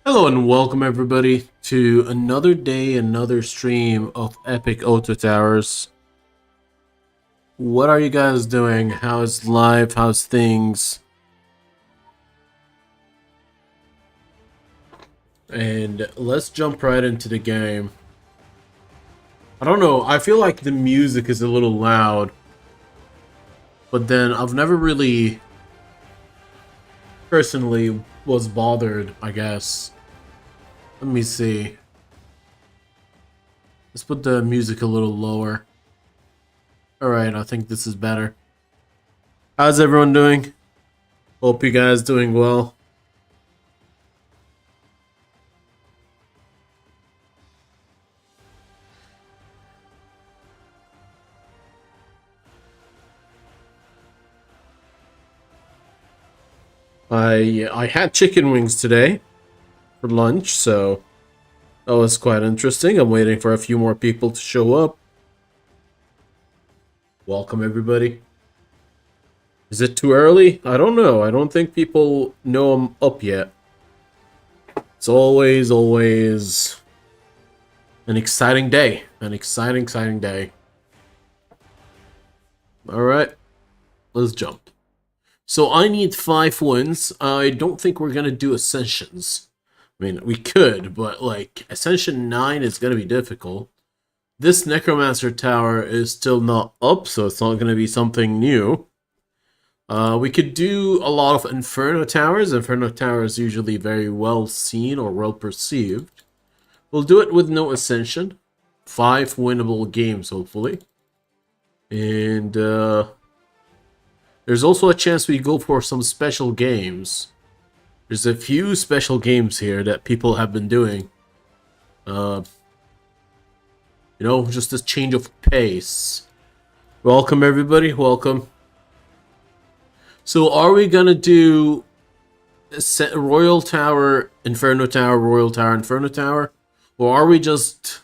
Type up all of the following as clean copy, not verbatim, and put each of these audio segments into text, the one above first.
Hello and welcome everybody to another day, another stream of Epic Auto Towers. What are you guys doing? How's life? How's things? And let's jump right into the game. I don't know, I feel like the music is a little loud. But then I've never really personally was bothered, I guess. Let me see. Let's put the music a little lower. Alright, I think this is better. How's everyone doing? Hope you guys doing well. I had chicken wings today for lunch, so that was quite interesting. I'm waiting for a few more people to show up. Welcome everybody. Is it too early? I don't know. I don't think people know I'm up yet. It's always an exciting day. An exciting day. Alright, let's jump. So I need 5 wins. I don't think we're gonna do Ascensions. I mean, we could, but like, Ascension 9 is gonna be difficult. This Necromancer Tower is still not up, so it's not gonna be something new. We could do a lot of Inferno Towers. Inferno Towers usually very well seen or well perceived. We'll do it with no Ascension. 5 winnable games, hopefully. And, there's also a chance we go for some special games. There's a few special games here that people have been doing. You know, just a change of pace. Welcome everybody, welcome. So are we gonna do Royal Tower, Inferno Tower, Royal Tower, Inferno Tower? Or are we just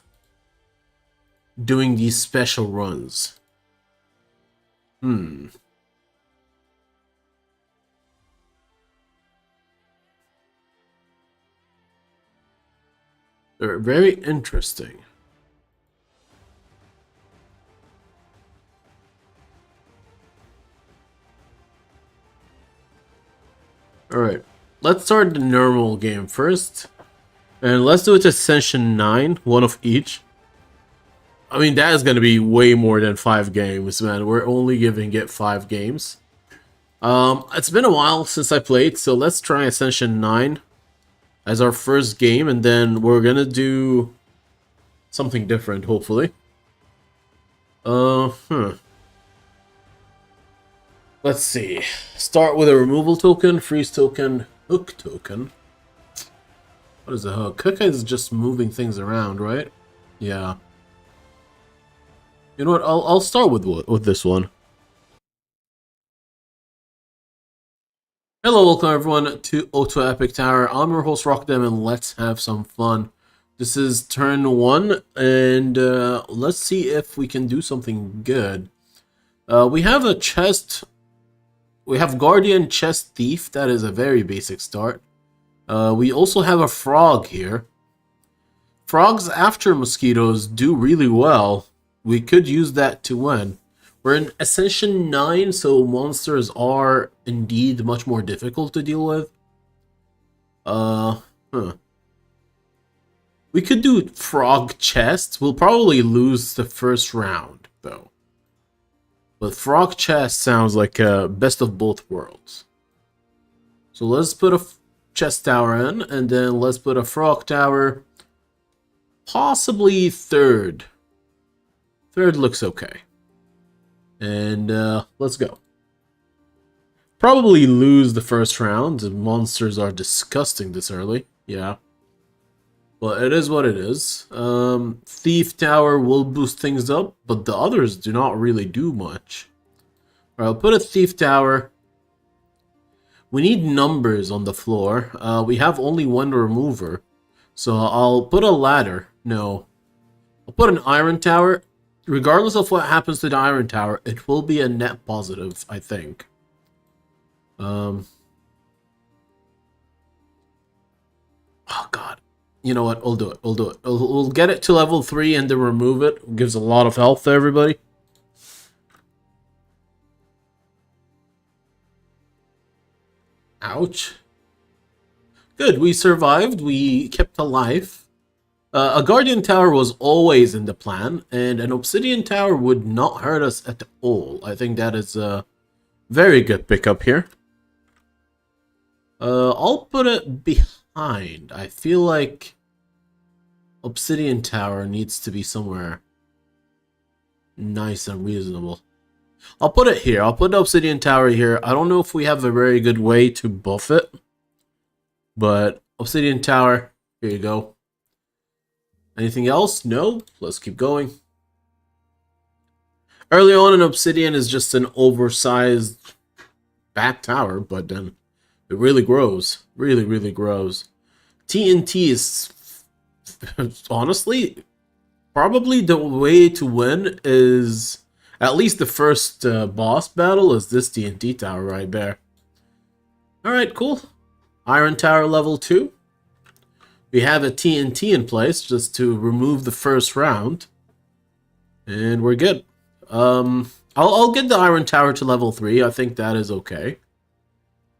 doing these special runs? They're very interesting. Alright, let's start the normal game first. And let's do it to Ascension 9, one of each. I mean, that is going to be way more than 5 games, man. We're only giving it 5 games. It's been a while since I played, so let's try Ascension 9 as our first game, and then we're going to do something different, hopefully. Let's see. Start with a removal token, freeze token, hook token. What is a hook? Hook is just moving things around, right? Yeah. You know what? I'll start with this one. Hello, welcome everyone to Auto Epic Tower. I'm your host Rockdem, and let's have some fun. This is turn 1, and let's see if we can do something good. We have a chest. We have Guardian, Chest, Thief. That is a very basic start. We also have a Frog here. Frogs after Mosquitoes do really well. We could use that to win. We're in Ascension 9, so monsters are indeed much more difficult to deal with. We could do Frog Chest. We'll probably lose the first round, though. But Frog Chest sounds like a best of both worlds. So let's put a Chest Tower in, and then let's put a Frog Tower. Possibly third. Third looks okay. And let's go. Probably lose the first round. The monsters are disgusting this early. Yeah. But it is what it is. Thief Tower will boost things up, but the others do not really do much. Alright, I'll put a Thief Tower. We need numbers on the floor. We have only one remover. So I'll put a ladder. No. I'll put an Iron Tower. Regardless of what happens to the Iron Tower, it will be a net positive, I think. Oh, God. You know what? We'll do it. We'll do it. We'll get it to level 3 and then remove it. It gives a lot of health to everybody. Ouch. Good, we survived. We kept alive. A Guardian Tower was always in the plan, and an Obsidian Tower would not hurt us at all. I think that is a very good pickup here. I'll put it behind. I feel like Obsidian Tower needs to be somewhere nice and reasonable. I'll put it here. I'll put the Obsidian Tower here. I don't know if we have a very good way to buff it, but Obsidian Tower, here you go. Anything else? No? Let's keep going. Early on, an Obsidian is just an oversized back tower, but then it really grows. Really, really grows. TNT is, honestly, probably the way to win is, at least the first boss battle is this TNT tower right there. Alright, cool. Iron Tower level 2. We have a TNT in place just to remove the first round. And we're good. I'll get the Iron Tower to level 3. I think that is okay.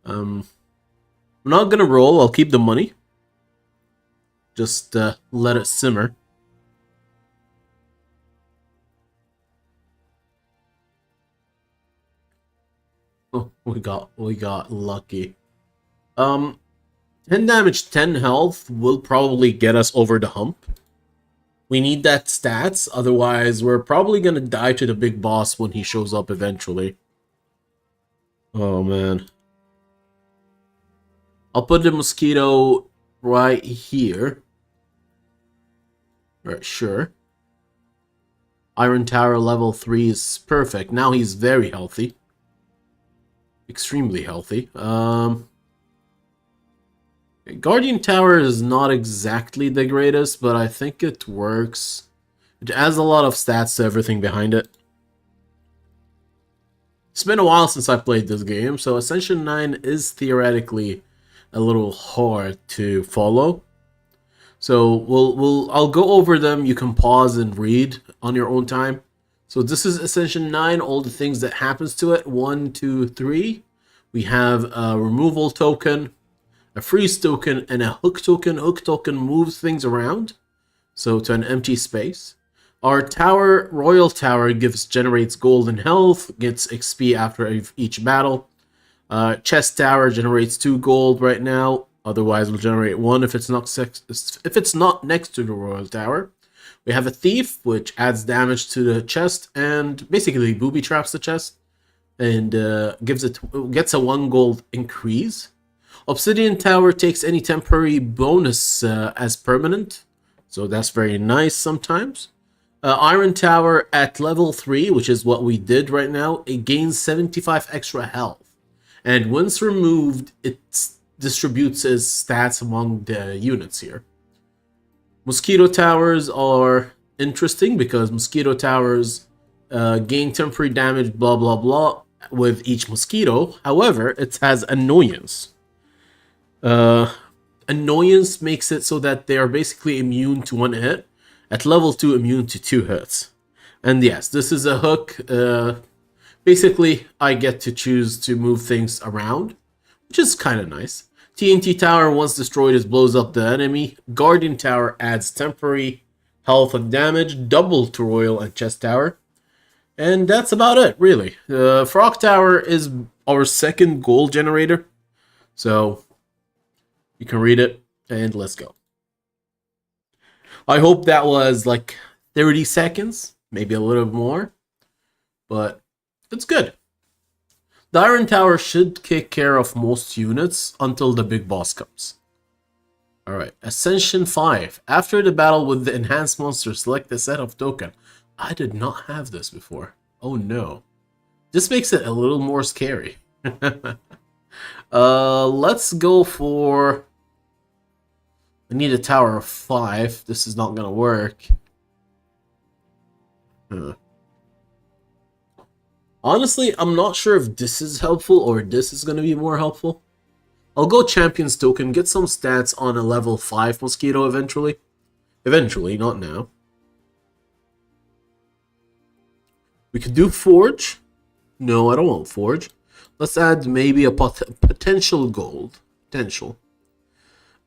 I'm not gonna roll. I'll keep the money. Just let it simmer. Oh, we got lucky. 10 damage, 10 health will probably get us over the hump. We need that stats, otherwise we're probably gonna die to the big boss when he shows up eventually. Oh man. I'll put the mosquito right here. Right, sure. Iron Tower level 3 is perfect. Now he's very healthy. Extremely healthy. Guardian Tower is not exactly the greatest, but I think it works. It adds a lot of stats to everything behind it. It's been a while since I played this game, so Ascension 9 is theoretically a little hard to follow. So I'll go over them. You can pause and read on your own time. So this is Ascension 9, all the things that happens to it. 1, 2, 3. We have a removal token, a freeze token, and a hook token. Hook token moves things around, so to an empty space. Our tower, Royal Tower, generates gold and health, gets XP after each battle. Chest Tower generates 2 gold right now. Otherwise, will generate 1 if it's not next to the Royal Tower. We have a Thief, which adds damage to the chest and basically booby traps the chest, and gets a 1 gold increase. Obsidian Tower takes any temporary bonus as permanent, so that's very nice sometimes. Iron Tower at level 3, which is what we did right now, it gains 75 extra health, and once removed, it distributes its stats among the units here. Mosquito Towers are interesting because Mosquito Towers gain temporary damage, blah blah blah, with each mosquito. However, it has annoyance. Annoyance makes it so that they are basically immune to 1 hit. At level 2, immune to 2 hits. And yes, this is a hook. Basically, I get to choose to move things around, which is kind of nice. TNT Tower, once destroyed, it blows up the enemy. Guardian Tower adds temporary health and damage, double to Royal and Chest Tower. And that's about it, really. Frog Tower is our second gold generator. So, you can read it, and let's go. I hope that was like 30 seconds, maybe a little more, but it's good. The Iron Tower should take care of most units until the big boss comes. Alright, Ascension 5. After the battle with the enhanced monster, select a set of token. I did not have this before. Oh no. This makes it a little more scary. Let's go for... I need a tower of 5. This is not gonna work. Honestly, I'm not sure if this is helpful or this is gonna be more helpful. I'll go Champion's Token, get some stats on a level 5 Mosquito eventually. Eventually, not now. We could do Forge. No, I don't want Forge. Let's add maybe a potential gold. Potential.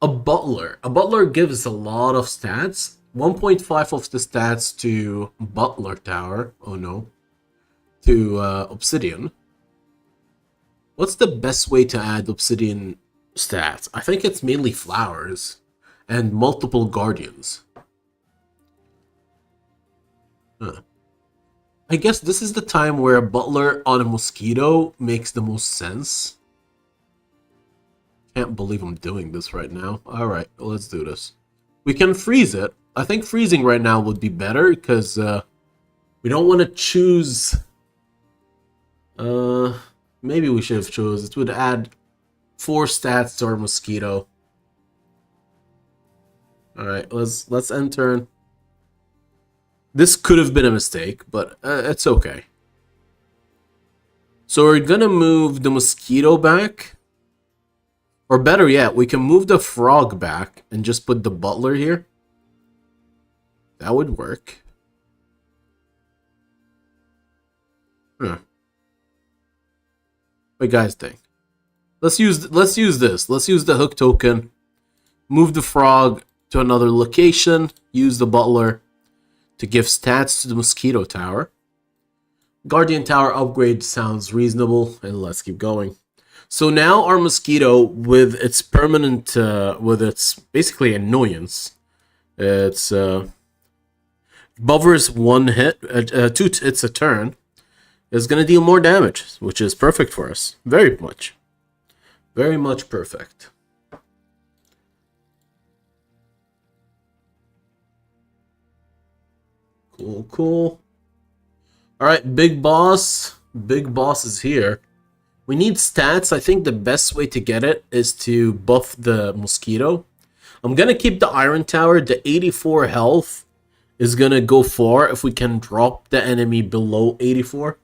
A Butler. A Butler gives a lot of stats. 1.5 of the stats to Butler Tower. Oh no. To Obsidian. What's the best way to add Obsidian stats? I think it's mainly flowers and multiple guardians. Huh. I guess this is the time where a Butler on a Mosquito makes the most sense. Can't believe I'm doing this right now. Alright, let's do this. We can freeze it. I think freezing right now would be better because we don't want to choose... maybe we should have chose. It would add 4 stats to our Mosquito. Alright, let's end turn. This could have been a mistake, but it's okay. So we're gonna move the Mosquito back. Or better yet, we can move the Frog back and just put the Butler here. That would work. Huh. What do you guys think? Let's use this. Let's use the hook token. Move the Frog to another location. Use the Butler to give stats to the Mosquito Tower. Guardian Tower upgrade sounds reasonable, and let's keep going. So now our Mosquito, with its permanent, with its basically annoyance, it's Bover's 1 hit, 2 hits a turn, is going to deal more damage, which is perfect for us. Very much perfect. Cool. Alright, Big Boss. Big Boss is here. We need stats. I think the best way to get it is to buff the Mosquito. I'm going to keep the Iron Tower. The 84 health is going to go far if we can drop the enemy below 84.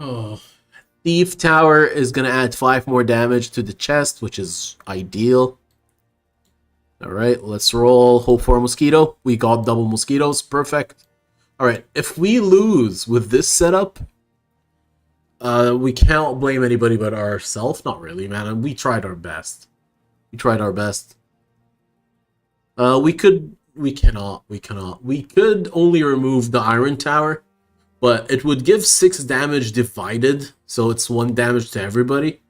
Oh. Thief Tower is going to add 5 more damage to the chest, which is ideal. Alright, let's roll. Hope for a Mosquito. We got double Mosquitoes. Perfect. Alright, if we lose with this setup, we can't blame anybody but ourselves. Not really, man. We tried our best. We cannot. We could only remove the Iron Tower, but it would give 6 damage divided, so it's 1 damage to everybody.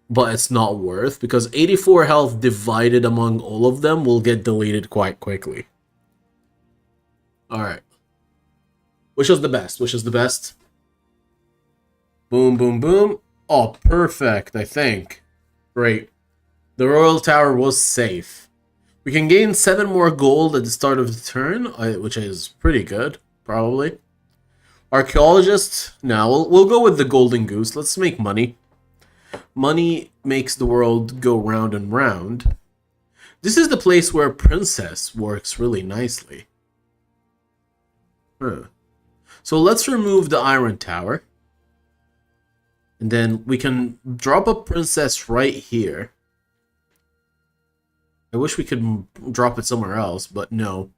But it's not worth, because 84 health divided among all of them will get deleted quite quickly. Alright. Which was the best? Boom, boom, boom. Oh, perfect, I think. Great. The Royal Tower was safe. We can gain 7 more gold at the start of the turn, which is pretty good, probably. Archaeologist? No, we'll go with the Golden Goose. Let's make money. Money makes the world go round and round. This is the place where Princess works really nicely. Huh. So let's remove the Iron Tower. And then we can drop a Princess right here. I wish we could drop it somewhere else, but no.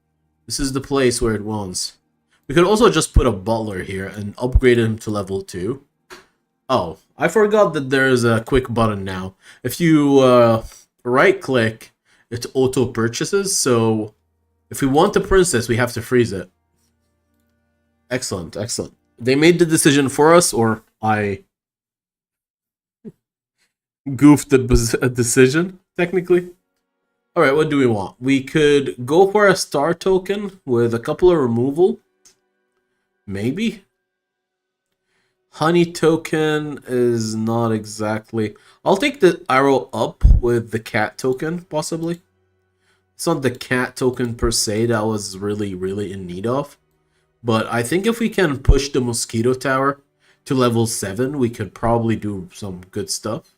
This is the place where it wants. We could also just put a Butler here and upgrade him to level 2. Oh, I forgot that there's a quick button now. If you right-click, it auto-purchases, so if we want the Princess, we have to freeze it. Excellent. They made the decision for us, or I goofed the decision, technically. Alright, what do we want? We could go for a star token with a couple of removal. Maybe? Honey token is not exactly... I'll take the arrow up with the cat token, possibly. It's not the cat token per se that I was really in need of. But I think if we can push the Mosquito Tower to level 7, we could probably do some good stuff.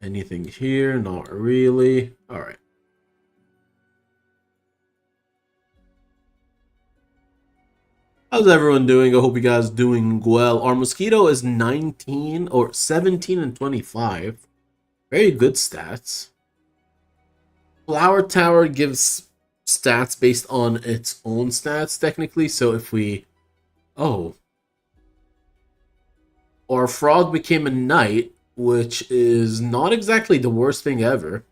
Anything here? Not really. Alright. How's everyone doing? I hope you guys doing well. Our mosquito is 19 or 17 and 25. Very good stats. Flower Tower gives stats based on its own stats, technically. So if we... Oh. Our frog became a knight, which is not exactly the worst thing ever.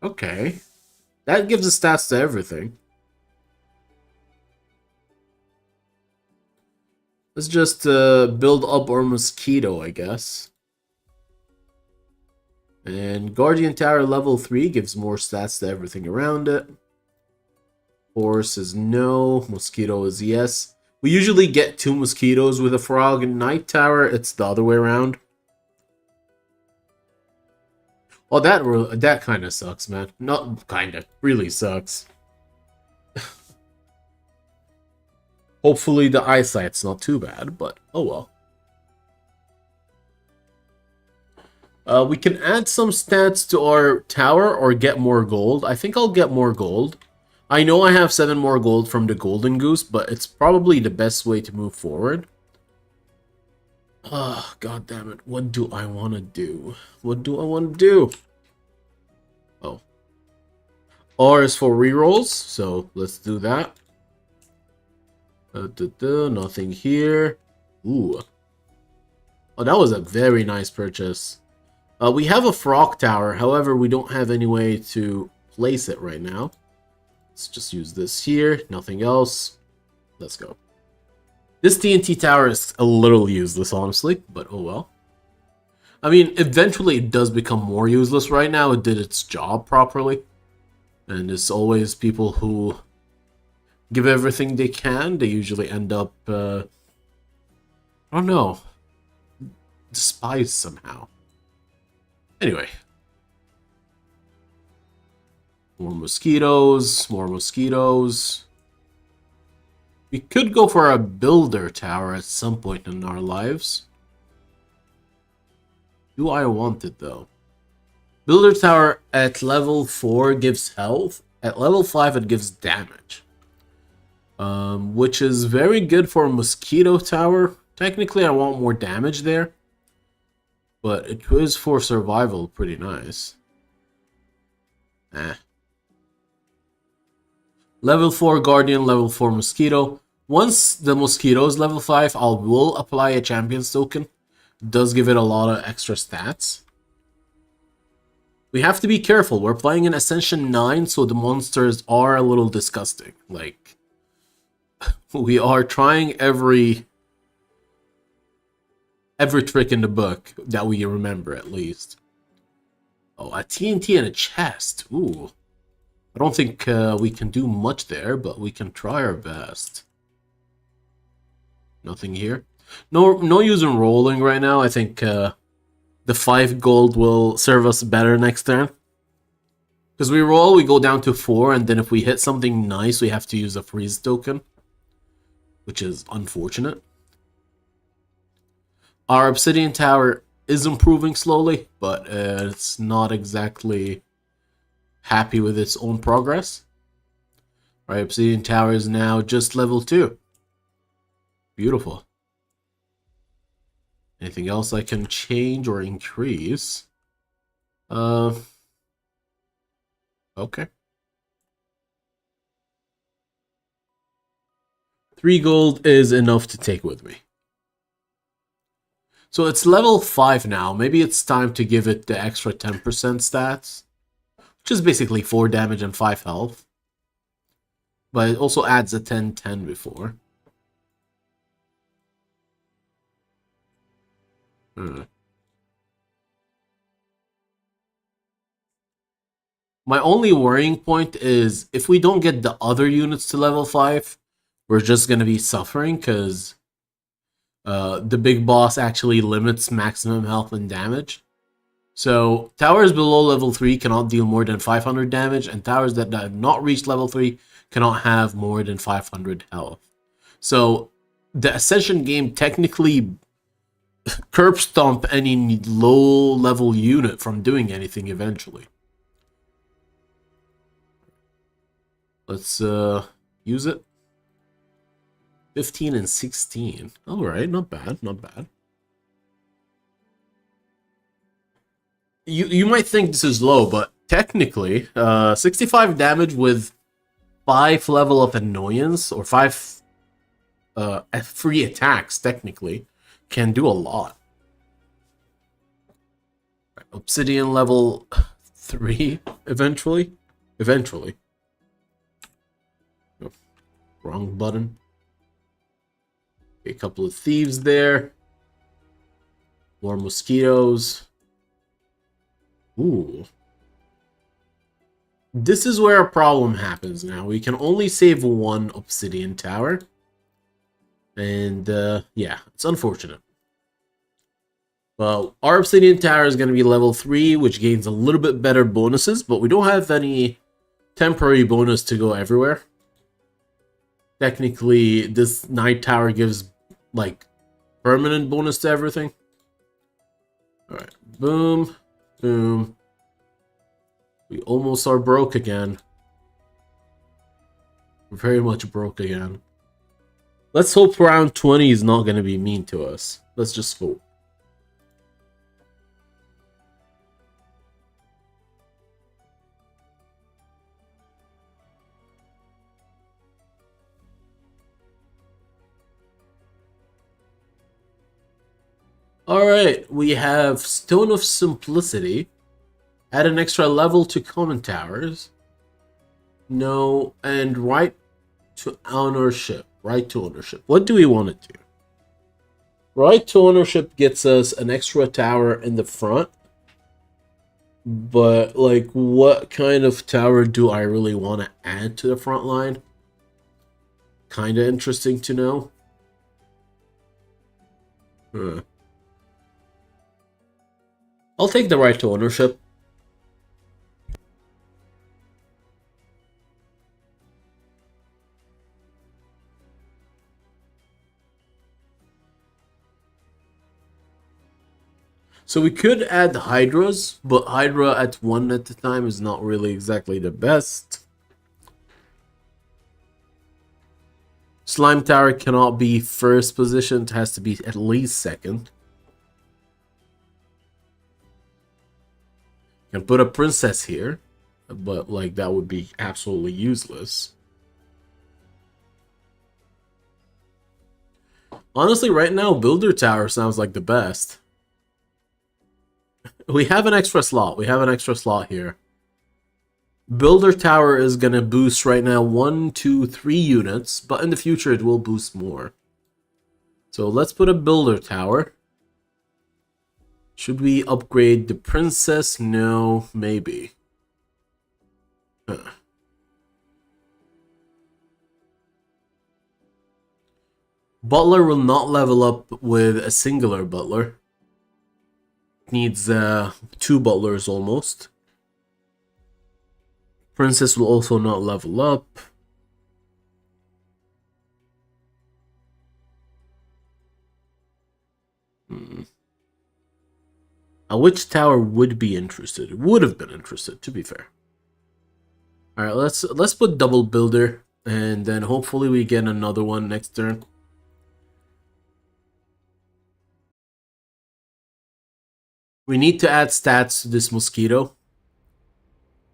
Okay. That gives us stats to everything. Let's just build up our mosquito, I guess. And Guardian Tower level 3 gives more stats to everything around it. Horse is no. Mosquito is yes. We usually get 2 mosquitoes with a frog. In Night Tower, it's the other way around. Oh, that kind of sucks, man. Not kind of. Really sucks. Hopefully the eyesight's not too bad, but oh well. We can add some stats to our tower or get more gold. I think I'll get more gold. I know I have 7 more gold from the golden goose, but it's probably the best way to move forward. Oh, god damn it. What do I want to do? What do I want to do? Oh. R is for rerolls, so let's do that. Nothing here. Ooh. Oh, that was a very nice purchase. We have a frog tower, however, we don't have any way to place it right now. Let's just use this here, nothing else. Let's go. This TNT tower is a little useless, honestly, but oh well. I mean, eventually it does become more useless. Right now, it did its job properly. And it's always people who give everything they can. They usually end up, I don't know, despised somehow. Anyway. More mosquitoes, more mosquitoes. We could go for a builder tower at some point in our lives. Do I want it, though? Builder tower at level 4 gives health. At level 5, it gives damage. Which is very good for a mosquito tower. Technically, I want more damage there. But it is for survival pretty nice. Level 4 Guardian, level 4 Mosquito. Once the Mosquito is level 5, I will apply a Champion's Token. It does give it a lot of extra stats. We have to be careful. We're playing in Ascension 9, so the monsters are a little disgusting. Like, we are trying every trick in the book that we remember, at least. Oh, a TNT and a chest. Ooh. I don't think we can do much there, but we can try our best. Nothing here. No use in rolling right now. I think the 5 gold will serve us better next turn. Because we roll, we go down to 4, and then if we hit something nice, we have to use a freeze token. Which is unfortunate. Our Obsidian Tower is improving slowly, but it's not exactly happy with its own progress. Our Obsidian Tower is now just level 2. Beautiful. Anything else I can change or increase? Okay. 3 gold is enough to take with me. So it's level 5 now. Maybe it's time to give it the extra 10% stats. Which is basically 4 damage and 5 health. But it also adds a 10-10 before. My only worrying point is if we don't get the other units to level 5, we're just going to be suffering because the big boss actually limits maximum health and damage. So, towers below level 3 cannot deal more than 500 damage, and towers that have not reached level 3 cannot have more than 500 health. So, the Ascension game technically curb stomp any low-level unit from doing anything eventually. Let's use it. 15 and 16. All right, not bad, not bad. You might think this is low, but technically, 65 damage with 5 level of annoyance, or 5 free attacks, technically, can do a lot. Obsidian level 3, eventually. Eventually. Oh, wrong button. A couple of thieves there. More mosquitoes. Ooh. This is where a problem happens now. We can only save one obsidian tower. And, yeah, it's unfortunate. Well, our obsidian tower is going to be level 3, which gains a little bit better bonuses, but we don't have any temporary bonus to go everywhere. Technically, this night tower gives, like, permanent bonus to everything. Alright, boom, boom. We almost are broke again. We're very much broke again. Let's hope round 20 is not going to be mean to us. Let's just hope. Alright, we have Stone of Simplicity. Add an extra level to common towers. No, and right to ownership. Right to ownership. What do we want to do? Right to ownership gets us an extra tower in the front. But, like, what kind of tower do I really want to add to the front line? Kind of interesting to know. I'll take the right to ownership. So we could add Hydras, but Hydra at 1 at a time is not really exactly the best. Slime Tower cannot be first position, it has to be at least second. Can put a princess here, but like that would be absolutely useless. Honestly, right now, Builder Tower sounds like the best. We have an extra slot. We have an extra slot here. Builder Tower is going to boost right now 1, 2, 3 units, but in the future it will boost more. So let's put a Builder Tower. Should we upgrade the princess? No, maybe. Butler will not level up with a singular butler. Needs 2 butlers almost. Princess will also not level up. Which tower would be interested? Would have been interested, to be fair. Alright, let's put double builder, and then hopefully we get another one next turn. We need to add stats to this mosquito.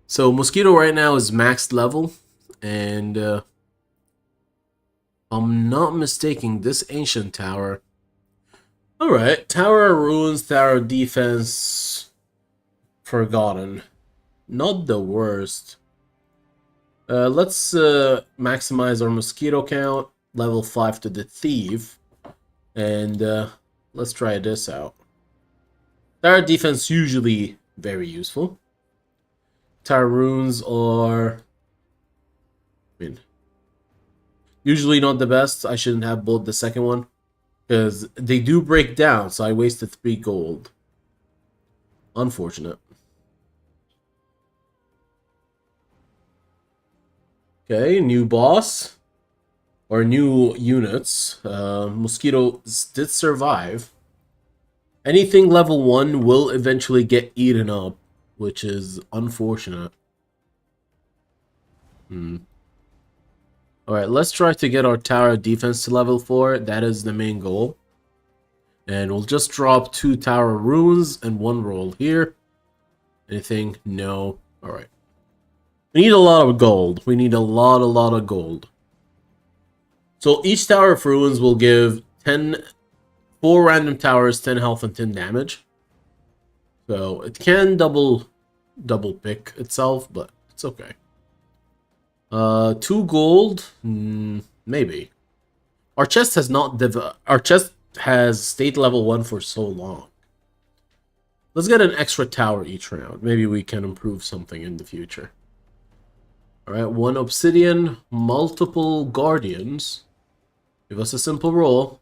So mosquito right now is maxed level, and if I'm not mistaken, this ancient tower. Alright, Tower of Ruins, Tower of Defense, Forgotten. Not the worst. Let's maximize our mosquito count, level 5 to the Thief, and let's try this out. Tower of Defense usually very useful. Tower Runes are, usually not the best. I shouldn't have bought the second one, because they do break down, so I wasted 3 gold. Unfortunate. Okay, new boss. Or new units. Mosquito did survive. Anything level 1 will eventually get eaten up, which is unfortunate. Alright, let's try to get our tower defense to level 4. That is the main goal. And we'll just drop 2 tower runes and 1 roll here. Anything? No. Alright. We need a lot of gold. We need a lot of gold. So each tower of runes will give 4 random towers, 10 health and 10 damage. So it can double pick itself, but it's okay. 2 gold? Maybe. Our chest has stayed level 1 for so long. Let's get an extra tower each round. Maybe we can improve something in the future. Alright, 1 obsidian, multiple guardians. Give us a simple roll.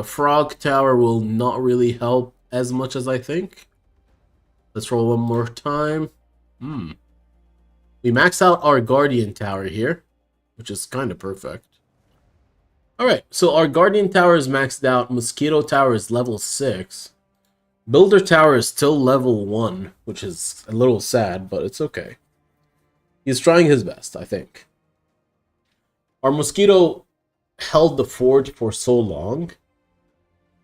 Frog tower will not really help as much as I think. Let's roll 1 more time. We max out our guardian tower here, which is kind of perfect. Alright, so our guardian tower is maxed out. Mosquito tower is level 6. Builder tower is still level 1, which is a little sad, but it's okay. He's trying his best, I think. Our mosquito held the fort for so long,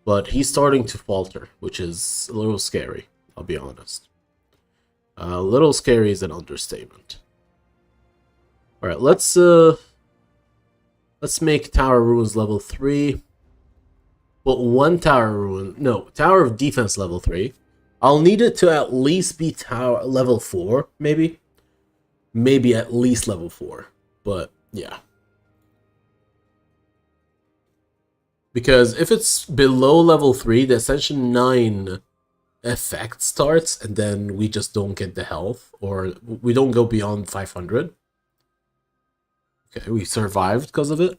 but he's starting to falter, which is a little scary, I'll be honest. A little scary is an understatement. Alright, let's make tower ruins level 3. But 1 tower ruin, no, tower of defense level 3. I'll need it to at least be tower level 4, maybe. Maybe at least level 4, but yeah. Because if it's below level 3, the Ascension 9 effect starts, and then we just don't get the health, or we don't go beyond 500. Okay, we survived because of it.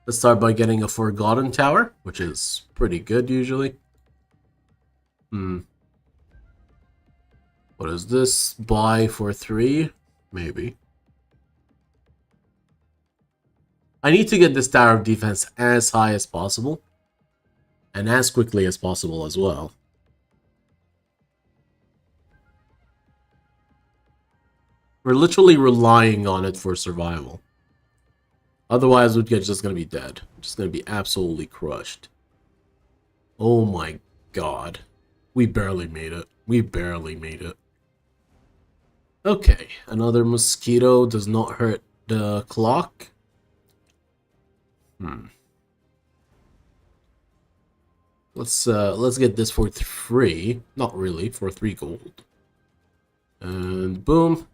Let's start by getting a Forgotten Tower, which is pretty good usually. What is this? Buy for 3? Maybe. I need to get this tower of defense as high as possible. And as quickly as possible as well. We're literally relying on it for survival. Otherwise, we're just going to be dead. We're just going to be absolutely crushed. Oh my god. We barely made it. We barely made it. Okay, another mosquito does not hurt the clock. Let's get this for 3. Not really, for 3 gold. And boom.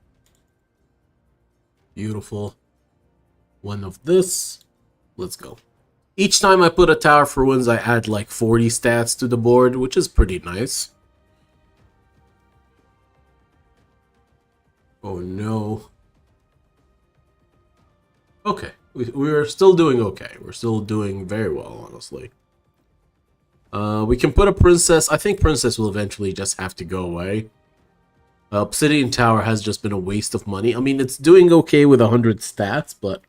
Beautiful. 1 of this. Let's go. Each time I put a tower for ruins, I add like 40 stats to the board, which is pretty nice. Oh no. Okay, we're still doing okay. We're still doing very well, honestly. We can put a princess. I think princess will eventually just have to go away. Obsidian tower has just been a waste of money. I mean, it's doing okay with 100 stats, but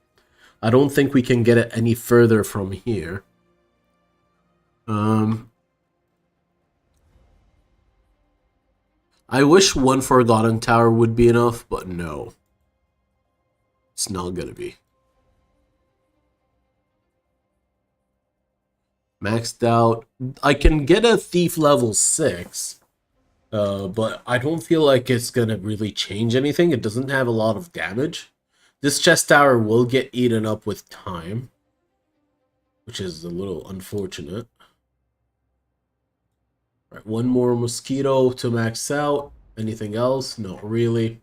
I don't think we can get it any further from here. I wish 1 Forgotten Tower would be enough, but no. It's not gonna be. Maxed out. I can get a Thief level 6, but I don't feel like it's gonna really change anything. It doesn't have a lot of damage. This chest tower will get eaten up with time, which is a little unfortunate. Right, 1 more mosquito to max out. Anything else? Not really.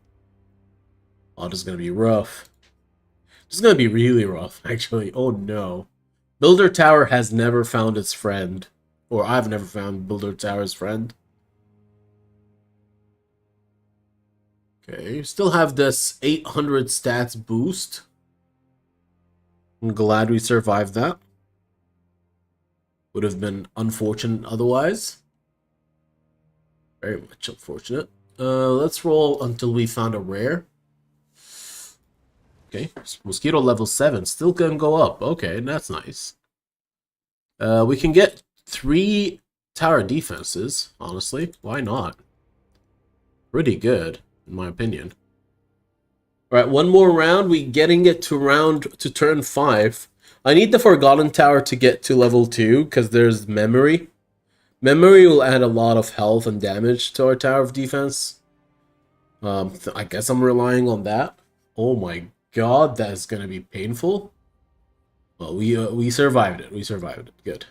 Oh, this is gonna be rough. This is gonna be really rough, actually. Oh no. Builder Tower has never found its friend. Or I've never found Builder Tower's friend. Okay, still have this 800 stats boost. I'm glad we survived that. Would have been unfortunate otherwise. Very much unfortunate. Let's roll until we found a rare. Okay, mosquito level 7. Still can go up. Okay, that's nice. We can get 3 tower defenses, honestly. Why not? pretty good, in my opinion. Alright, one more round. We getting it to turn 5. I need the Forgotten Tower to get to level 2, because there's Memory. Memory will add a lot of health and damage to our Tower of Defense. I guess I'm relying on that. Oh my god, that is gonna be painful. Well, we survived it. We survived it. Good.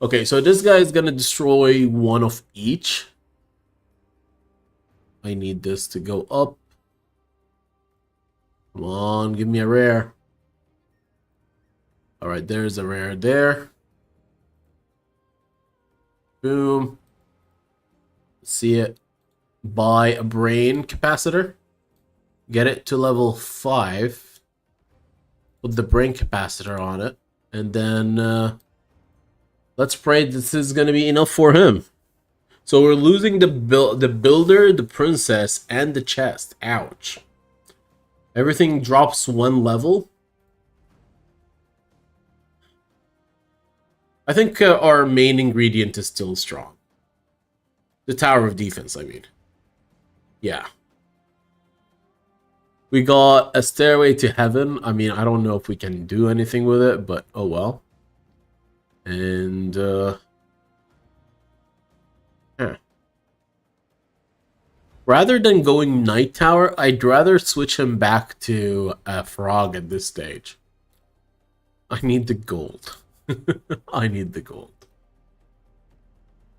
Okay, so this guy is gonna destroy one of each. I need this to go up. Come on, give me a rare. Alright, there's a rare there. Boom. See it. Buy a brain capacitor. Get it to level 5. Put the brain capacitor on it. And then let's pray this is going to be enough for him. So we're losing the builder, the princess, and the chest. Ouch. Everything drops 1 level. I think our main ingredient is still strong. The Tower of Defense, I mean. Yeah. We got a Stairway to Heaven. I mean, I don't know if we can do anything with it, but oh well. And, rather than going Night Tower, I'd rather switch him back to a Frog at this stage. I need the gold. I need the gold.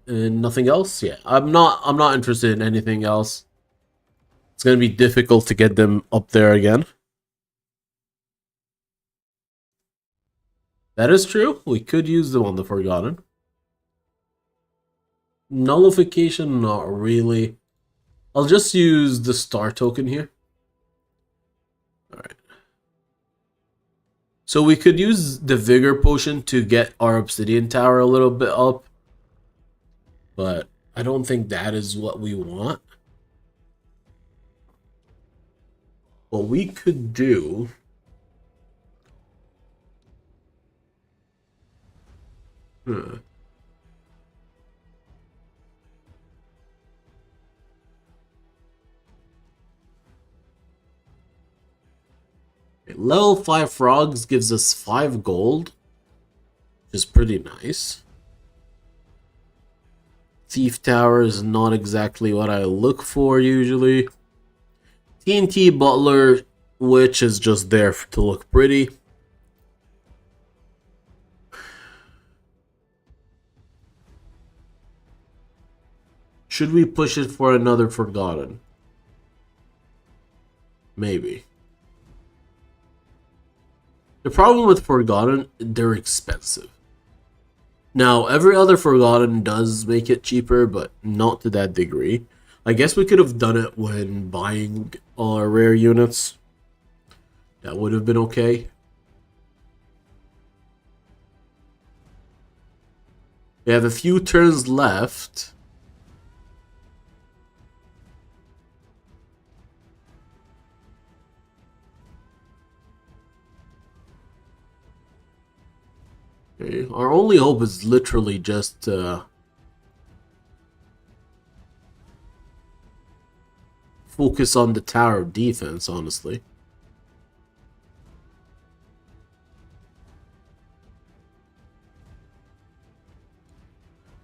And nothing else? Yeah. I'm not interested in anything else. It's gonna be difficult to get them up there again. That is true. We could use them on the Forgotten. Nullification, not really. I'll just use the star token here. Alright. So we could use the Vigor Potion to get our Obsidian Tower a little bit up. But I don't think that is what we want. What we could do... Level 5 frogs gives us 5 gold, which is pretty nice. Thief Tower is not exactly what I look for usually. TNT Butler, which is just there to look pretty. Should we push it for another Forgotten? Maybe. The problem with Forgotten, they're expensive. Now, every other Forgotten does make it cheaper, but not to that degree. I guess we could have done it when buying our rare units. That would have been okay. We have a few turns left. Okay. Our only hope is literally just focus on the Tower of Defense, honestly.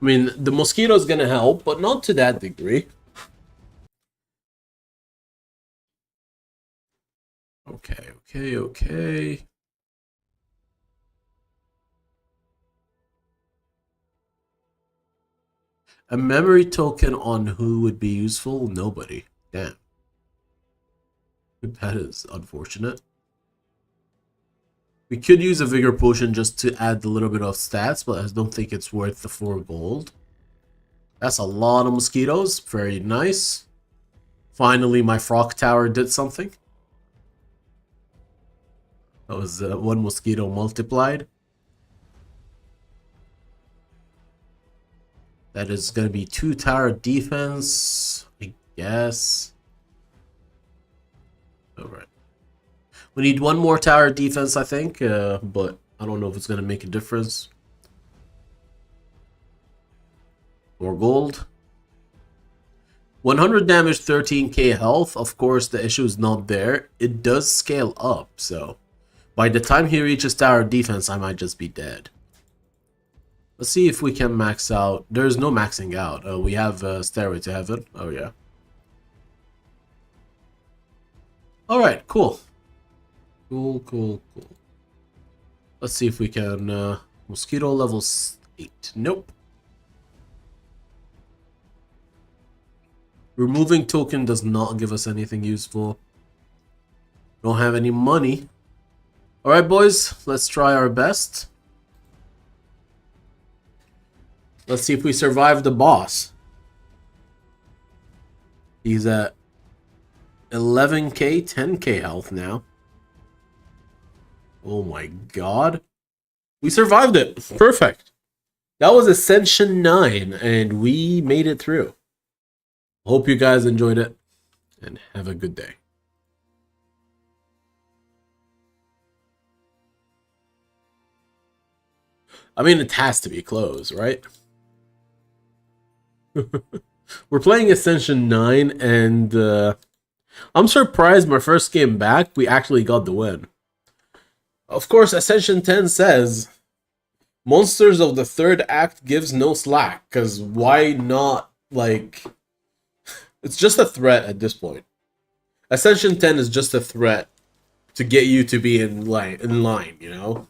I mean, the mosquito is gonna help, but not to that degree. Okay. A memory token on who would be useful? Nobody. Damn. That is unfortunate. We could use a Vigor Potion just to add a little bit of stats, but I don't think it's worth the 4 gold. That's a lot of mosquitoes. Very nice. Finally, my Frog Tower did something. That was 1 mosquito multiplied. That is going to be 2 tower defense, I guess. Alright. We need 1 more tower defense, I think, but I don't know if it's going to make a difference. More gold. 100 damage, 13k health. Of course, the issue is not there. It does scale up, so by the time he reaches tower defense, I might just be dead. Let's see if we can max out. There's no maxing out. We have Stairway to Heaven. Oh, yeah. Alright, cool. Cool. Let's see if we can... Mosquito level 8. Nope. Removing token does not give us anything useful. Don't have any money. Alright, boys. Let's try our best. Let's see if we survive the boss. He's at 11k, 10k health now. Oh my god. We survived it. Perfect. That was Ascension 9, and we made it through. Hope you guys enjoyed it, and have a good day. I mean, it has to be close, right? We're playing Ascension 9, and I'm surprised my first game back, we actually got the win. Of course, Ascension 10 says, Monsters of the third act gives no slack, because why not, like... It's just a threat at this point. Ascension 10 is just a threat to get you to be in line, you know?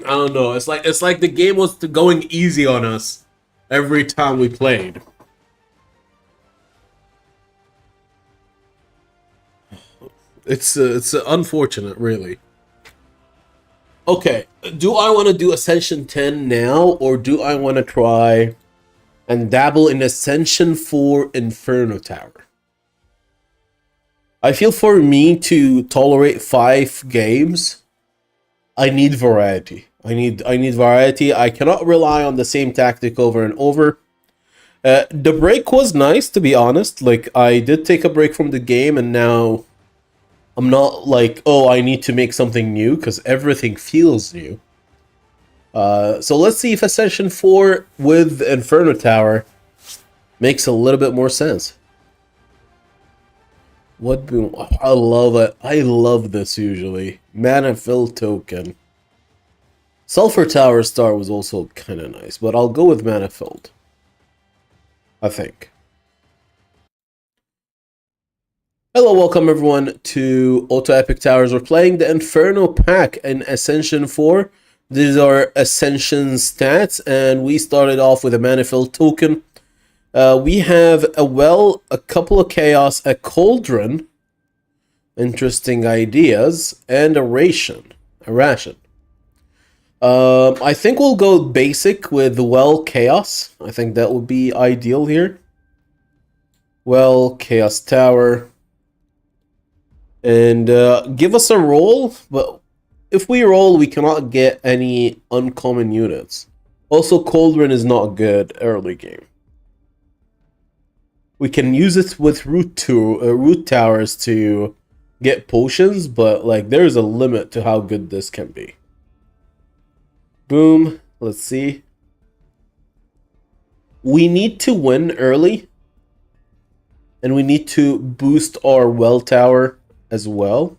I don't know. It's like the game was going easy on us every time we played. It's unfortunate, really. Okay, do I want to do Ascension 10 now, or do I want to try and dabble in Ascension 4 Inferno Tower? I feel for me to tolerate 5 games, I need variety. I need variety. I cannot rely on the same tactic over and over. The break was nice, to be honest. Like, I did take a break from the game, and now I'm not like, oh, I need to make something new, because everything feels new. So let's see if Ascension 4 with Inferno Tower makes a little bit more sense. What boom? I love it. I love this usually. Mana fill token. Sulfur Tower Star was also kind of nice, but I'll go with Mana filled, I think. Hello, welcome everyone to Auto Epic Towers. We're playing the Inferno pack in Ascension 4. These are Ascension stats, and we started off with a Manifold token. We have a well, a couple of Chaos, a Cauldron, interesting ideas, and a ration. I think we'll go basic with well Chaos. I think that would be ideal here. Well, Chaos Tower. And give us a roll, but if we roll, we cannot get any uncommon units. Also, Cauldron is not good early game. We can use it with root towers to get potions, but like there's a limit to how good this can be. Boom. Let's see. We need to win early, and we need to boost our well tower as well.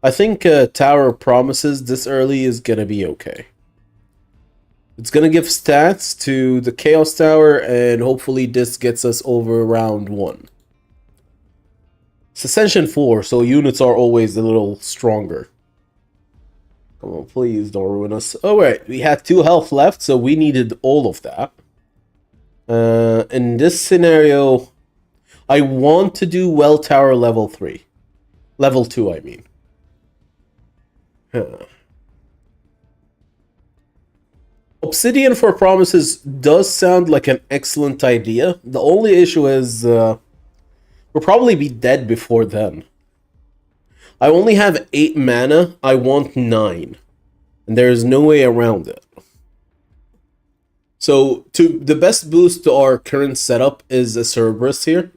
I think Tower of Promises this early is gonna be okay. It's gonna give stats to the Chaos Tower, and hopefully this gets us over round 1. It's Ascension 4, so units are always a little stronger. Come on, please don't ruin us. Alright, we had 2 health left, so we needed all of that. In this scenario, I want to do Well Tower level 3. Level 2, I mean. Obsidian for Promises does sound like an excellent idea. The only issue is we'll probably be dead before then. I only have 8 mana. I want 9. And there is no way around it. So the best boost to our current setup is a Cerberus here.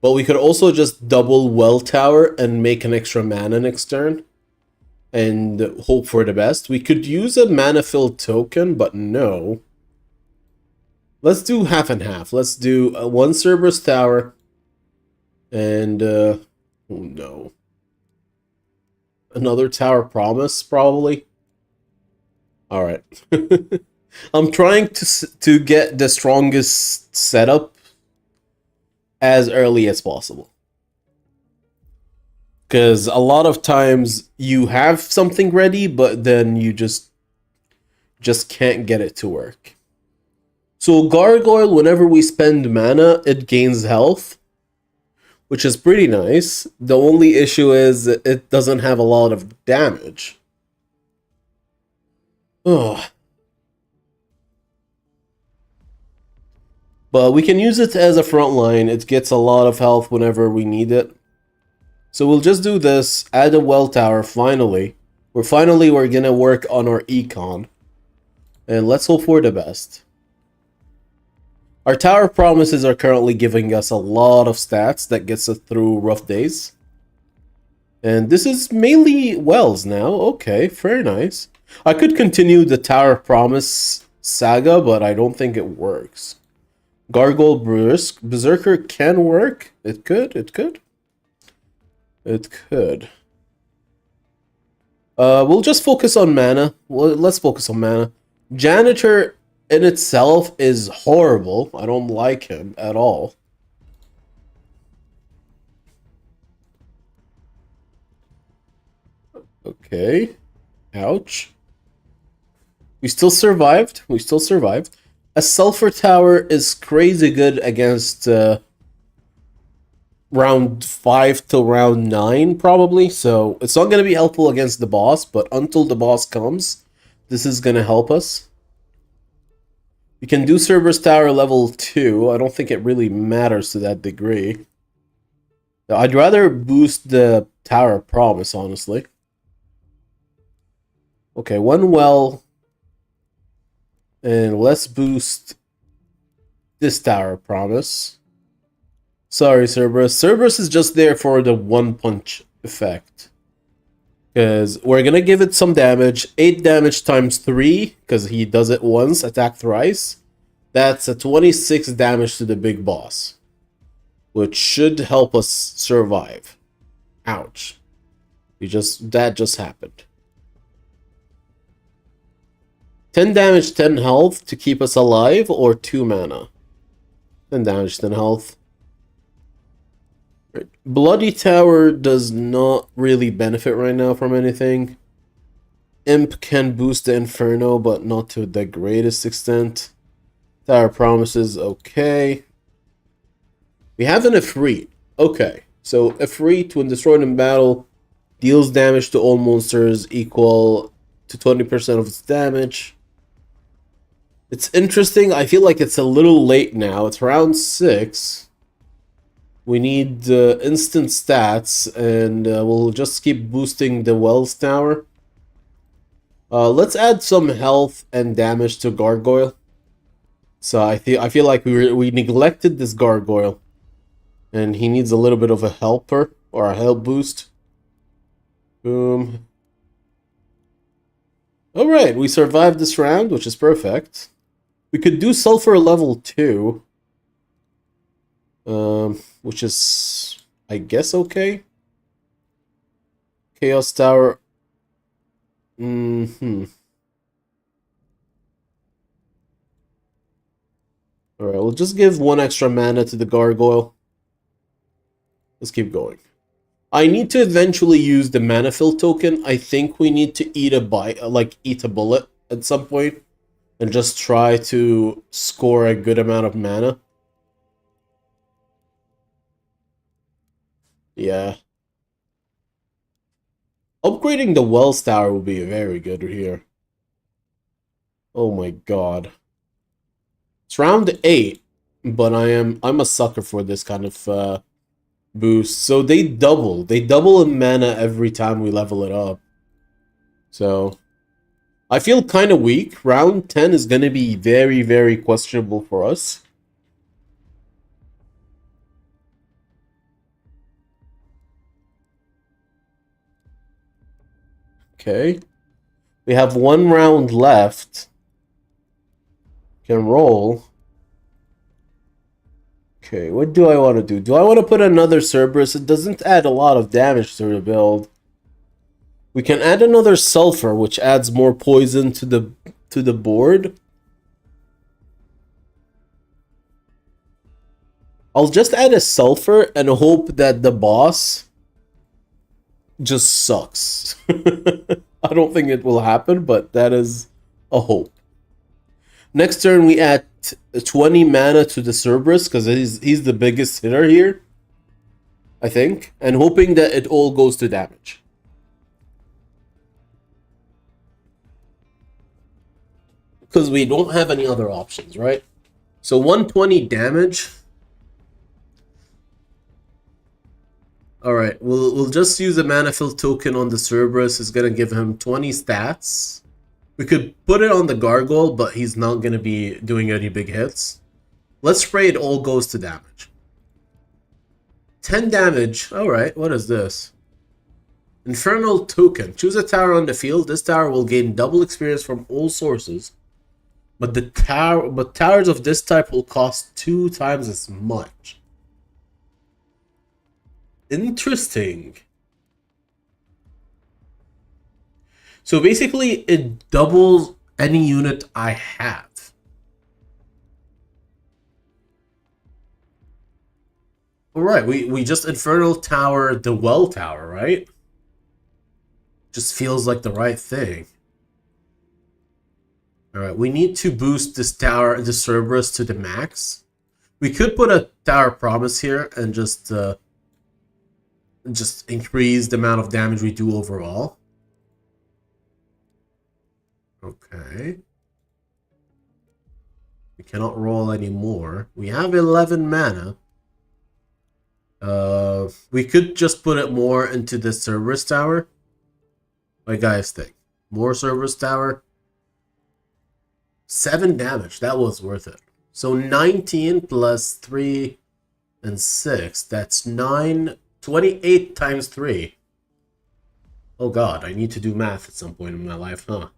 But we could also just double Well Tower and make an extra mana next turn. and hope for the best. We could use a mana fill token, but no. Let's do half and half. Let's do one Cerberus Tower and oh no. Another Tower Promise, probably. Alright. I'm trying to get the strongest setup as early as possible. Because a lot of times you have something ready, but then you just can't get it to work. So Gargoyle, whenever we spend mana, it gains health, which is pretty nice. The only issue is it doesn't have a lot of damage. Oh. But we can use it as a front line. It gets a lot of health whenever we need it. So we'll just do this, add a well tower, finally. We're gonna work on our econ. And let's hope for the best. Our tower promises are currently giving us a lot of stats that gets us through rough days. And this is mainly wells now. Okay, very nice. I could continue the tower promise saga, but I don't think it works. Gargoyle Berserker can work. It could. We'll just focus on mana. Let's focus on mana. Janitor in itself is horrible. I don't like him at all. Okay. Ouch. We still survived. A Sulfur Tower is crazy good against round 5 till round 9, probably. So it's not going to be helpful against the boss, but until the boss comes, this is going to help us. We can do Cerberus Tower level 2. I don't think it really matters to that degree. I'd rather boost the Tower Promise, honestly. Okay, one well. And let's boost this Tower Promise. Sorry, Cerberus. Cerberus is just there for the one punch effect. Because we're going to give it some damage. 8 damage times 3, because he does it once, attack thrice. That's a 26 damage to the big boss. Which should help us survive. Ouch. That just happened. 10 damage, 10 health to keep us alive, or 2 mana? 10 damage, 10 health. Right. Bloody Tower does not really benefit right now from anything. Imp can boost the Inferno, but not to the greatest extent. Tower Promises, okay. We have an Ifrit. Okay, so Ifrit, when destroyed in battle, deals damage to all monsters equal to 20% of its damage. It's interesting. I feel like it's a little late now. It's round 6. We need instant stats, and we'll just keep boosting the Wells Tower. Let's add some health and damage to Gargoyle. So I feel like we neglected this Gargoyle, and he needs a little bit of a helper or a help boost. Boom. All right, we survived this round, which is perfect. We could do Sulfur level 2. Which is, I guess, okay. Chaos Tower. Alright, we'll just give 1 extra mana to the Gargoyle. Let's keep going. I need to eventually use the mana fill token. I think we need to eat a bullet at some point and just try to score a good amount of mana. Yeah. Upgrading the Wells Tower will be very good here. Oh my god. It's round 8, but I'm a sucker for this kind of boost. So they double in mana every time we level it up. So I feel kind of weak. Round 10 is going to be very, very questionable for us. Okay. We have 1 round left. Can roll. Okay, what do I want to do? Do I want to put another Cerberus? It doesn't add a lot of damage to the build. We can add another Sulfur, which adds more poison to the board. I'll just add a Sulfur and hope that the boss just sucks. I don't think it will happen, but that is a hope. Next turn, we add 20 mana to the Cerberus, because he's the biggest hitter here, I think, and hoping that it all goes to damage. Because we don't have any other options, right? So 120 damage. Alright, we'll just use a mana fill token on the Cerberus. It's gonna give him 20 stats. We could put it on the Gargoyle, but he's not going to be doing any big hits. Let's pray it all goes to damage. 10 damage. Alright, what is this? Infernal Token. Choose a tower on the field. This tower will gain double experience from all sources. But towers of this type will cost 2 times as much. Interesting. So basically, it doubles any unit I have. Alright, we just Infernal Tower the Well Tower, right? Just feels like the right thing. Alright, we need to boost this tower, the Cerberus, to the max. We could put a Tower Promise here and just increase the amount of damage we do overall. Okay. We cannot roll anymore. We have 11 mana. We could just put it more into the Cerberus Tower. What do you guys think? More Cerberus Tower? 7 damage. That was worth it. So 19 plus 3 and 6. That's 9. 28 times 3. Oh god, I need to do math at some point in my life, huh?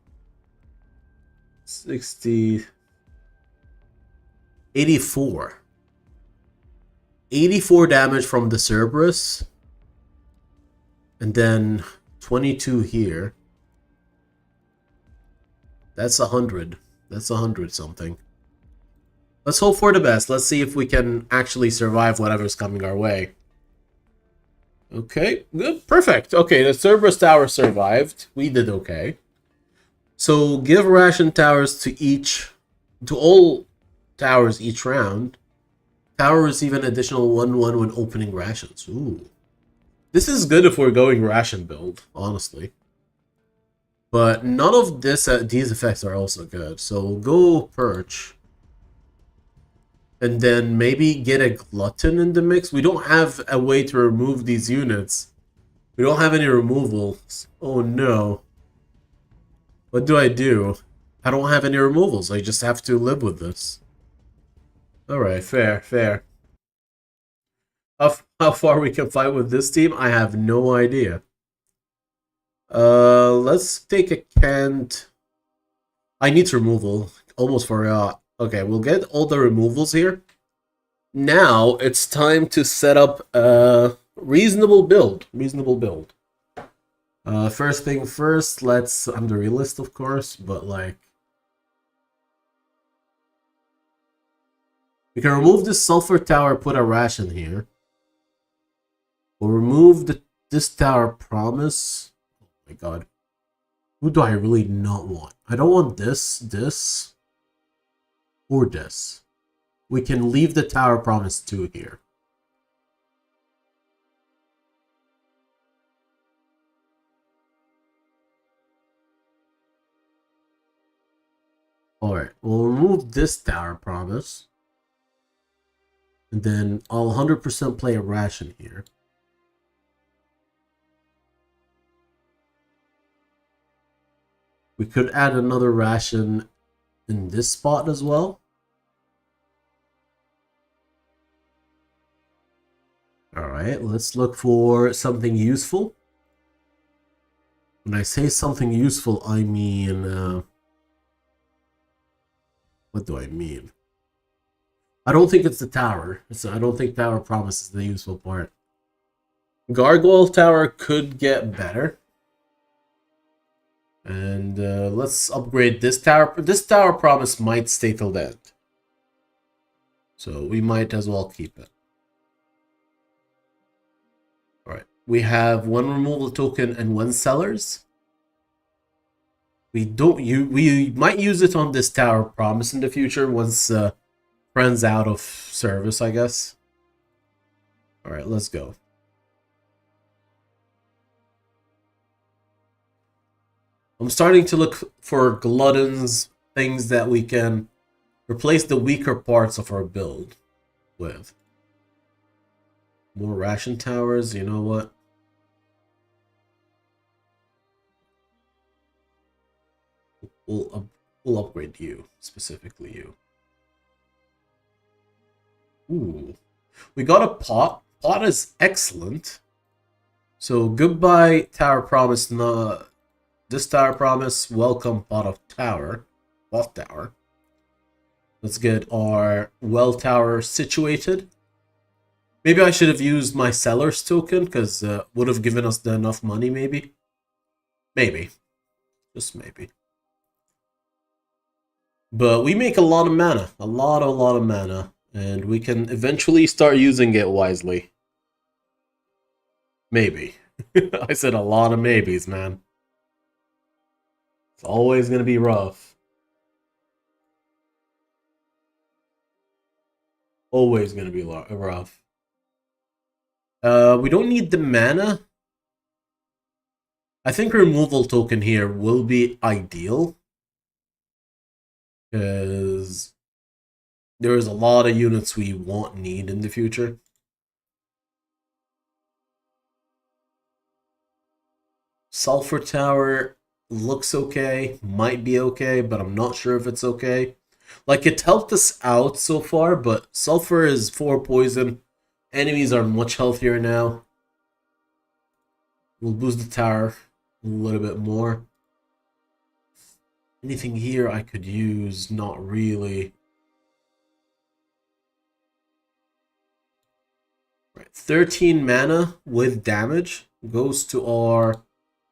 60... 84. 84 damage from the Cerberus. And then 22 here. That's 100. That's 100 something. Let's hope for the best. Let's see if we can actually survive whatever's coming our way. Okay, good, perfect. Okay, the Cerberus Tower survived. We did okay. So give ration towers to all towers each round. Tower receive an additional 1/1 when opening rations. Ooh. This is good if we're going ration build, honestly. But none of these effects are also good. So we'll go Perch. And then maybe get a Glutton in the mix. We don't have a way to remove these units. We don't have any removals. Oh no. What do? I don't have any removals. I just have to live with this. Alright, fair, fair. How far we can fight with this team, I have no idea. Let's take a Kent. I need removal. Almost forgot. Okay, we'll get all the removals here. Now, it's time to set up a reasonable build. First thing first, I'm the realist, of course, but like... We can remove this Sulfur Tower, put a ration here. We'll remove this Tower Promise. Oh my god. Who do I really not want? I don't want this, or this. We can leave the Tower Promise 2 here. Alright, we'll remove this Tower Promise. And then I'll 100% play a ration here. We could add another ration in this spot as well. Alright, let's look for something useful. When I say something useful, I mean... what do I mean? I don't think it's the tower. I don't think Tower Promise is the useful part. Gargoyle Tower could get better. And let's upgrade this tower. This Tower Promise might stay till the end. So we might as well keep it. Alright. We have 1 removal token and 1 sellers. We might use it on this Tower Promise in the future once Friend's out of service, I guess. Alright, let's go. I'm starting to look for gluttons, things that we can replace the weaker parts of our build with. More ration towers, you know what? We'll upgrade you, specifically you. Ooh. We got a pot. Pot is excellent. So goodbye Tower Promise. This Tower Promise, welcome Pot of Tower. Pot Tower. Let's get our Well Tower situated. Maybe I should have used my Seller's token, because would have given us enough money, maybe. Maybe. Just maybe. But we make a lot of mana. A lot of mana. And we can eventually start using it wisely. Maybe. I said a lot of maybes, man. It's always going to be rough. Always going to be rough. We don't need the mana. I think removal token here will be ideal. Because there's a lot of units we won't need in the future. Sulfur Tower looks okay, might be okay, but I'm not sure if it's okay. Like, it helped us out so far, but Sulfur is 4 poison. Enemies are much healthier now. We'll boost the tower a little bit more. Anything here I could use? Not really. Right, 13 mana with damage goes to our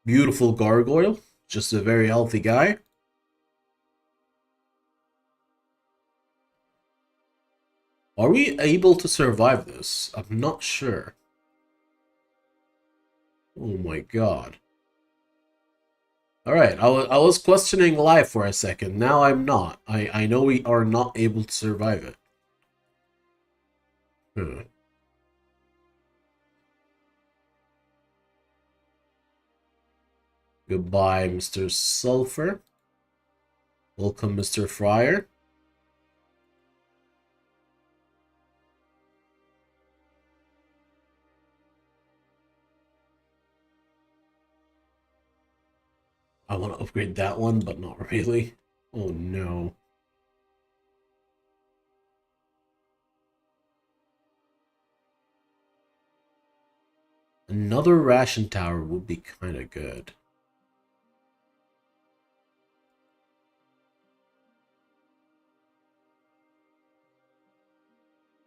beautiful gargoyle. Just a very healthy guy. Are we able to survive this? I'm not sure. Oh my god. Alright, I was questioning life for a second. Now I'm not. I know we are not able to survive it. Goodbye, Mr. Sulfur. Welcome, Mr. Fryer. I want to upgrade that one, but not really. Oh no. Another ration tower would be kind of good.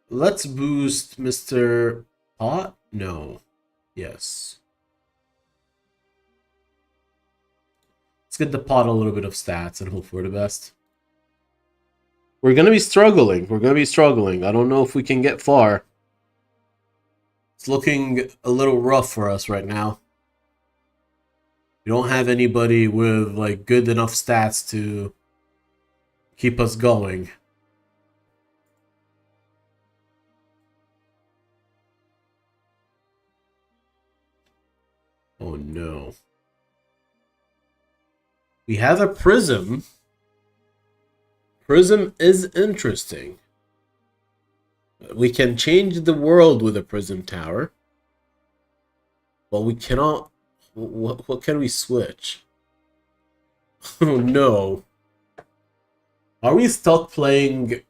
Let's boost Mr. Pot? No. Yes. Let's get the Pot a little bit of stats and hope for the best. We're going to be struggling. I don't know if we can get far. It's looking a little rough for us right now. We don't have anybody with like good enough stats to keep us going. Oh no. We have a prism. Prism is interesting. We can change the world with a prism tower. But we cannot... What can we switch? Oh no. Are we stuck playing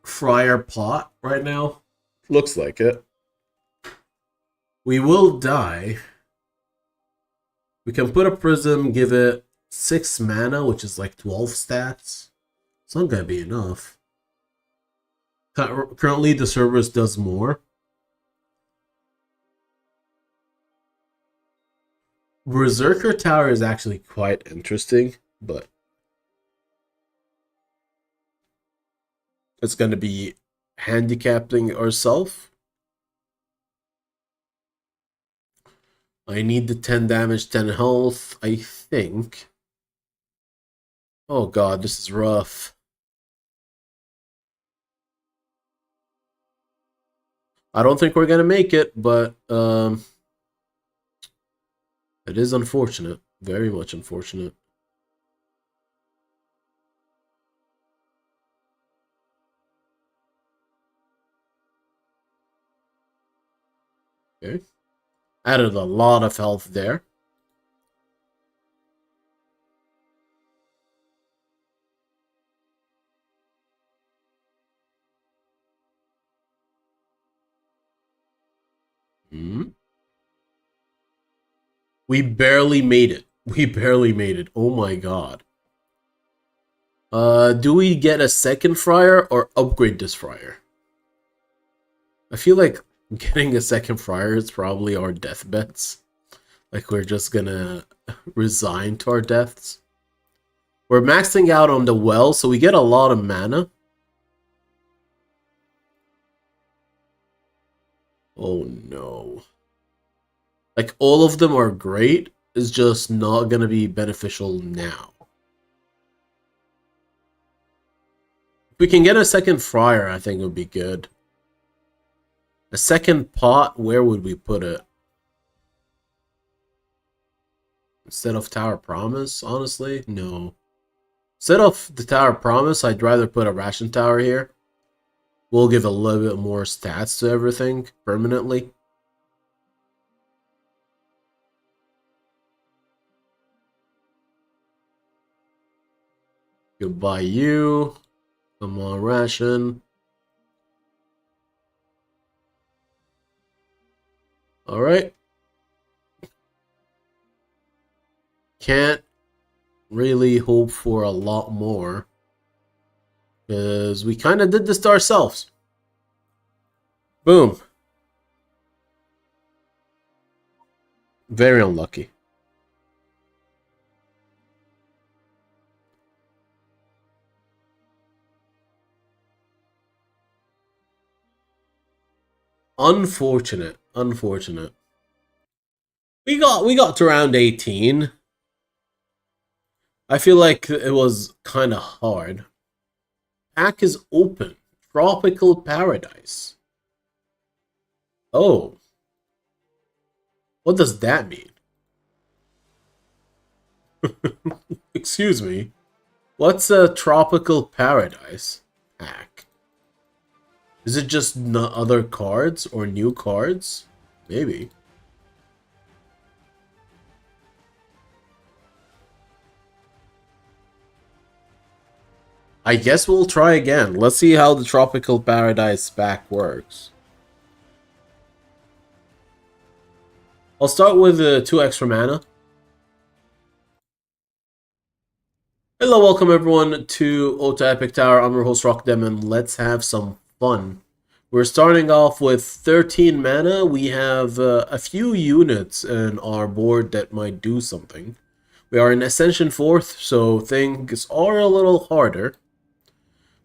Friar Pot right now? Looks like it. We will die. We can put a prism, give it 6 mana, which is like 12 stats. It's not gonna be enough. Currently, the Cerberus does more. Berserker Tower is actually quite interesting, but it's gonna be handicapping ourselves. I need the 10 damage, 10 health, I think. Oh god, this is rough. I don't think we're gonna make it, but it is unfortunate. Very much unfortunate. Okay. Added a lot of health there. We barely made it. We barely made it. Oh my god. Do we get a second Friar or upgrade this Friar? I feel like getting a second Friar is probably our death bets. Like we're just gonna resign to our deaths. We're maxing out on the well, so we get a lot of mana. Oh no. Like all of them are great, it's just not gonna be beneficial now. If we can get a second Friar, I think it would be good. A second pot, where would we put it? Instead of Tower Promise, honestly? No. Instead of the Tower Promise, I'd rather put a Ration Tower here. We'll give a little bit more stats to everything permanently. Goodbye, you. Come on, Ration. Alright. Can't really hope for a lot more. Because we kind of did this to ourselves. Boom. Very unlucky. Unfortunate. Unfortunate. We got to round 18. I feel like it was kind of hard. Pack is open. Tropical Paradise. Oh. What does that mean? Excuse me. What's a Tropical Paradise pack? Is it just other cards or new cards? Maybe. I guess we'll try again. Let's see how the Tropical Paradise pack works. I'll start with 2 extra mana. Hello, welcome everyone to Auto Epic Tower. I'm your host Rockdem, and let's have some fun. We're starting off with 13 mana. We have a few units in our board that might do something. We are in Ascension 4th, so things are a little harder.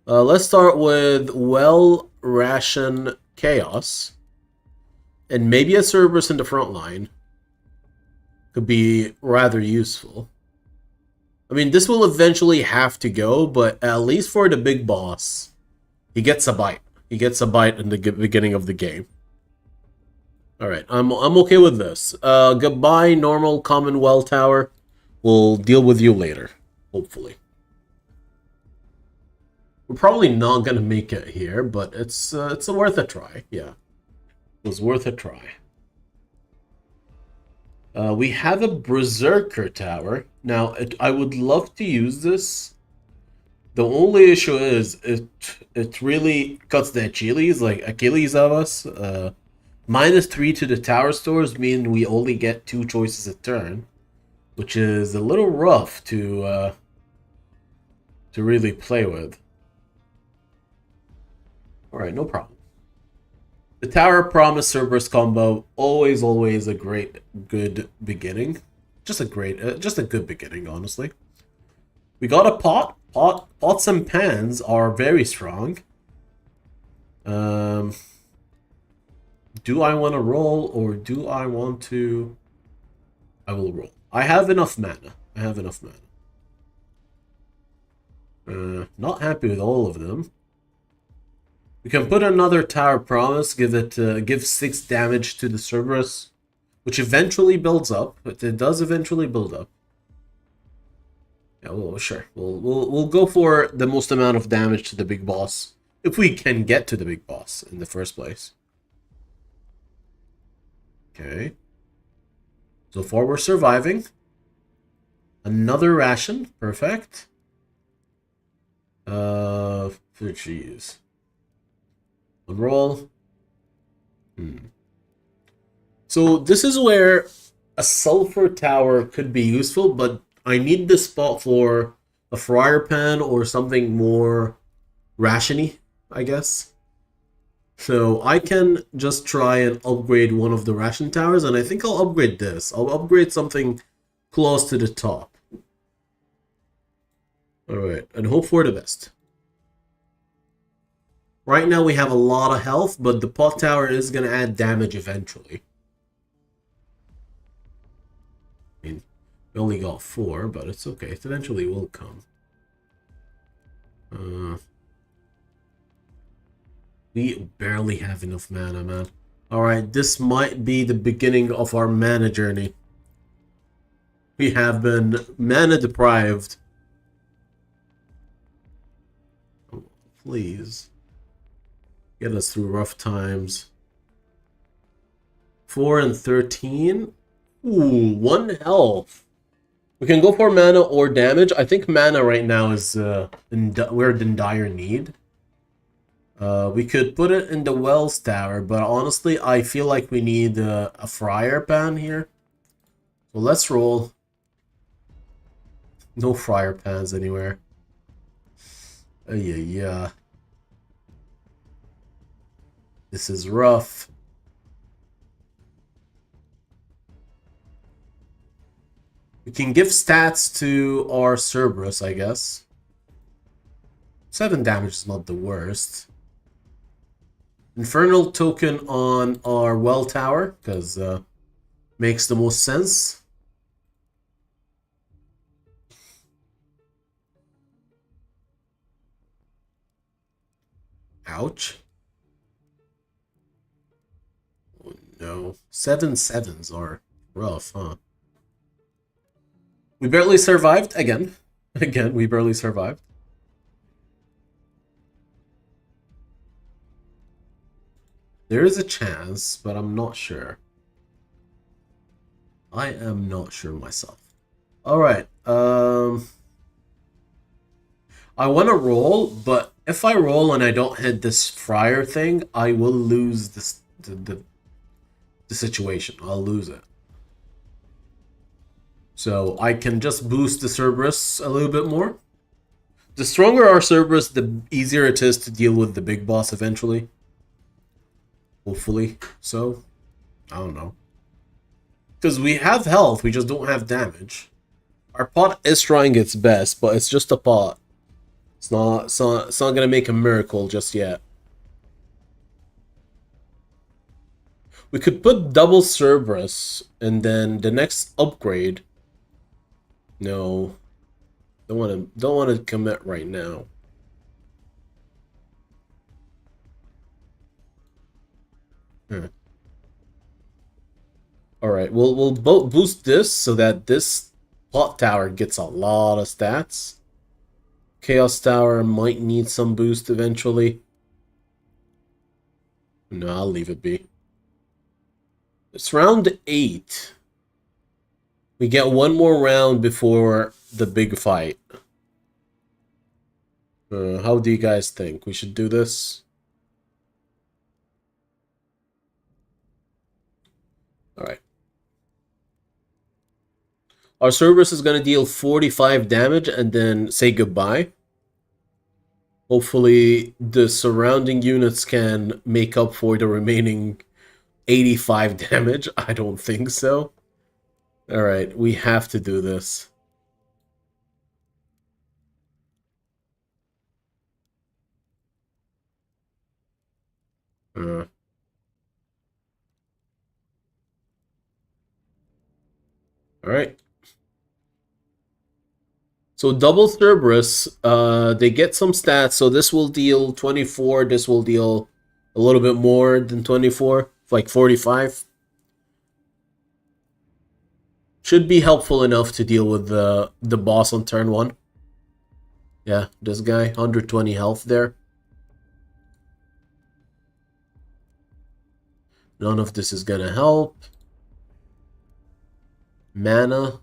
Let's start with Well Ration Chaos. And maybe a Cerberus in the front line. Could be rather useful. I mean, this will eventually have to go, but at least for the big boss, he gets a bite. He gets a bite in the beginning of the game. Alright, I'm okay with this. Goodbye, normal common well tower. We'll deal with you later, hopefully. We're probably not gonna make it here, but it's worth a try. Yeah, it was worth a try. We have a Berserker Tower. Now, I would love to use this. The only issue is it really cuts the Achilles, like Achilles of us. -3 to the tower stores mean we only get 2 choices a turn. which is a little rough to really play with. All right, no problem. The Tower Promise Cerberus combo, always a good beginning. Just a good beginning, honestly. We got a pot. Pots and pans are very strong. Do I want to roll or do I want to? I will roll. I have enough mana. Not happy with all of them. We can put another Tower Promise, give 6 damage to the Cerberus, which eventually builds up. But it does eventually build up. Yeah, well, sure. We'll go for the most amount of damage to the big boss, if we can get to the big boss in the first place. Okay. So far we're surviving. Another ration, perfect. Jeez. One roll. So this is where a sulfur tower could be useful, but I need this spot for a fryer pan or something more rationy, I guess. So I can just try and upgrade one of the ration towers, and I think I'll upgrade this. I'll upgrade something close to the top. Alright, and hope for the best. Right now we have a lot of health, but the pot tower is going to add damage eventually. I mean, we only got 4, but it's okay. It eventually will come. We barely have enough mana, man. Alright, this might be the beginning of our mana journey. We have been mana deprived. Oh, please. Get us through rough times. 4 and 13. Ooh, 1 health. We can go for mana or damage. I think mana right now is we're in dire need. We could put it in the Wells Tower, but honestly, I feel like we need a fryer pan here. So let's roll. No fryer pans anywhere. Yeah. This is rough. We can give stats to our Cerberus, I guess. 7 damage is not the worst. Infernal token on our well tower, because makes the most sense. Ouch. Oh no. 7/7s are rough, huh? We barely survived again. Again, we barely survived. There is a chance, but I'm not sure. I am not sure myself. Alright, I want to roll, but if I roll and I don't hit this fryer thing, I will lose this the situation. I'll lose it. So I can just boost the Cerberus a little bit more. The stronger our Cerberus, the easier it is to deal with the big boss eventually. Hopefully so. I don't know. Because we have health, we just don't have damage. Our pot is trying its best, but it's just a pot. It's not gonna make a miracle just yet. We could put double Cerberus, and then the next upgrade. No, don't want to commit right now. All right, we'll boost this so that this plot tower gets a lot of stats. Chaos Tower might need some boost eventually. No, I'll leave it be. It's round 8. We get one more round before the big fight. How do you guys think? We should do this? Alright. Our Cerberus is going to deal 45 damage and then say goodbye. Hopefully, the surrounding units can make up for the remaining 85 damage. I don't think so. Alright, we have to do this. Alright. So double Cerberus, they get some stats. So this will deal 24. This will deal a little bit more than 24, like 45. Should be helpful enough to deal with the boss on turn 1. Yeah, this guy, 120 health there. None of this is gonna help. Mana.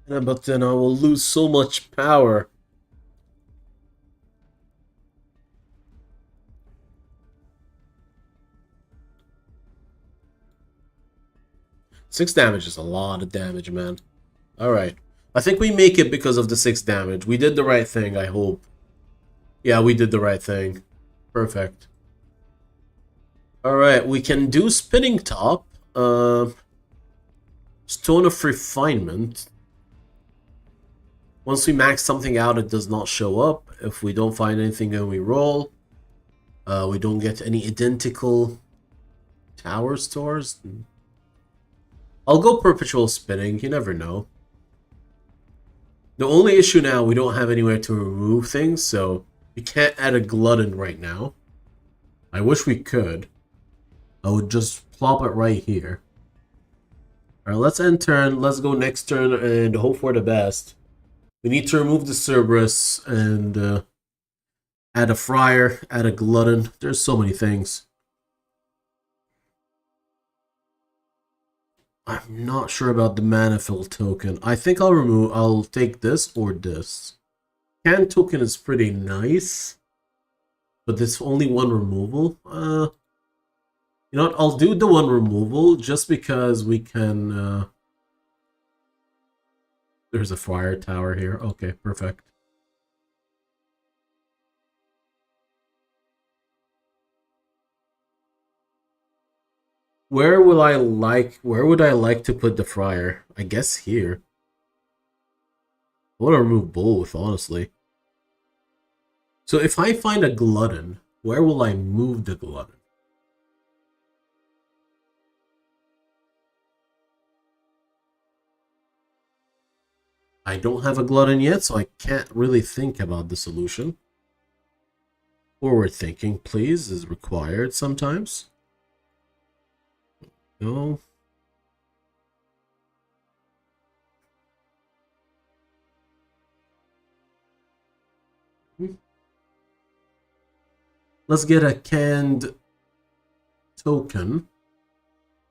Yeah, but then I will lose so much power. Six damage is a lot of damage, man. Alright. I think we make it because of the 6 damage. We did the right thing, I hope. Yeah, we did the right thing. Perfect. Alright, we can do Spinning Top. Stone of Refinement. Once we max something out, it does not show up. If we don't find anything, then we roll. We don't get any identical tower stores. I'll go Perpetual Spinning, you never know. The only issue now, we don't have anywhere to remove things, so we can't add a Glutton right now. I wish we could. I would just plop it right here. Alright, let's end turn. Let's go next turn and hope for the best. We need to remove the Cerberus and add a Friar, add a Glutton. There's so many things. I'm not sure about the mana fill token. I think I'll take this or this. Can token is pretty nice, but there's only one removal. You know what? I'll do the one removal just because we can. There's a fire tower here. Okay, perfect. Where would I like to put the friar? I guess here. I want to remove both, honestly. So if I find a glutton, where will I move the glutton? I don't have a glutton yet, so I can't really think about the solution. Forward thinking, please, is required sometimes. No. Let's get a canned token.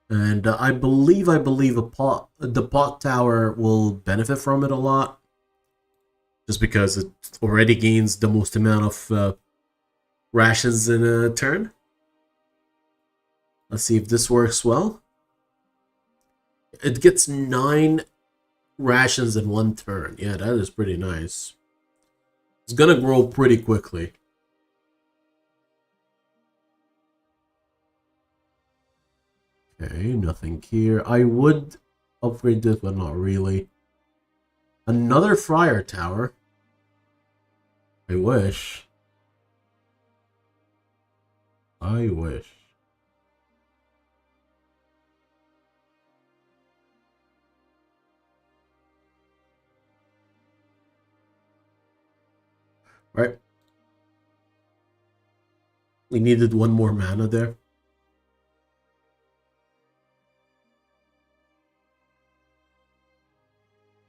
And I believe the pot tower will benefit from it a lot. Just because it already gains the most amount of rations in a turn. Let's see if this works well. It gets 9 rations in 1 turn. Yeah, that is pretty nice. It's gonna grow pretty quickly. Okay, nothing here. I would upgrade this, but not really. Another Friar Tower. I wish. I wish. Right. We needed 1 more mana there.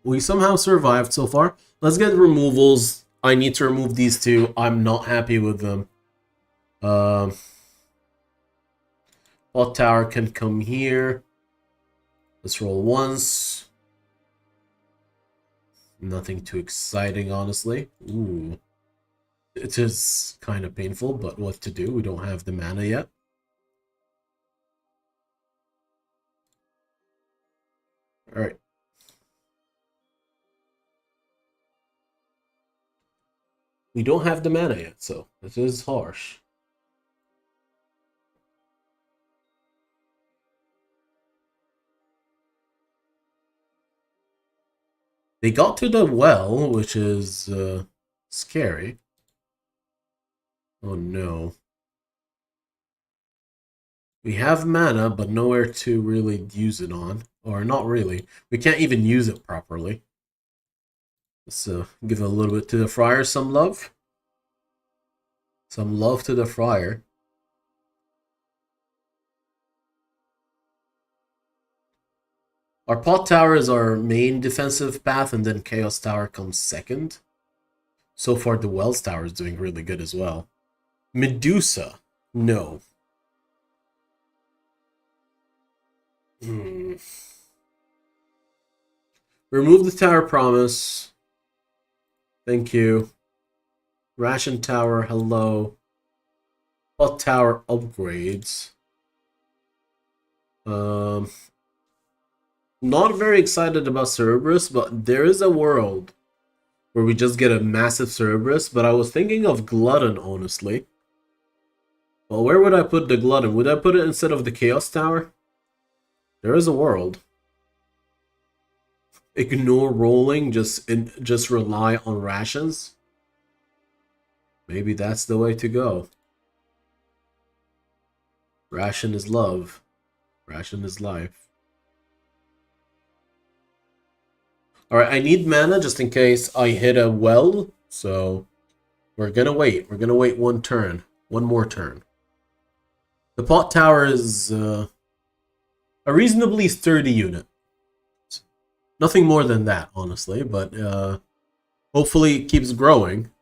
We somehow survived so far. Let's get removals. I need to remove these 2. I'm not happy with them. Pot tower can come here. Let's roll once. Nothing too exciting, honestly. Ooh. It is kind of painful, but what to do? We don't have the mana yet. Alright. We don't have the mana yet, so this is harsh. They got to the well, which is scary. Oh no. We have mana, but nowhere to really use it on. Or not really. We can't even use it properly. Let's give a little bit to the Friar some love. Some love to the Friar. Our Pot Tower is our main defensive path, and then Chaos Tower comes second. So far, the Wells Tower is doing really good as well. Medusa. No. Remove the Tower Promise. Thank you. Ration Tower, hello. Pot Tower upgrades. Not very excited about Cerberus, but there is a world where we just get a massive Cerberus, but I was thinking of Glutton, honestly. Well, where would I put the Glutton? Would I put it instead of the Chaos Tower? There is a world. Ignore rolling, just rely on rations. Maybe that's the way to go. Ration is love. Ration is life. Alright, I need mana just in case I hit a well, so we're gonna wait. We're gonna wait one turn. One more turn. The Pot Tower is a reasonably sturdy unit. Nothing more than that, honestly, but hopefully it keeps growing.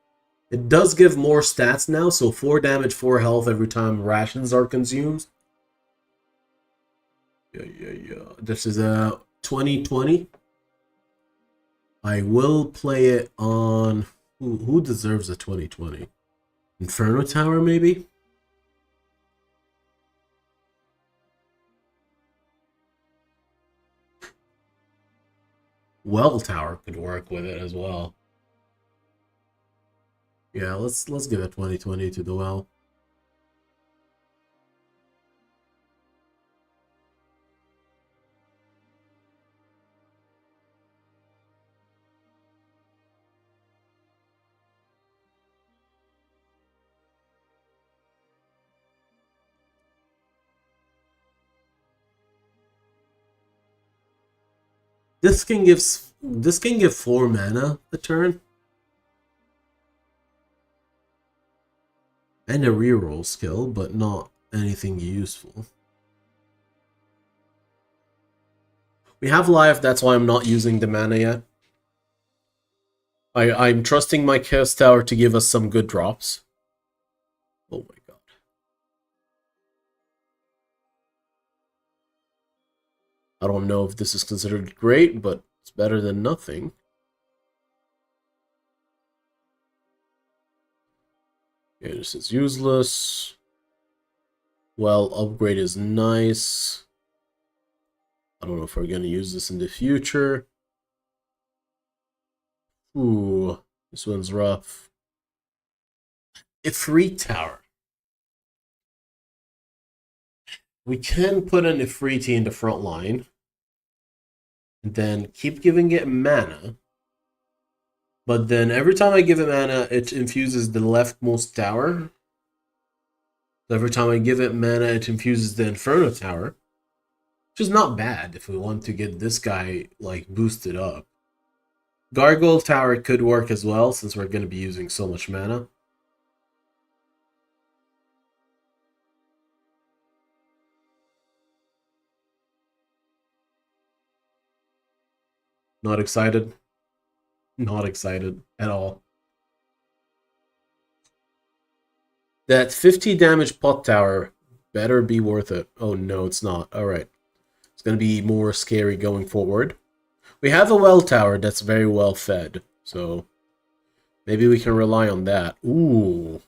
It does give more stats now, so 4 damage, 4 health every time rations are consumed. Yeah. This is a 2020. I will play it on... Who deserves a 2020? Inferno Tower, maybe? Well Tower could work with it as well. Yeah, let's give a 2020 to the well. This can give 4 mana a turn. And a reroll skill, but not anything useful. We have life, that's why I'm not using the mana yet. I'm trusting my Chaos Tower to give us some good drops. Oh my god. I don't know if this is considered great, but it's better than nothing. Okay, this is useless. Well, upgrade is nice. I don't know if we're going to use this in the future. Ooh, this one's rough. Ifrit Tower. We can put an Ifriti in the front line. And then keep giving it mana. But then every time I give it mana, it infuses the leftmost tower. So every time I give it mana, it infuses the Inferno Tower. Which is not bad if we want to get this guy, like, boosted up. Gargoyle Tower could work as well, since we're going to be using so much mana. Not excited. Not excited at all. That 50 damage Pot Tower better be worth it. Oh no, it's not. Alright. It's going to be more scary going forward. We have a well tower that's very well fed, so maybe we can rely on that. Ooh.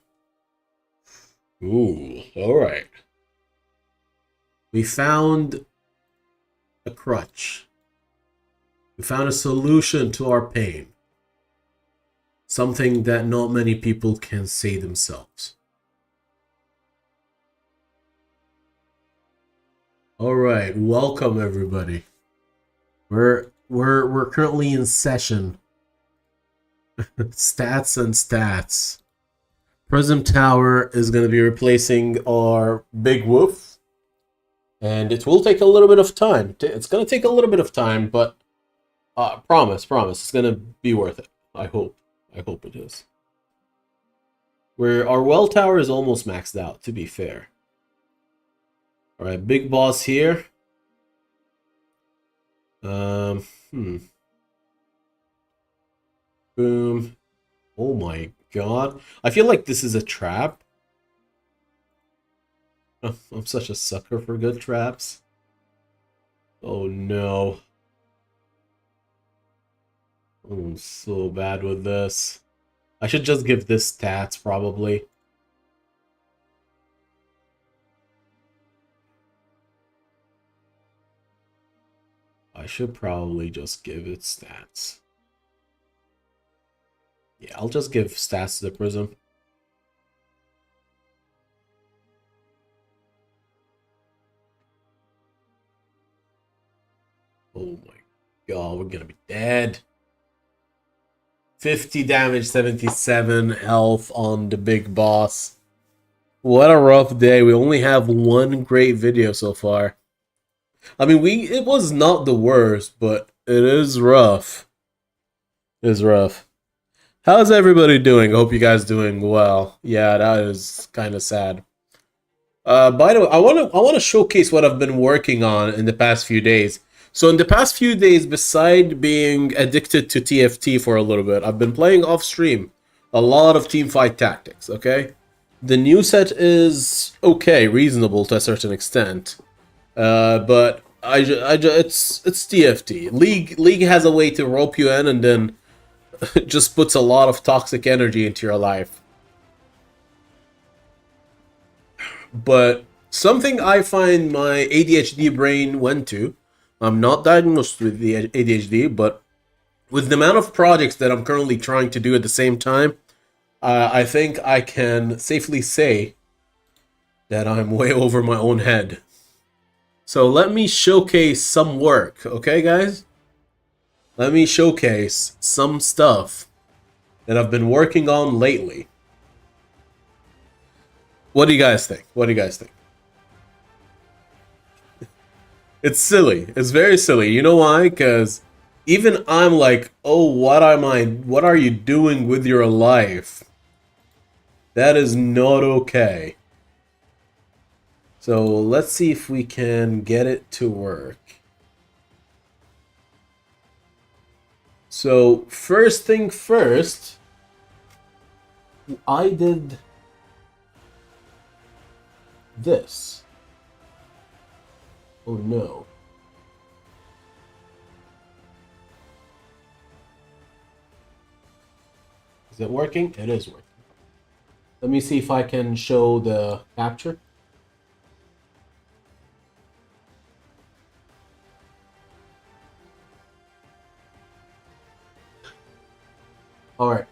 Ooh, alright. We found a crutch. We found a solution to our pain. Something that not many people can say themselves. All right, welcome everybody. We're currently in session. Stats and stats. Prism Tower is going to be replacing our Big Wolf, and it will take a little bit of time. It's going to take a little bit of time, but promise, it's going to be worth it. I hope it is. Our well tower is almost maxed out, to be fair. All right, big boss here. Boom. Oh my god. I feel like this is a trap. Oh, I'm such a sucker for good traps. Oh no. I'm so bad with this. I should just give this stats, probably. I should probably just give it stats. Yeah, I'll just give stats to the Prism. Oh my god, we're gonna be dead. 50 damage, 77 health on the big boss. What a rough day. We only have one great video so far. I mean, it was not the worst, but it is rough. It is rough. How's everybody doing? I hope you guys doing well. Yeah, that is kind of sad. By the way, I want to showcase what I've been working on in the past few days. So in the past few days, beside being addicted to TFT for a little bit, I've been playing off stream a lot of Teamfight Tactics, okay? The new set is okay, reasonable to a certain extent. But it's TFT. League has a way to rope you in and then just puts a lot of toxic energy into your life. But something I find my ADHD brain went to, I'm not diagnosed with the ADHD, but with the amount of projects that I'm currently trying to do at the same time, I think I can safely say that I'm way over my own head. So let me showcase some work, okay, guys? Let me showcase some stuff that I've been working on lately. What do you guys think? What do you guys think? It's silly. It's very silly. You know why? Because even I'm like, oh, what are you doing with your life? That is not okay. So let's see if we can get it to work. So first thing first, I did this. Oh no. Is it working? It is working. Let me see if I can show the capture. All right.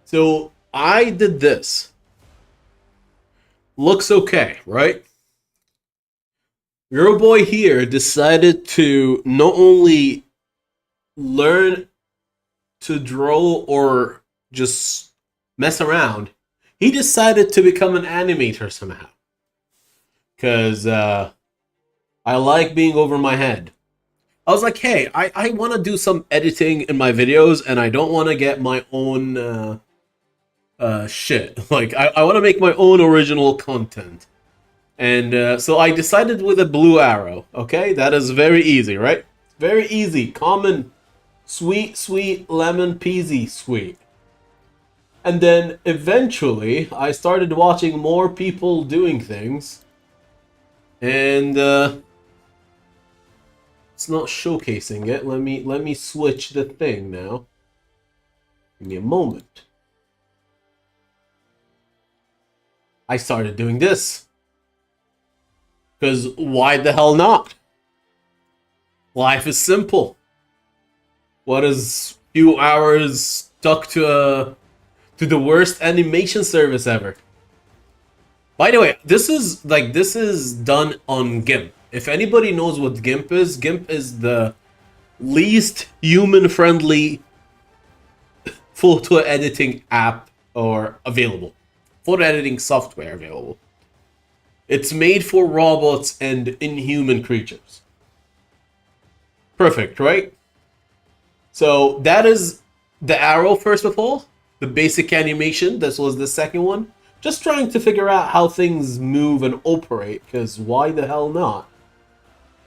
So I did this. Looks okay, right? Your boy here decided to not only learn to draw or just mess around, he decided to become an animator somehow. Because I like being over my head. I was like, hey, I want to do some editing in my videos, and I don't want to get my own shit. Like, I want to make my own original content. And so I decided with a blue arrow, okay? That is very easy, right? Very easy, common, sweet, lemon peasy sweet. And then eventually, I started watching more people doing things. And it's not showcasing it. Let me switch the thing now. Give me a moment. I started doing this. Because why the hell not? Life is simple. What is few hours stuck to the worst animation service ever? By the way, this is done on GIMP. If anybody knows what GIMP is the least human-friendly photo editing app or available. Photo editing software available. It's made for robots and inhuman creatures. Perfect, right? So that is the arrow, first of all. The basic animation. This was the second one. Just trying to figure out how things move and operate, because why the hell not?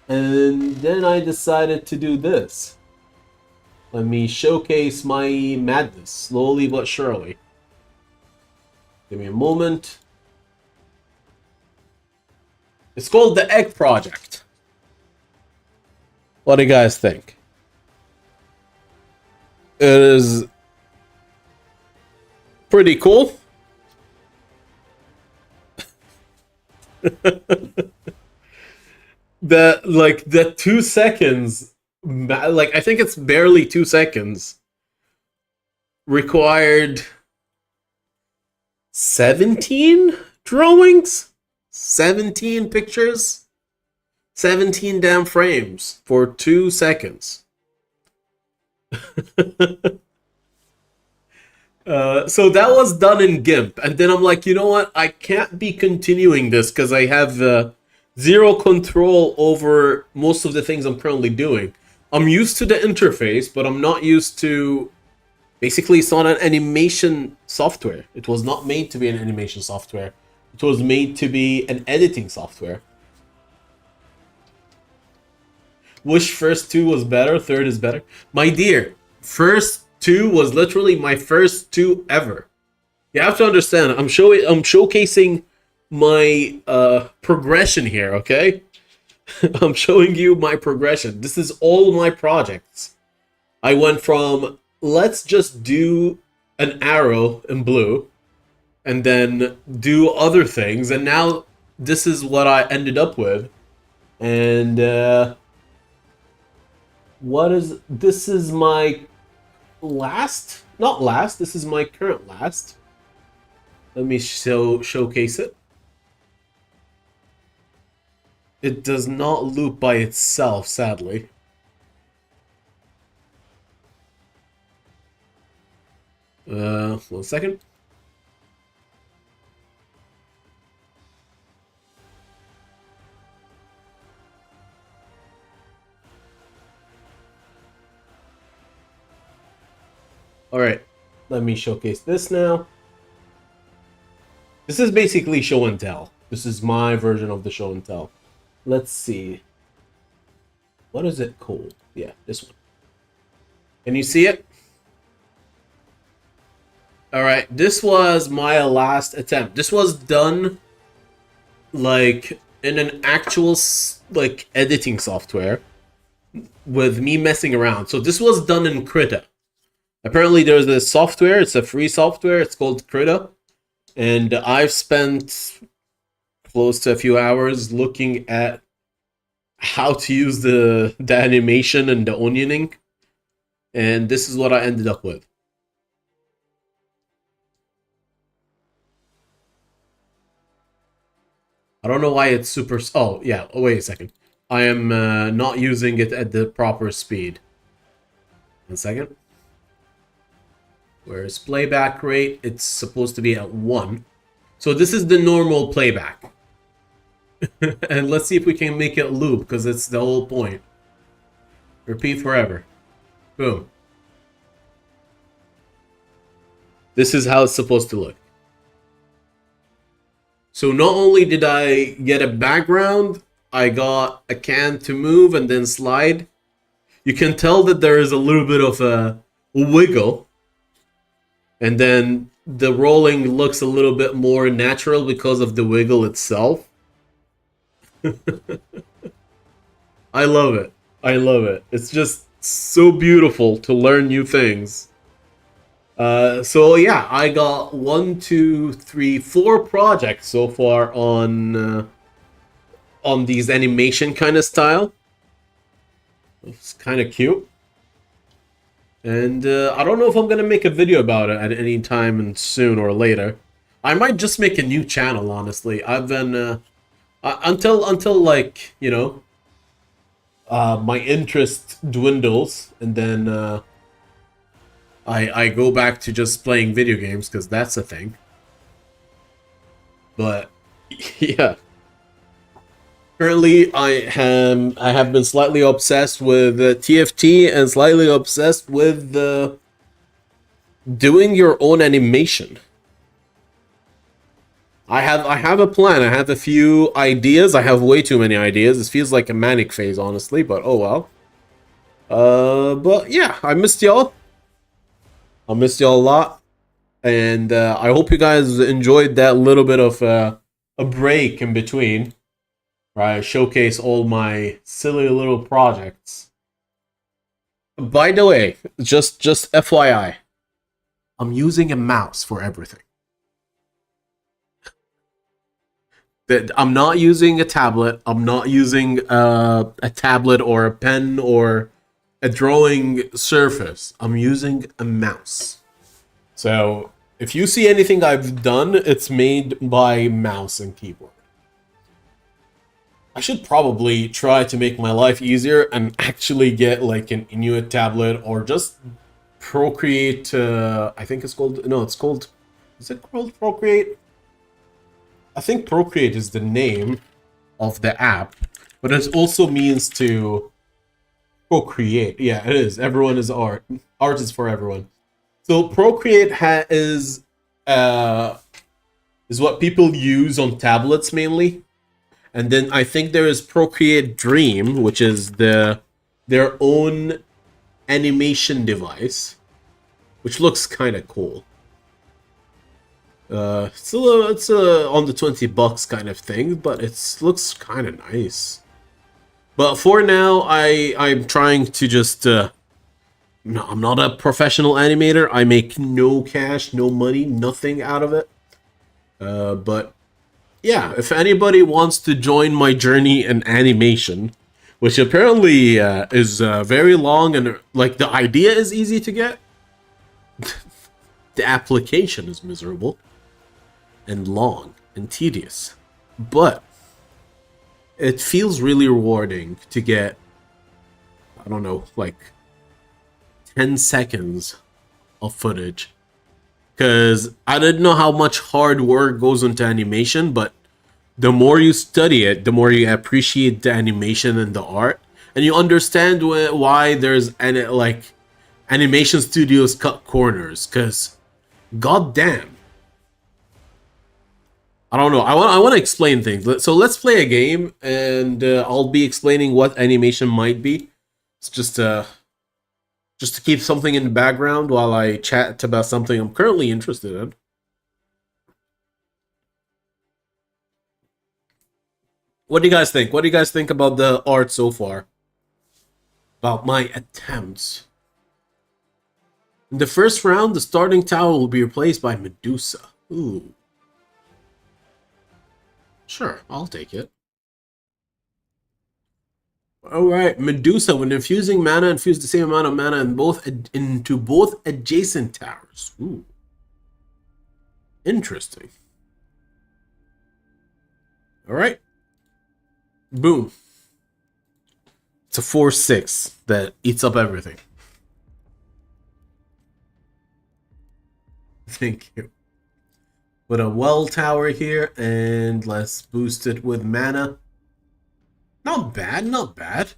And then I decided to do this. Let me showcase my madness, slowly but surely. Give me a moment. It's called the Egg Project. What do you guys think? It is pretty cool. The 2 seconds, like I think it's barely 2 seconds, required 17 drawings, 17 pictures, 17 damn frames for 2 seconds. So that was done in GIMP, and then I'm like, you know what? I can't be continuing this because I have zero control over most of the things I'm currently doing. I'm used to the interface, but I'm not used to... Basically, it's not an animation software. It was not made to be an animation software. It was made to be an editing software. Wish first 2 was better, third is better. My dear, first 2 was literally my first 2 ever. You have to understand, I'm showcasing my progression here, okay? I'm showing you my progression. This is all my projects. I went from, let's just do an arrow in blue, and then do other things, and now this is what I ended up with. And this is my last, not last, this is my current last. Let me showcase it. It does not loop by itself, sadly. One second. Alright, let me showcase this now. This is basically show and tell. This is my version of the show and tell. Let's see. What is it called? Yeah, this one. Can you see it? Alright, this was my last attempt. This was done like in an actual like editing software with me messing around. So this was done in Krita. Apparently there's a software, it's a free software, it's called Krita. And I've spent close to a few hours looking at how to use the animation and the onioning. And this is what I ended up with. I don't know why it's super... Oh, yeah. Oh, wait a second. I am not using it at the proper speed. 1 second. Whereas playback rate, it's supposed to be at 1. So this is the normal playback. And let's see if we can make it loop, because it's the whole point. Repeat forever. Boom. This is how it's supposed to look. So not only did I get a background, I got a can to move and then slide. You can tell that there is a little bit of a wiggle. And then the rolling looks a little bit more natural because of the wiggle itself. I love it. I love it. It's just so beautiful to learn new things. So yeah, I got 1, 2, 3, 4 projects so far on these animation kind of style. It's kind of cute. And I don't know if I'm going to make a video about it at any time soon or later. I might just make a new channel, honestly. I've been... until like, you know, my interest dwindles, and then I go back to just playing video games, because that's a thing. But, yeah. Currently, I have been slightly obsessed with TFT and slightly obsessed with doing your own animation. I have a plan. I have a few ideas. I have way too many ideas. This feels like a manic phase, honestly, but oh well. But yeah, I missed y'all. I missed y'all a lot, and I hope you guys enjoyed that little bit of a break in between. Right, showcase all my silly little projects. By the way, just FYI, I'm using a mouse for everything. That I'm not using a tablet. I'm not using a tablet or a pen or a drawing surface. I'm using a mouse. So if you see anything I've done, it's made by mouse and keyboard. I should probably try to make my life easier and actually get like an Inuit tablet or just Procreate. I think it's called. No, it's called. Is it called Procreate? I think Procreate is the name of the app, but it also means to procreate. Yeah, it is. Everyone is art. Art is for everyone. So Procreate is what people use on tablets mainly. And then I think there is Procreate Dream, which is their own animation device, which looks kind of cool. It's on the $20 kind of thing, but it looks kind of nice. But for now, I'm trying to just no, I'm not a professional animator. I make no cash, no money, nothing out of it. But yeah, if anybody wants to join my journey in animation, which apparently is very long, and like the idea is easy to get, the application is miserable and long and tedious. But it feels really rewarding to get, I don't know, like 10 seconds of footage. Because I didn't know how much hard work goes into animation, but the more you study it, the more you appreciate the animation and the art, and you understand why there's like animation studios cut corners. Because, goddamn, I don't know. I want to explain things. So let's play a game, and I'll be explaining what animation might be. It's just to keep something in the background while I chat about something I'm currently interested in. What do you guys think? What do you guys think about the art so far? About my attempts. In the first round, the starting tower will be replaced by Medusa. Ooh. Sure, I'll take it. Alright, Medusa. When infusing mana, infuse the same amount of mana into both adjacent towers. Ooh. Interesting. Alright. Boom. It's a 4/6 that eats up everything. Thank you. Put a well tower here, and let's boost it with mana. Not bad, not bad.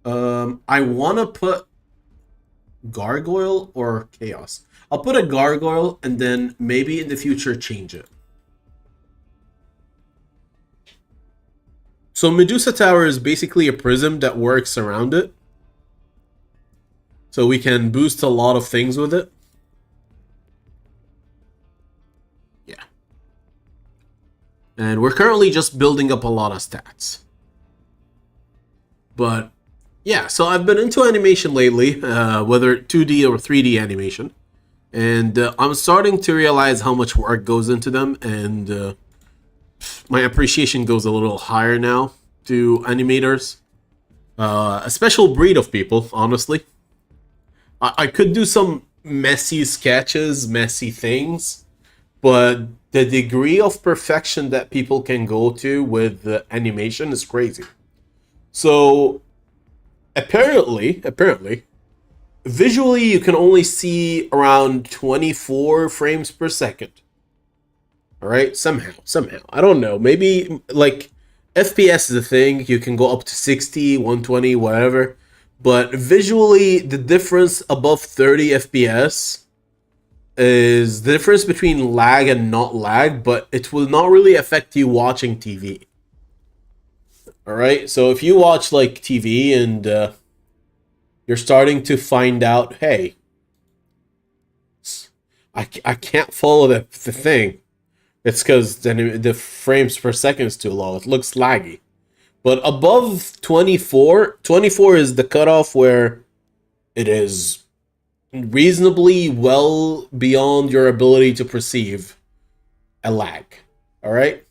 I want to put Gargoyle or Chaos. I'll put a Gargoyle, and then maybe in the future change it. So Medusa Tower is basically a prism that works around it. So we can boost a lot of things with it. Yeah. And we're currently just building up a lot of stats. But yeah, so I've been into animation lately, whether 2D or 3D animation. And I'm starting to realize how much work goes into them, and my appreciation goes a little higher now to animators. A special breed of people, honestly. I could do some messy sketches, messy things, but the degree of perfection that people can go to with the animation is crazy. So apparently, visually you can only see around 24 frames per second. All right, somehow. I don't know. Maybe like FPS is a thing. You can go up to 60, 120, whatever. But visually, the difference above 30 FPS is the difference between lag and not lag, but it will not really affect you watching TV. All right, so if you watch like TV and you're starting to find out, hey, I can't follow the thing. It's because the frames per second is too low. It looks laggy. But above 24, 24 is the cutoff where it is reasonably well beyond your ability to perceive a lag. All right?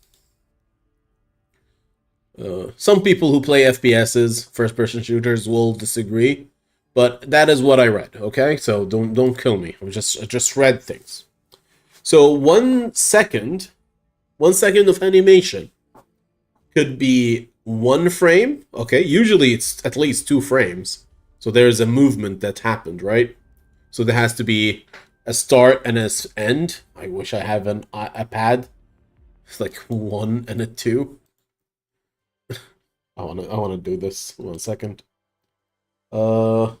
Some people who play FPSs, first-person shooters, will disagree, but that is what I read. Okay, so don't kill me. I just read things. So 1 second of animation could be 1 frame. Okay, usually it's at least 2 frames. So there's a movement that happened, right? So there has to be a start and an end. I wish I have a pad. It's like 1 and a 2. I wanna do this. 1 second. Where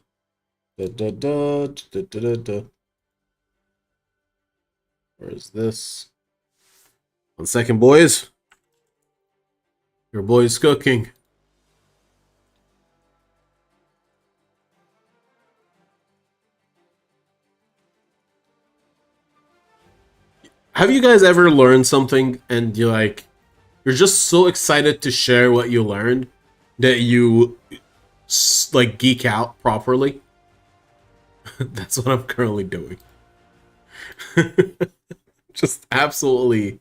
is this? 1 second, boys. Your boy's cooking. Have you guys ever learned something and you're just so excited to share what you learned that you like geek out properly? That's what I'm currently doing. Just absolutely.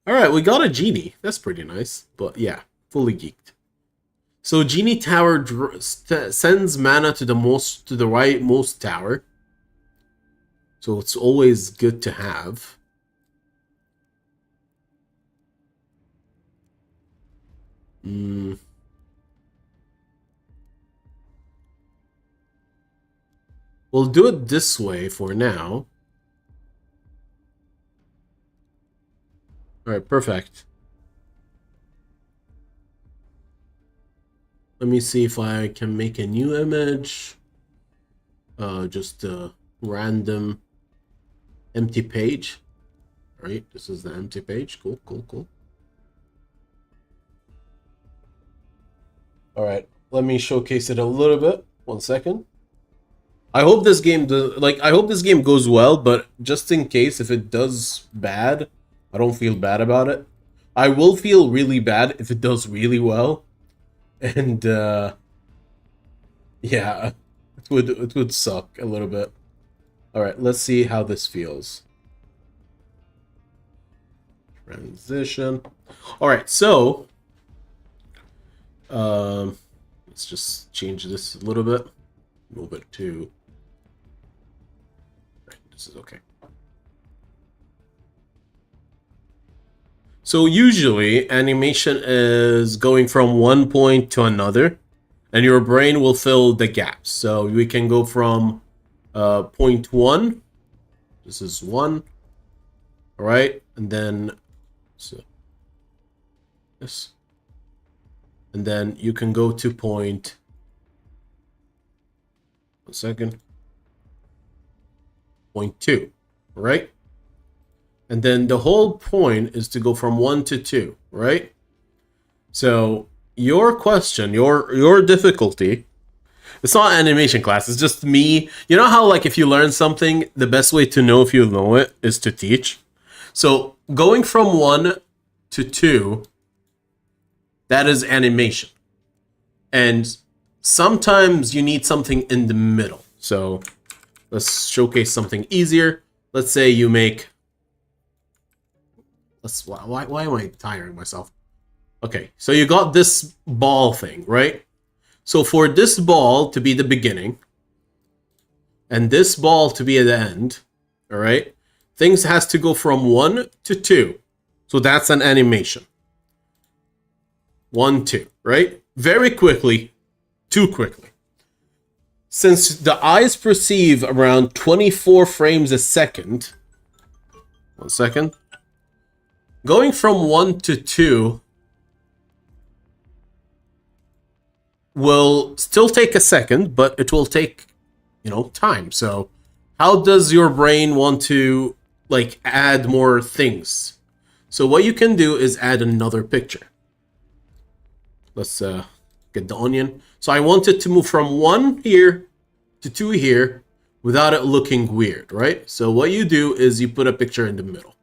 All right, we got a genie. That's pretty nice. But yeah, fully geeked. So genie tower sends mana to the rightmost tower. So it's always good to have. We'll do it this way for now. All right, perfect. Let me see if I can make a new image. Just a random empty page. All right, this is the empty page. Cool. All right, let me showcase it a little bit. 1 second. I hope this game goes well, but just in case if it does bad, I don't feel bad about it. I will feel really bad if it does really well. And yeah, it would suck a little bit. All right, let's see how this feels. Transition. All right, so let's just change this a little bit. Move it to. Right, this is okay. So usually animation is going from one point to another, and your brain will fill the gaps. So we can go from point 1. This is 1. All right, and then so this, and then you can go to point. 1 second. Point 2, right? And then the whole point is to go from 1 to 2, right? So your question, your difficulty, it's not animation class, it's just me. You know how like if you learn something, the best way to know if you know it is to teach? So going from 1 to 2, that is animation. And sometimes you need something in the middle. So let's showcase something easier. let's say you make, why am I tiring myself? Okay, so you got this ball thing, right? So for this ball to be the beginning, and this ball to be at the end, all right, things has to go from 1 to 2. So that's an animation. 1, 2, right? Very quickly, too quickly. Since the eyes perceive around 24 frames a second, 1 second, going from 1 to 2 will still take a second, but it will take, time. So how does your brain want to, like, add more things? So what you can do is add another picture. Let's get the onion. So I want it to move from 1 here to 2 here without it looking weird, right? So what you do is you put a picture in the middle.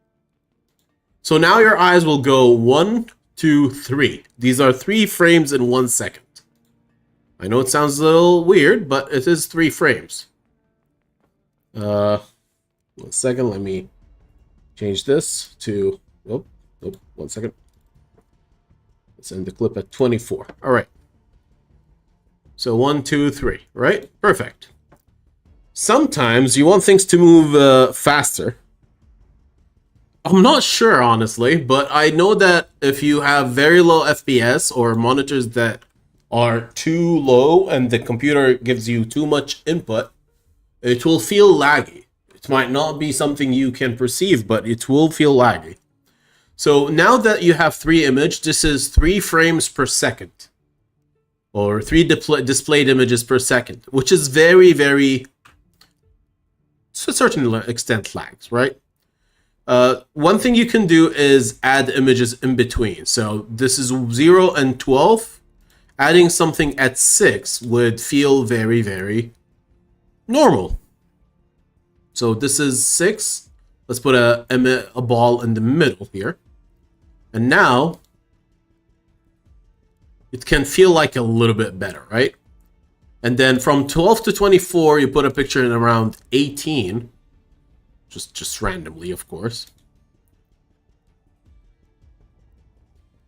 So now your eyes will go 1, 2, 3. These are 3 frames in 1 second. I know it sounds a little weird, but it is 3 frames. 1 second, let me change this to, 1 second. Let's end the clip at 24. All right. So 1, 2, 3, right? Perfect. Sometimes you want things to move faster. I'm not sure, honestly, but I know that if you have very low FPS or monitors that are too low and the computer gives you too much input, it will feel laggy. It might not be something you can perceive, but it will feel laggy. So now that you have 3 images, this is 3 frames per second, or 3 displayed images per second, which is very, very, to a certain extent, lags, right? One thing you can do is add images in between. So this is 0 and 12. Adding something at 6 would feel very, very normal. So this is 6. Let's put a ball in the middle here. And now it can feel like a little bit better, right? And then from 12 to 24, you put a picture in around 18. Just randomly, of course.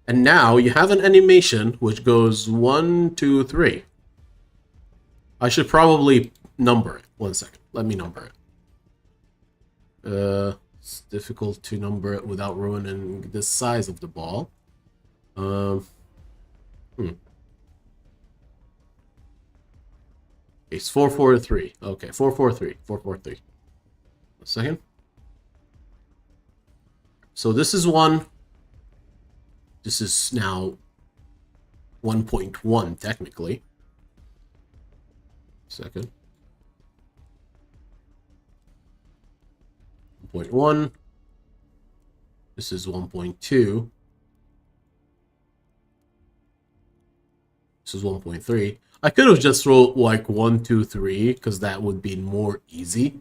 And now you have an animation which goes 1, 2, 3. I should probably number it. 1 second. Let me number it. It's difficult to number it without ruining the size of the ball. It's 443. Okay, 443. 443. 1 second. So this is 1. This is now 1.1 technically. Second. 1.1. This is 1.2. This is 1.3. I could have just wrote like 1, 2, 3 because that would be more easy.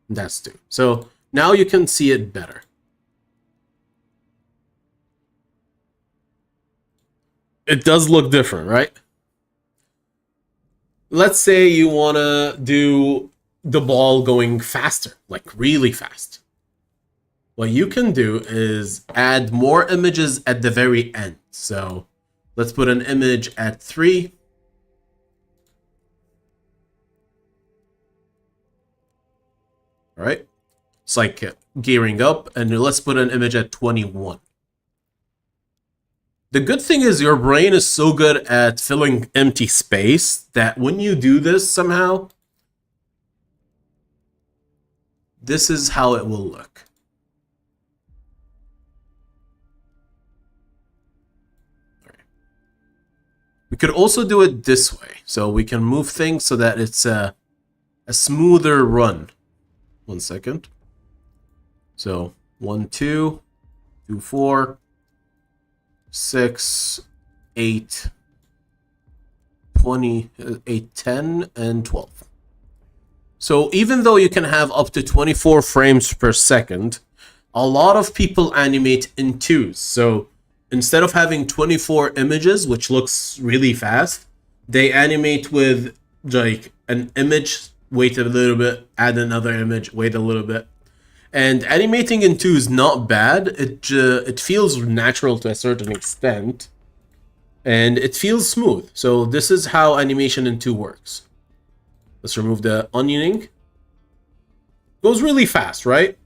That's 2. So now you can see it better. It does look different, right? Let's say you want to do the ball going faster, like really fast. What you can do is add more images at the very end. So let's put an image at 3. All right. It's like gearing up. And let's put an image at 21. The good thing is your brain is so good at filling empty space that when you do this somehow, this is how it will look. All right. We could also do it this way. So we can move things so that it's a smoother run. 1 second. So 1, 2, 2, 4. 6, 8, 20, 8, 10, and 12. So even though you can have up to 24 frames per second, a lot of people animate in 2s. So instead of having 24 images, which looks really fast, they animate with like an image, wait a little bit, add another image, wait a little bit. And animating in 2 is not bad. It feels natural to a certain extent. And it feels smooth. So this is how animation in 2 works. Let's remove the onioning. Goes really fast, right?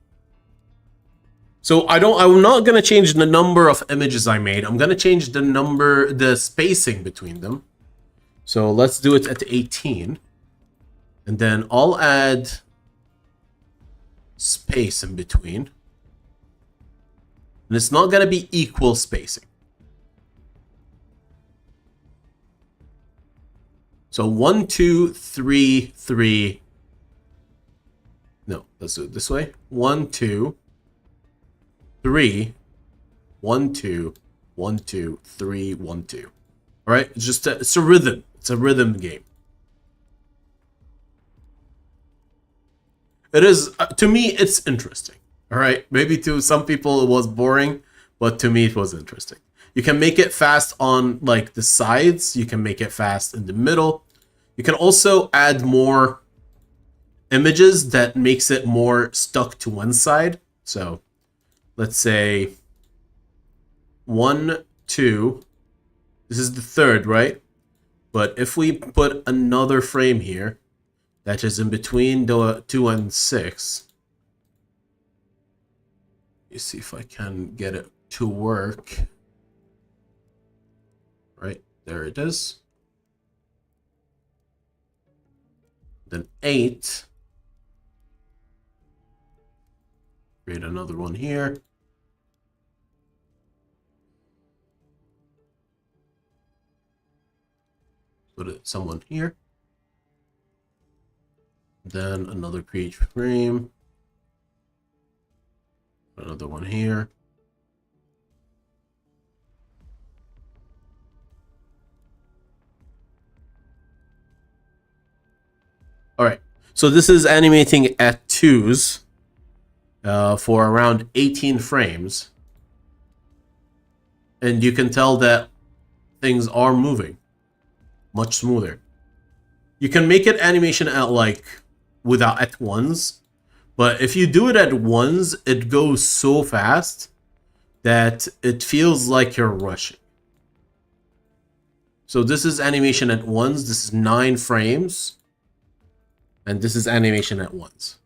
So I'm not gonna change the number of images I made. I'm gonna change the spacing between them. So let's do it at 18. And then I'll add space in between. And it's not gonna be equal spacing. So 1, 2, 3, 3. No, let's do it this way. 1, 2, 3, 1, 2, 1, 2, 3, 1, 2. All right, it's a rhythm. It's a rhythm game. It is, to me, it's interesting. All right, maybe to some people it was boring, but to me it was interesting. You can make it fast on like the sides. You can make it fast in the middle. You can also add more images that makes it more stuck to one side. So let's say 1, 2. This is the third, right? But if we put another frame here that is in between 2 and 6, you see if I can get it to work. Right, there it is. Then 8. Create another one here. Put someone here. Then another create frame. Another one here. All right, so this is animating at 2s for around 18 frames. And you can tell that things are moving much smoother. You can make it animation at like at 1s, but if you do it at 1s, it goes so fast that it feels like you're rushing. So this is animation at 1s. This is 9 frames. And this is animation at 1s.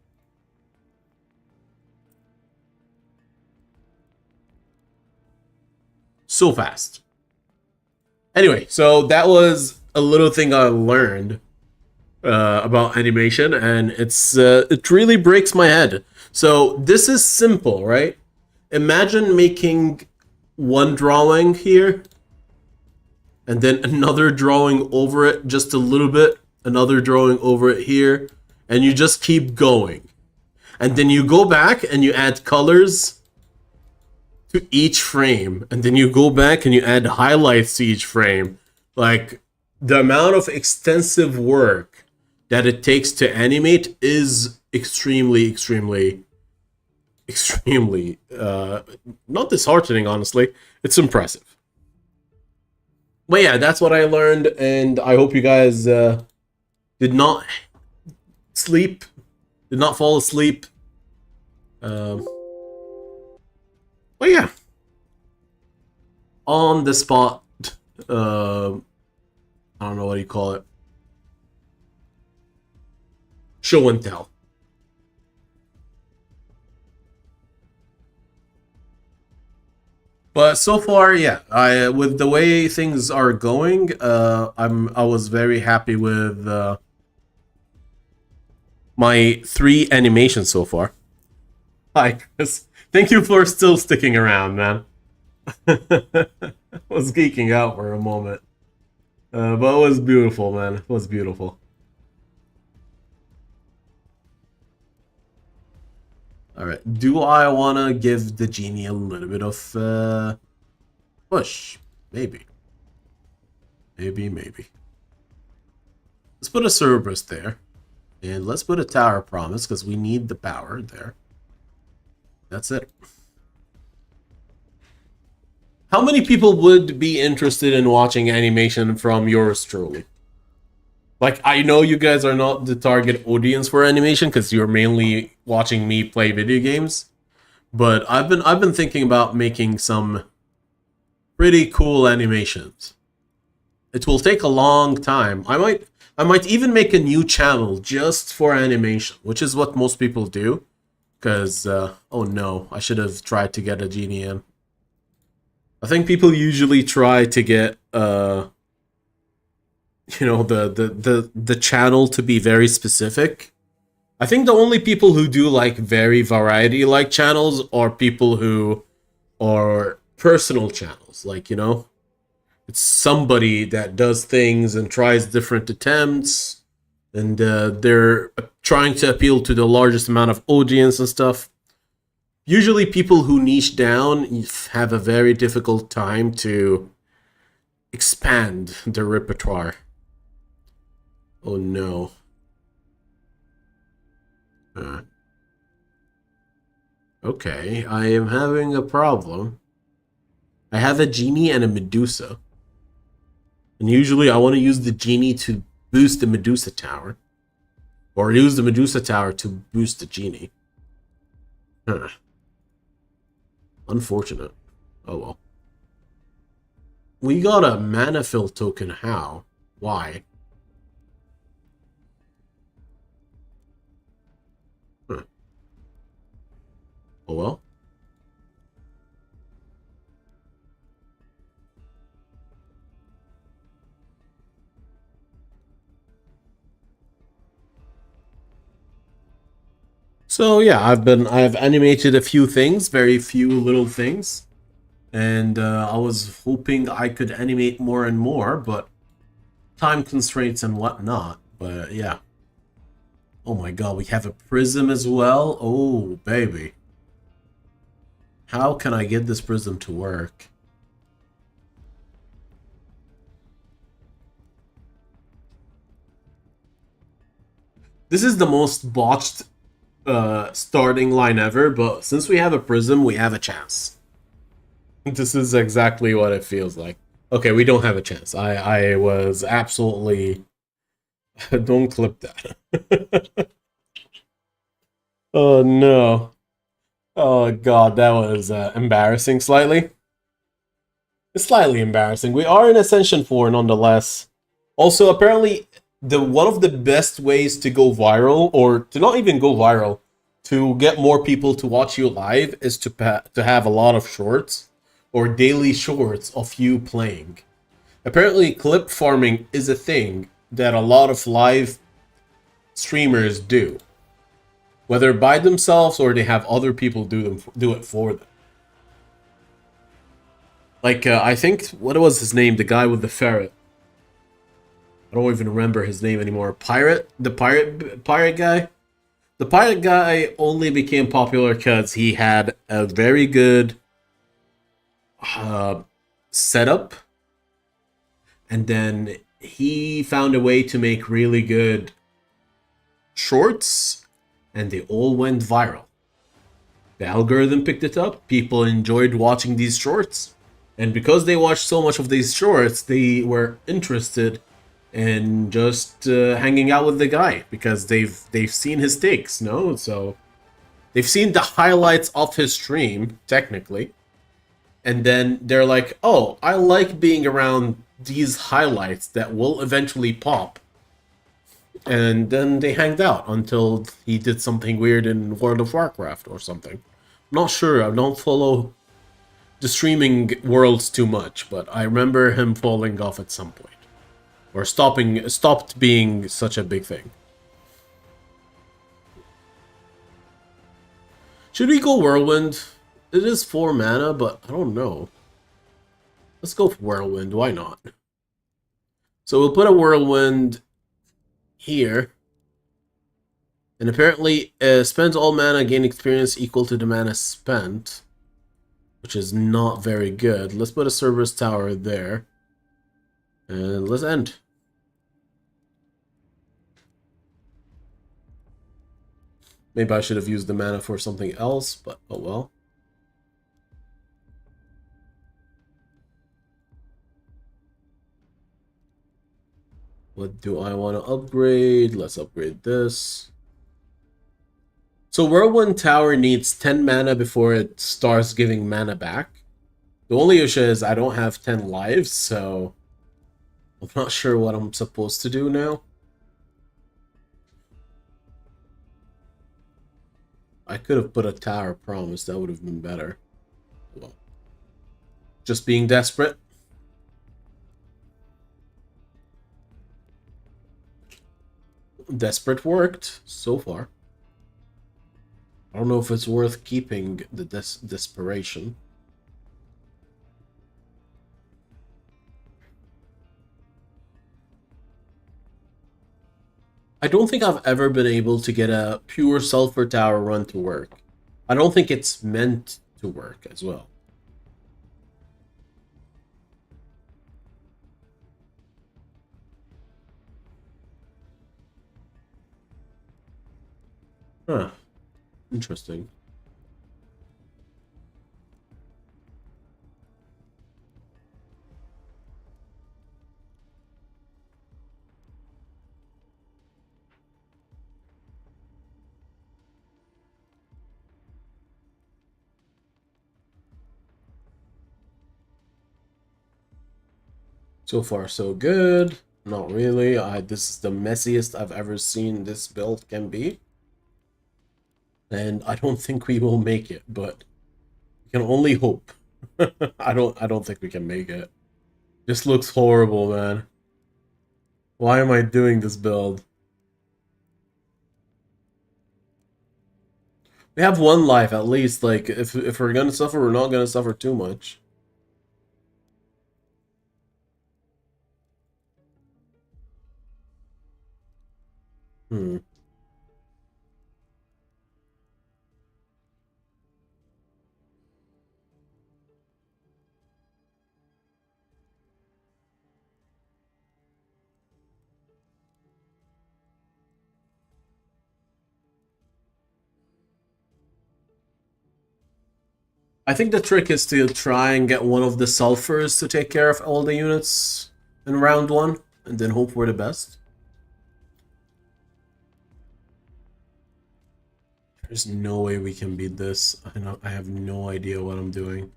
So fast. Anyway, so that was a little thing I learned about animation, and it really breaks my head. So this is simple, right? Imagine making one drawing here, and then another drawing over it just a little bit, another drawing over it here, and you just keep going. And then you go back and you add colors to each frame, and then you go back and you add highlights to each frame. Like, the amount of extensive work that it takes to animate is extremely not disheartening, honestly. It's impressive. But yeah, that's what I learned, and I hope you guys did not fall asleep. But yeah, on the spot, I don't know what you call it, show and tell. But so far, yeah, with the way things are going, I was very happy with my 3 animations so far. Hi, Chris. Thank you for still sticking around, man. I was geeking out for a moment. But it was beautiful, man. It was beautiful. Alright, do I want to give the genie a little bit of push? Maybe. Maybe. Let's put a Cerberus there. And let's put a Tower Promise, because we need the power there. That's it. How many people would be interested in watching animation from yours truly? Like, I know you guys are not the target audience for animation because you're mainly watching me play video games. But I've been thinking about making some pretty cool animations. It will take a long time. I might even make a new channel just for animation, which is what most people do. Because oh no, I should have tried to get a genie in. I think people usually try to get the channel to be very specific. I think the only people who do like very variety like channels are people who are personal channels. Like, it's somebody that does things and tries different attempts, and they're trying to appeal to the largest amount of audience and stuff. Usually people who niche down have a very difficult time to expand their repertoire. Oh no. Okay, I am having a problem. I have a genie and a Medusa. And usually I want to use the genie to boost the Medusa tower. Or use the Medusa tower to boost the genie. Huh. Unfortunate. Oh well. We got a mana fill token. How? Why? Huh. Oh well. So yeah, I've animated a few things, very few little things, and I was hoping I could animate more and more, but time constraints and whatnot. But yeah. Oh my god, we have a prism as well. Oh baby, how can I get this prism to work? This is the most botched starting line ever, but since we have a prism, we have a chance. This is exactly what it feels like. Okay, we don't have a chance. I was absolutely... Don't clip that. Oh no. Oh god, that was embarrassing slightly. It's slightly embarrassing. We are in Ascension 4 nonetheless. Also, apparently, one of the best ways to go viral, or to not even go viral, to get more people to watch you live is to have a lot of shorts or daily shorts of you playing. Apparently, clip farming is a thing that a lot of live streamers do, whether by themselves or they have other people do it for them. Like I think what was his name? The guy with the ferret. I don't even remember his name anymore. The pirate guy. The pirate guy only became popular because he had a very good setup, and then he found a way to make really good shorts, and they all went viral. The algorithm picked it up. People enjoyed watching these shorts, and because they watched so much of these shorts, they were interested in just hanging out with the guy because they've seen his takes, no? So they've seen the highlights of his stream, technically. And then they're like, oh, I like being around these highlights that will eventually pop. And then they hanged out until he did something weird in World of Warcraft or something. I'm not sure, I don't follow the streaming worlds too much, but I remember him falling off at some point. Or stopped being such a big thing. Should we go Whirlwind? It is 4 mana, but I don't know. Let's go for Whirlwind, why not? So we'll put a Whirlwind here. And apparently, spends all mana, gain experience equal to the mana spent. Which is not very good. Let's put a Cerberus Tower there. And let's end. Maybe I should have used the mana for something else, but oh well. What do I want to upgrade? Let's upgrade this. So Whirlwind Tower needs 10 mana before it starts giving mana back. The only issue is I don't have 10 lives, so I'm not sure what I'm supposed to do now. I could have put a Tower Promise, that would have been better. Well, just being desperate. Desperate worked so far. I don't know if it's worth keeping the desperation. I don't think I've ever been able to get a pure Sulfur Tower run to work. I don't think it's meant to work as well. Huh. Interesting. So far, so good. Not really. This is the messiest I've ever seen this build can be. And I don't think we will make it, but we can only hope. I don't think we can make it. This looks horrible, man. Why am I doing this build? We have one life at least. Like, if we're gonna suffer, we're not gonna suffer too much. Hmm. I think the trick is to try and get one of the sulfurs to take care of all the units in round one, and then hope for the best. There's no way we can beat this. I have no idea what I'm doing.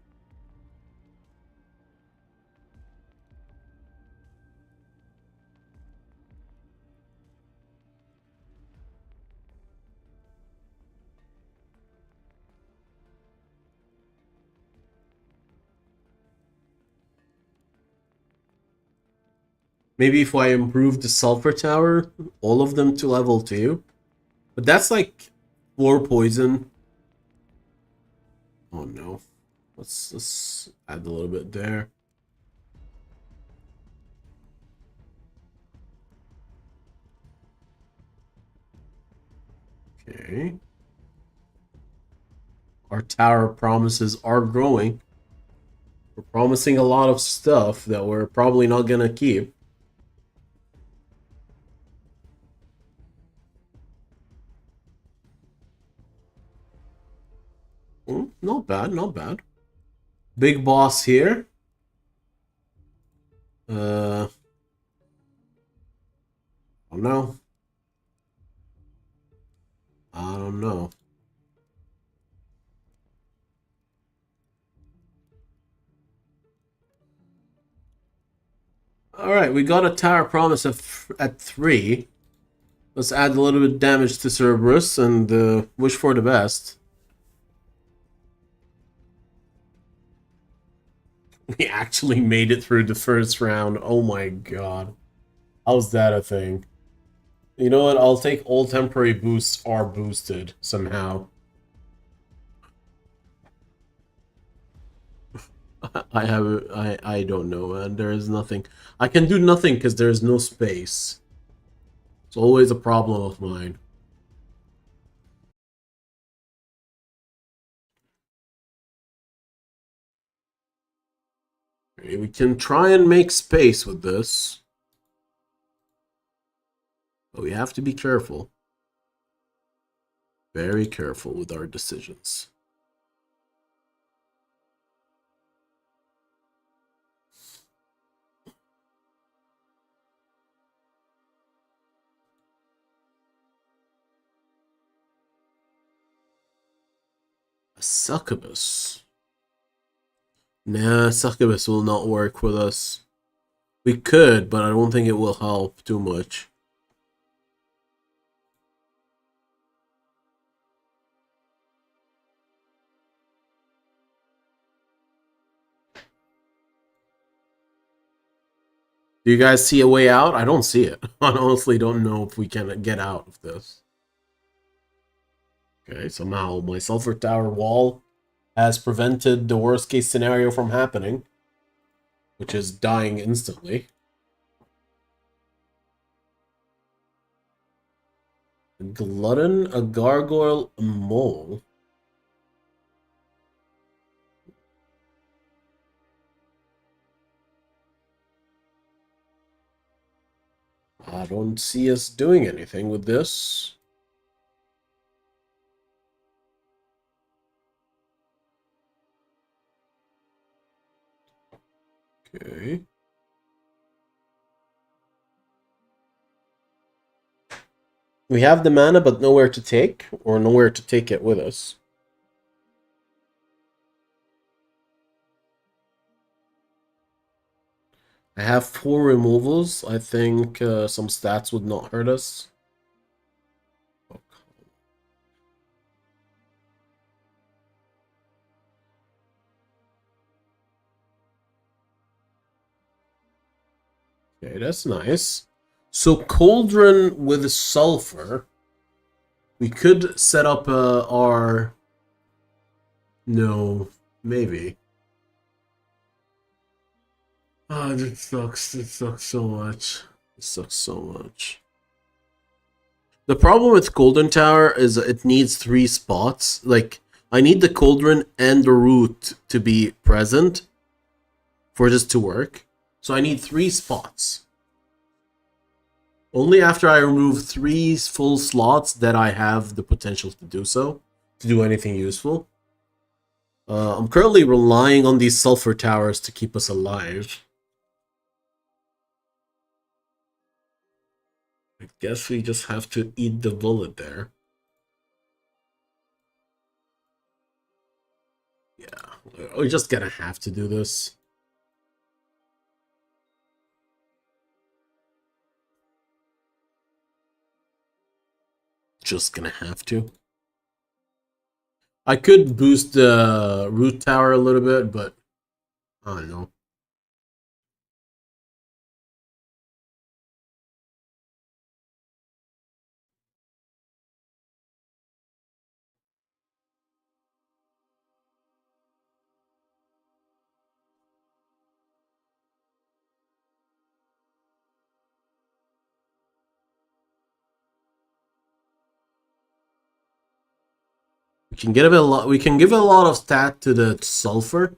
Maybe if I improve the sulfur tower, all of them to level 2. But that's like 4 poison. Oh no. Let's add a little bit there. Okay. Our tower promises are growing. We're promising a lot of stuff that we're probably not gonna keep. Not bad, not bad. Big boss here. I don't know. I don't know. Alright, we got a tower promise at 3. Let's add a little bit of damage to Cerberus and wish for the best. We actually made it through the first round. Oh my god. How's that a thing? You know what? I'll take all temporary boosts are boosted somehow. I don't know, man. There is nothing. I can do nothing because there is no space. It's always a problem of mine. Okay, we can try and make space with this. But we have to be careful. Very careful with our decisions. A succubus. Nah, succubus will not work with us. We could, but I don't think it will help too much. Do you guys see a way out? I don't see it. I honestly don't know if we can get out of this. Okay, somehow my sulfur tower wall has prevented the worst case scenario from happening, which is dying instantly. A glutton, a gargoyle, a mole. I don't see us doing anything with this. Okay. We have the mana, but nowhere to take, or nowhere to take it with us. I have 4 removals. I think some stats would not hurt us. Okay, that's nice. So Cauldron with Sulfur. We could set up our... No, maybe. Ah, this sucks. This sucks so much. This sucks so much. The problem with Cauldron Tower is it needs 3 spots. Like, I need the Cauldron and the Root to be present for this to work. So I need 3 spots. Only after I remove 3 full slots that I have the potential to do so, to do anything useful. I'm currently relying on these sulfur towers to keep us alive. I guess we just have to eat the bullet there. Yeah, we're just gonna have to do this. Just gonna have to. I could boost the root tower a little bit, but I don't know. We can give a lot. We can give a lot of stat to the sulfur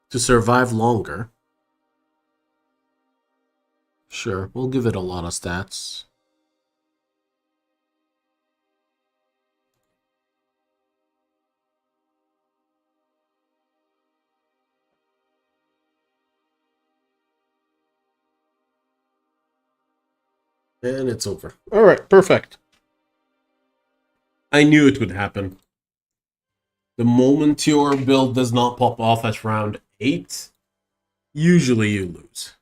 to survive longer. Sure, we'll give it a lot of stats. And it's over. Alright, perfect. I knew it would happen. The moment your build does not pop off at round 8, usually you lose.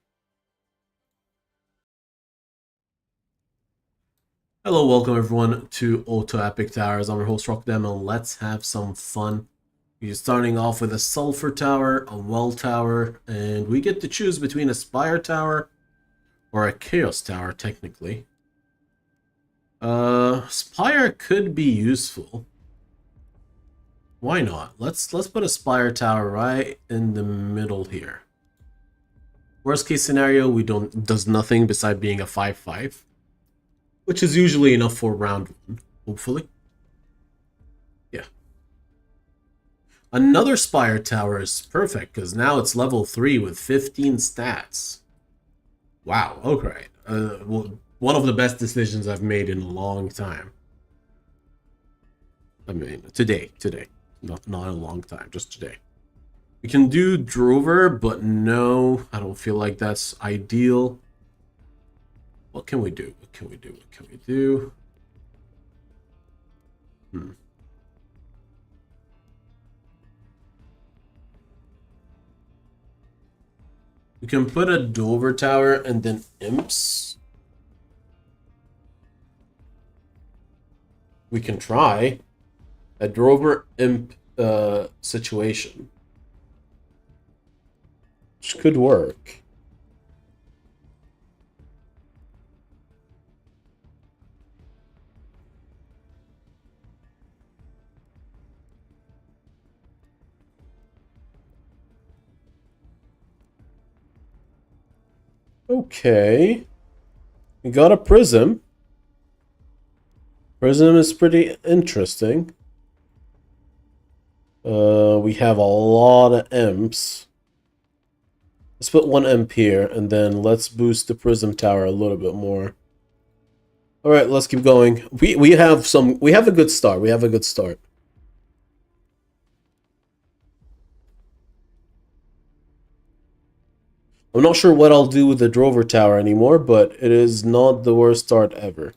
Hello, welcome everyone to Auto Epic Towers. I'm your host Rockdem, and let's have some fun. We're starting off with a Sulfur Tower, a Well Tower, and we get to choose between a Spire Tower or a Chaos Tower, technically. Spire could be useful. Why not? Let's put a Spire Tower right in the middle here. Worst case scenario, we does nothing beside being a 5/5, which is usually enough for round 1, hopefully. Yeah. Another Spire Tower is perfect because now it's level 3 with 15 stats. Wow. Okay. Well, one of the best decisions I've made in a long time. I mean, today, not a long time, just today. We can do Drover, but no, I don't feel like that's ideal. What can we do? What can we do? What can we do? We can put a Dover Tower and then imps. We can try a Drover imp situation, which could work. Okay. We got a prism. Prism is pretty interesting. We have a lot of imps. Let's put one imp here, and then let's boost the prism tower a little bit more. All right, let's keep going. We have a good start. We have a good start. I'm not sure what I'll do with the Drover Tower anymore, but it is not the worst start ever.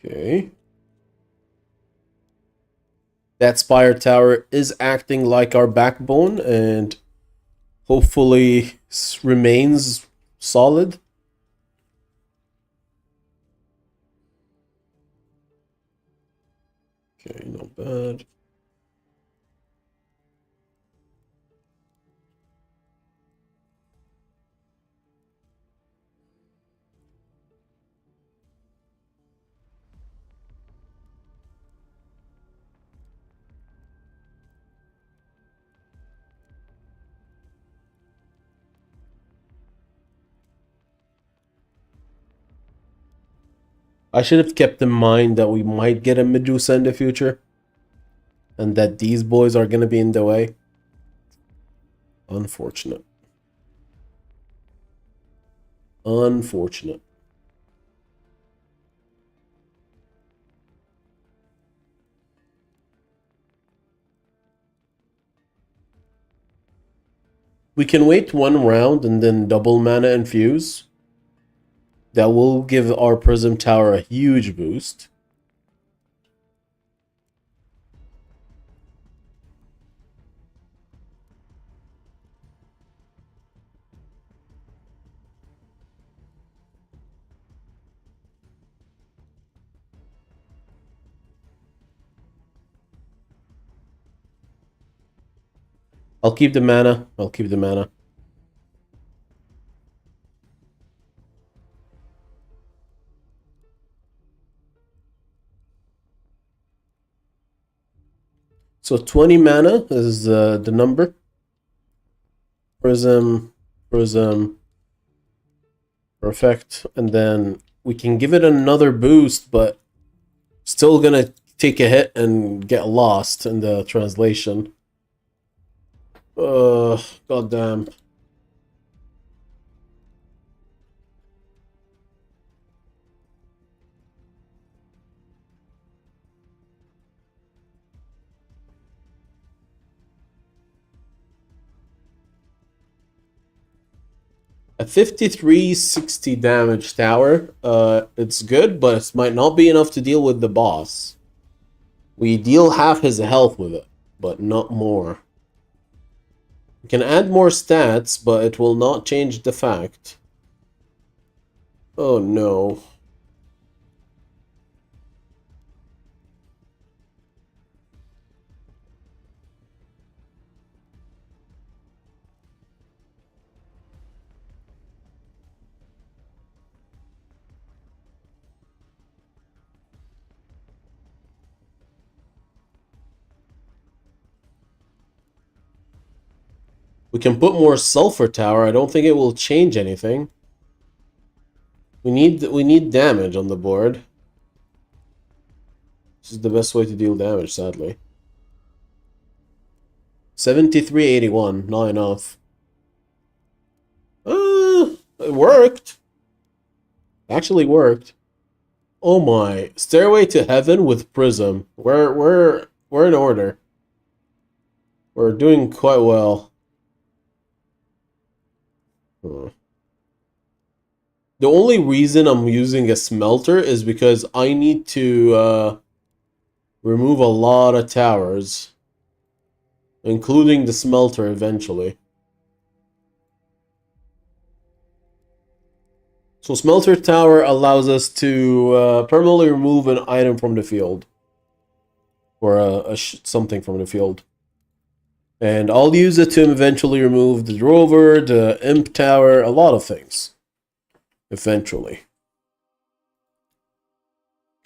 Okay. That Spire Tower is acting like our backbone and hopefully remains solid. Okay, not bad. I should have kept in mind that we might get a Medusa in the future. And that these boys are going to be in the way. Unfortunate. Unfortunate. We can wait one round and then double mana infuse. That will give our Prism Tower a huge boost. I'll keep the mana. I'll keep the mana. So 20 mana is the number. Prism, Prism. Perfect. And then we can give it another boost, but still gonna take a hit and get lost in the translation. Goddamn. A 5360 damage tower. It's good, but it might not be enough to deal with the boss. We deal half his health with it, but not more. We can add more stats, but it will not change the fact. Oh no. We can put more sulfur tower. I don't think it will change anything. We need damage on the board. This is the best way to deal damage, sadly. 7381, not enough. It worked. Actually worked. Oh my. Stairway to Heaven with Prism. We're in order. We're doing quite well. The only reason I'm using a smelter is because I need to remove a lot of towers, including the smelter eventually. So smelter tower allows us to permanently remove an item from the field. Or something from the field. And I'll use it to eventually remove the rover, the imp tower, a lot of things. Eventually.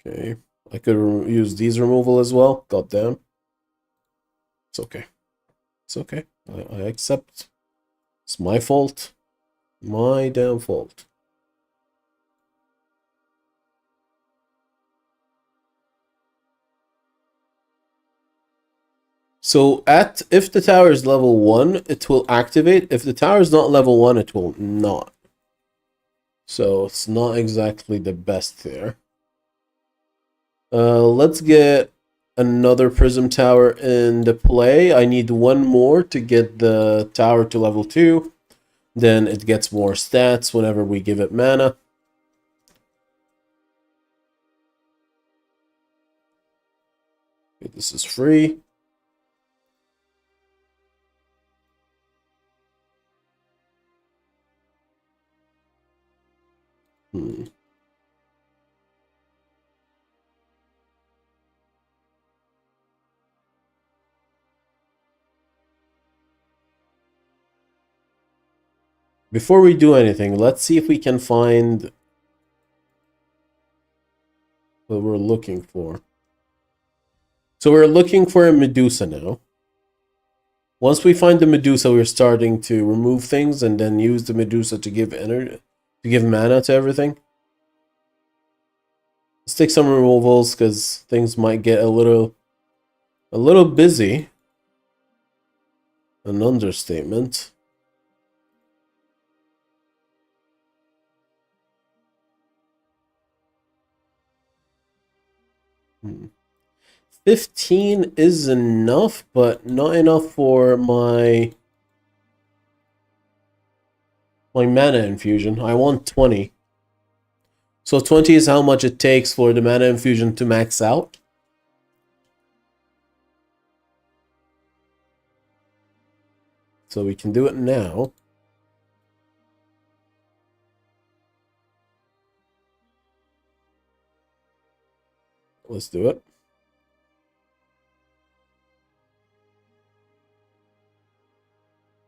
Okay. I could use these removal as well. God damn. It's okay. It's okay. I accept. It's my fault. My damn fault. So if the tower is level 1, it will activate. If the tower is not level 1, it will not. So it's not exactly the best there. Let's get another prism tower into play. I need one more to get the tower to level 2. Then it gets more stats whenever we give it mana. Okay, this is free. Before we do anything, let's see if we can find what we're looking for. So we're looking for a Medusa now. Once we find the Medusa, we're starting to remove things and then use the Medusa to give energy, to give mana to everything. Let's take some removals because things might get a little busy. An understatement. Hmm. 15 is enough, but not enough for my mana infusion. I want 20. So 20 is how much it takes for the mana infusion to max out. So we can do it now. Let's do it.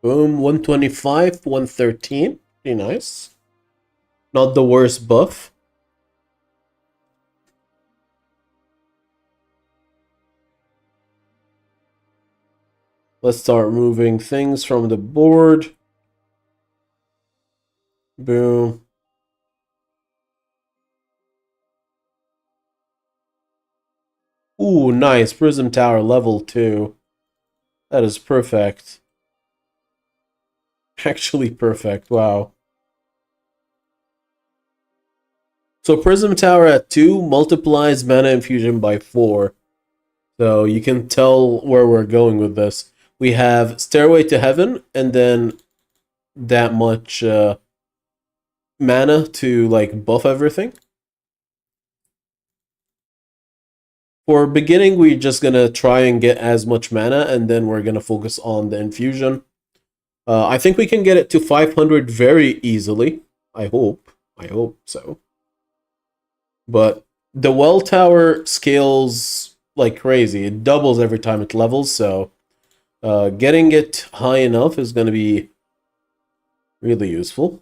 Boom, 125, 113. Pretty nice. Not the worst buff. Let's start moving things from the board. Boom. Ooh, nice. Prism Tower level 2. That is perfect. Actually perfect. Wow. So Prism Tower at 2 multiplies mana infusion by 4. So you can tell where we're going with this. We have Stairway to Heaven and then that much mana to like buff everything. For beginning, we're just gonna try and get as much mana, and then we're gonna focus on the infusion. I think we can get it to 500 very easily. I hope so. But the well tower scales like crazy. It doubles every time it levels, so getting it high enough is gonna be really useful.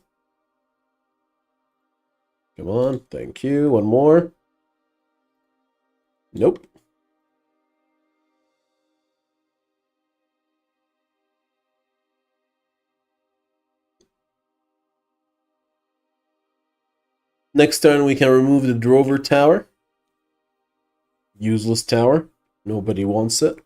Come on, thank you. One more. Nope. Next turn, we can remove the Drover Tower. Useless tower. Nobody wants it.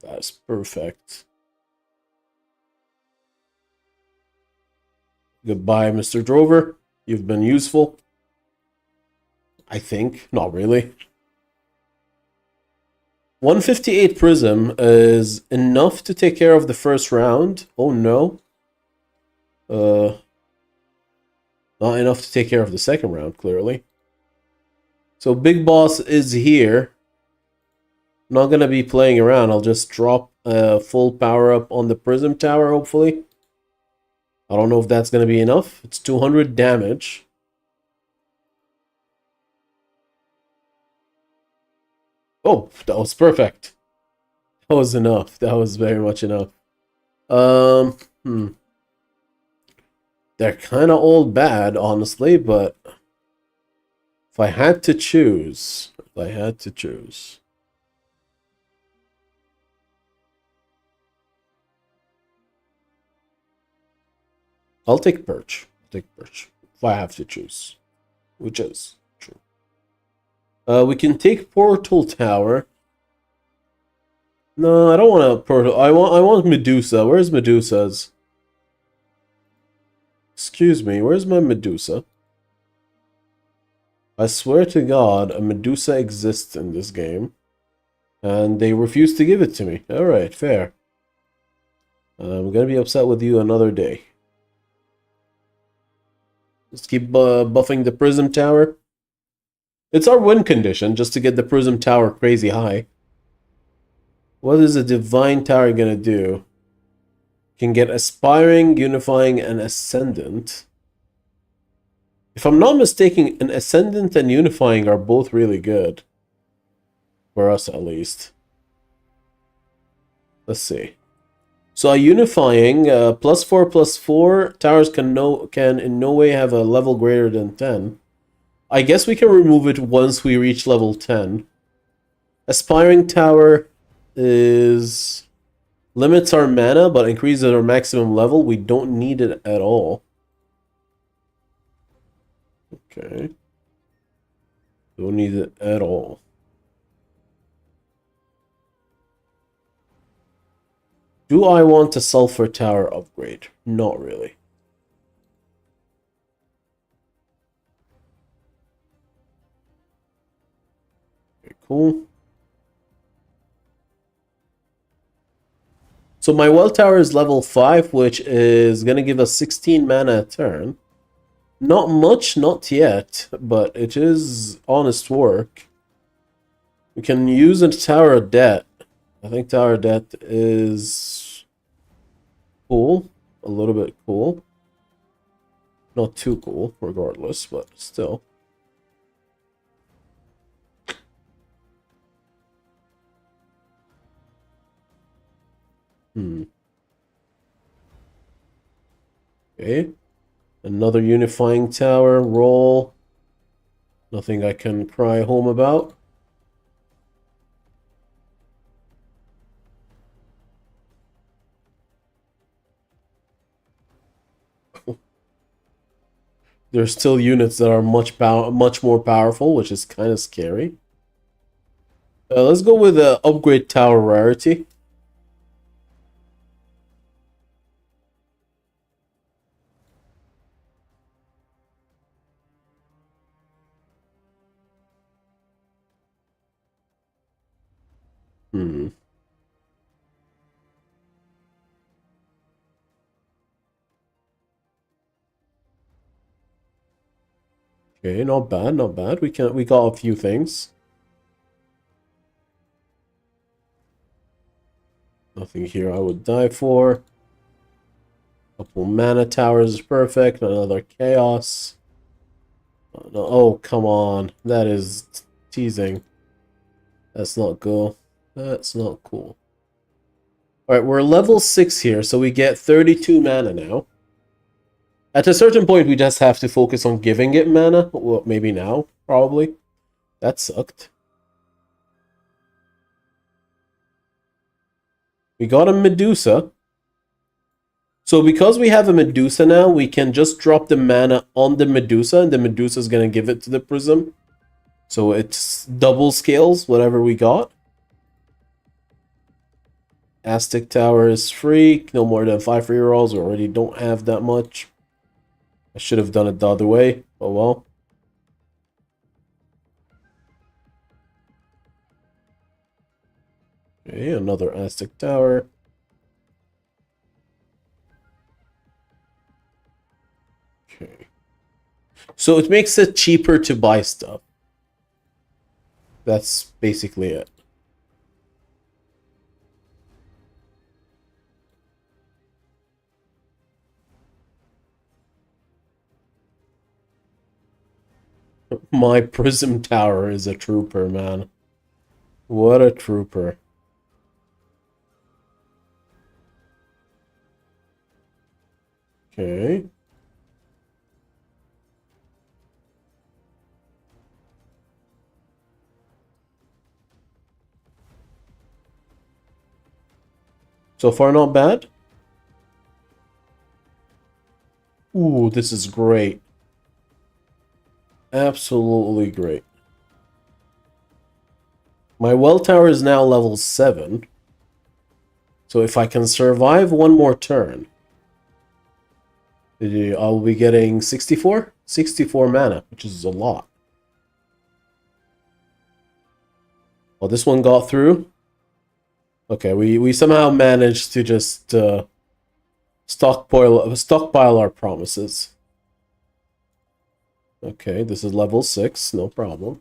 That's perfect. Goodbye, Mr. Drover. You've been useful. I think. Not really. 158 Prism is enough to take care of the first round. Oh no. Not enough to take care of the second round, clearly. So Big Boss is here. Not gonna be playing around. I'll just drop a full power up on the Prism Tower, hopefully. I don't know if that's gonna be enough. It's 200 damage. Oh, that was perfect. That was enough. That was very much enough. Hmm. They're kind of all bad, honestly, but if I had to choose, I'll take Perch. If I have to choose, which is true. We can take Portal Tower. No, I don't want a Portal. I want Medusa. Where's Medusa's? Excuse me, where's my Medusa? I swear to God, a Medusa exists in this game. And they refuse to give it to me. Alright, fair. I'm gonna be upset with you another day. Let's keep buffing the Prism Tower. It's our win condition, just to get the Prism Tower crazy high. What is a Divine Tower gonna do? Can get Aspiring, Unifying, and Ascendant. If I'm not mistaken, an Ascendant and Unifying are both really good. For us, at least. Let's see. So a Unifying, +4/+4, towers can in no way have a level greater than 10. I guess we can remove it once we reach level 10. Aspiring Tower is... limits our mana, but increases our maximum level. We don't need it at all. Okay. Don't need it at all. Do I want a Sulfur Tower upgrade? Not really. Okay, cool. So my Well Tower is level 5, which is going to give us 16 mana a turn. Not much, not yet, but it is honest work. We can use a Tower of Debt. I think Tower of Debt is cool. A little bit cool. Not too cool, regardless, but still. Okay. Another Unifying Tower. Roll. Nothing I can cry home about. There's still units that are much more powerful, which is kind of scary. Let's go with upgrade tower rarity. Okay, not bad, not bad. We got a few things. Nothing here I would die for. Couple mana towers is perfect. Another chaos. Oh, no, oh, come on. That is teasing. That's not cool. That's not cool. Alright, we're level 6 here, so we get 32 mana now. At a certain point, we just have to focus on giving it mana. Well, maybe now, probably. That sucked. We got a Medusa. So because we have a Medusa now, we can just drop the mana on the Medusa, and the Medusa is going to give it to the Prism. So it's double scales, whatever we got. Aztec Tower is free. No more than 5 free rolls. We already don't have that much. I should have done it the other way. Oh well. Okay, another Aztec tower. Okay. So it makes it cheaper to buy stuff. That's basically it. My Prism Tower is a trooper, man. What a trooper. Okay. So far, not bad. Ooh, this is great. Absolutely great. My well tower is now level 7. So if I can survive one more turn, I'll be getting 64? 64 mana, which is a lot. Oh, this one got through. Okay, we somehow managed to just stockpile our promises. Okay, this is level 6, no problem.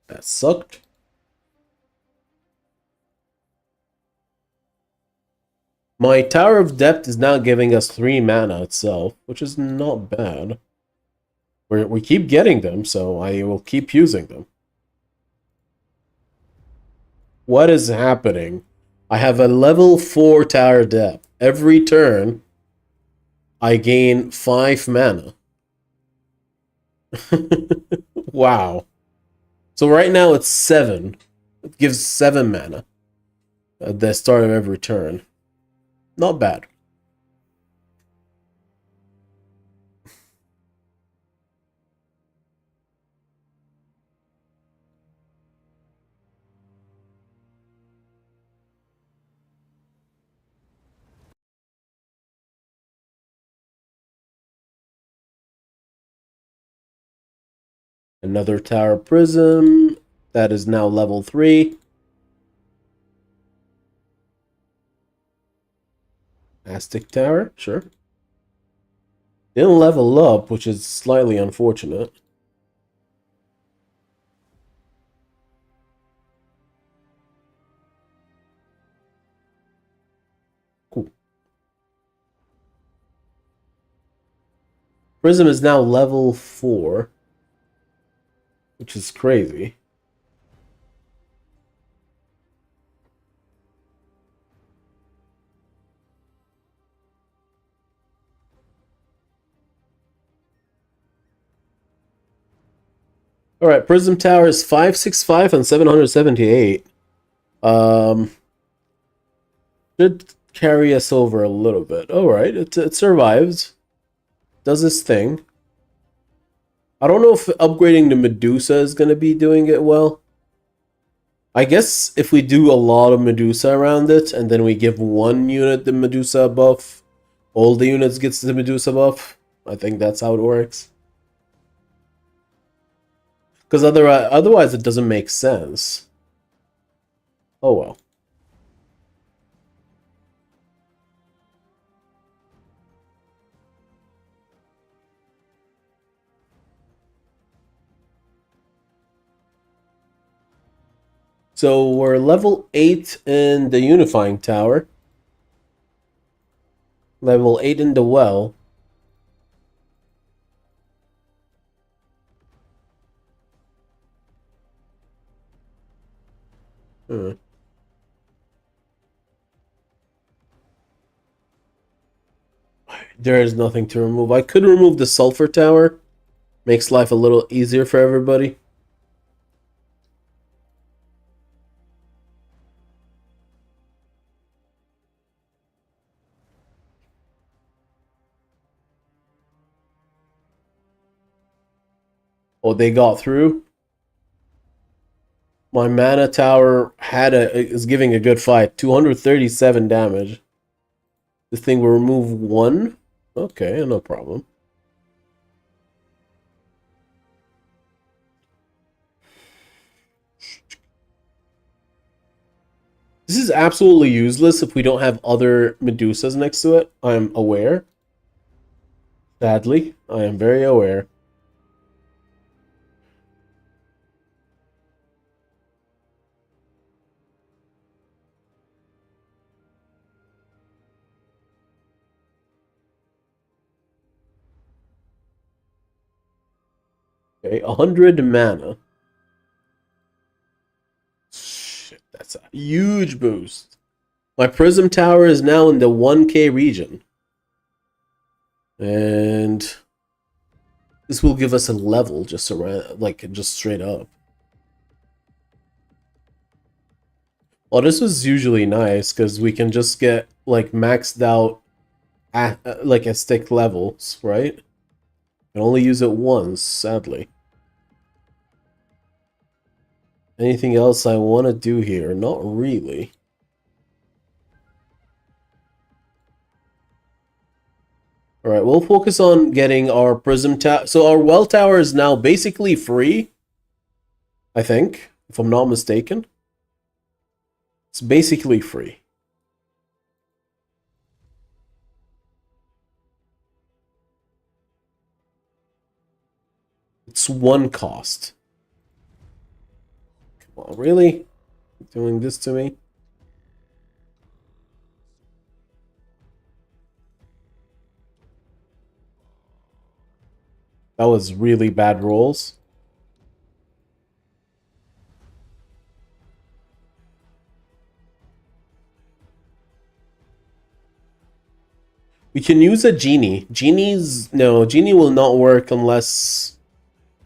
That sucked. My Tower of Depth is now giving us 3 mana itself, which is not bad. We keep getting them, so I will keep using them. What is happening? I have a level 4 Tower Depth. Every turn, I gain 5 mana. Wow. So right now it's 7. It gives 7 mana at the start of every turn. Not bad. Another Tower Prism. That is now level 3. Aztec Tower, sure. Didn't level up, which is slightly unfortunate. Cool. Prism is now level 4, which is crazy. Alright, Prism Tower is 565 and 778. Should carry us over a little bit. Alright, it survives. Does its thing. I don't know if upgrading the Medusa is going to be doing it well. I guess if we do a lot of Medusa around it, and then we give one unit the Medusa buff, all the units gets the Medusa buff. I think that's how it works. Because otherwise it doesn't make sense. Oh well. So we're level 8 in the Unifying Tower. Level 8 in the Well. There is nothing to remove. I could remove the Sulfur Tower. Makes life a little easier for everybody. Oh, they got through. My Mana Tower is giving a good fight. 237 damage. This thing will remove 1. Okay, no problem. This is absolutely useless if we don't have other Medusas next to it. I'm aware. Sadly, I am very aware. Okay, 100 mana. Shit, that's a huge boost. My Prism Tower is now in the 1k region. And this will give us a level just around, like, just straight up. Well, this was usually nice because we can just get like maxed out at like at stick levels, right? Can only use it once, sadly. Anything else I want to do here? Not really. Alright, we'll focus on getting our Prism Tower. So our Well Tower is now basically free, I think, if I'm not mistaken. It's basically free. It's one cost. Come on, really? Doing this to me? That was really bad rolls. We can use a genie. Genie will not work unless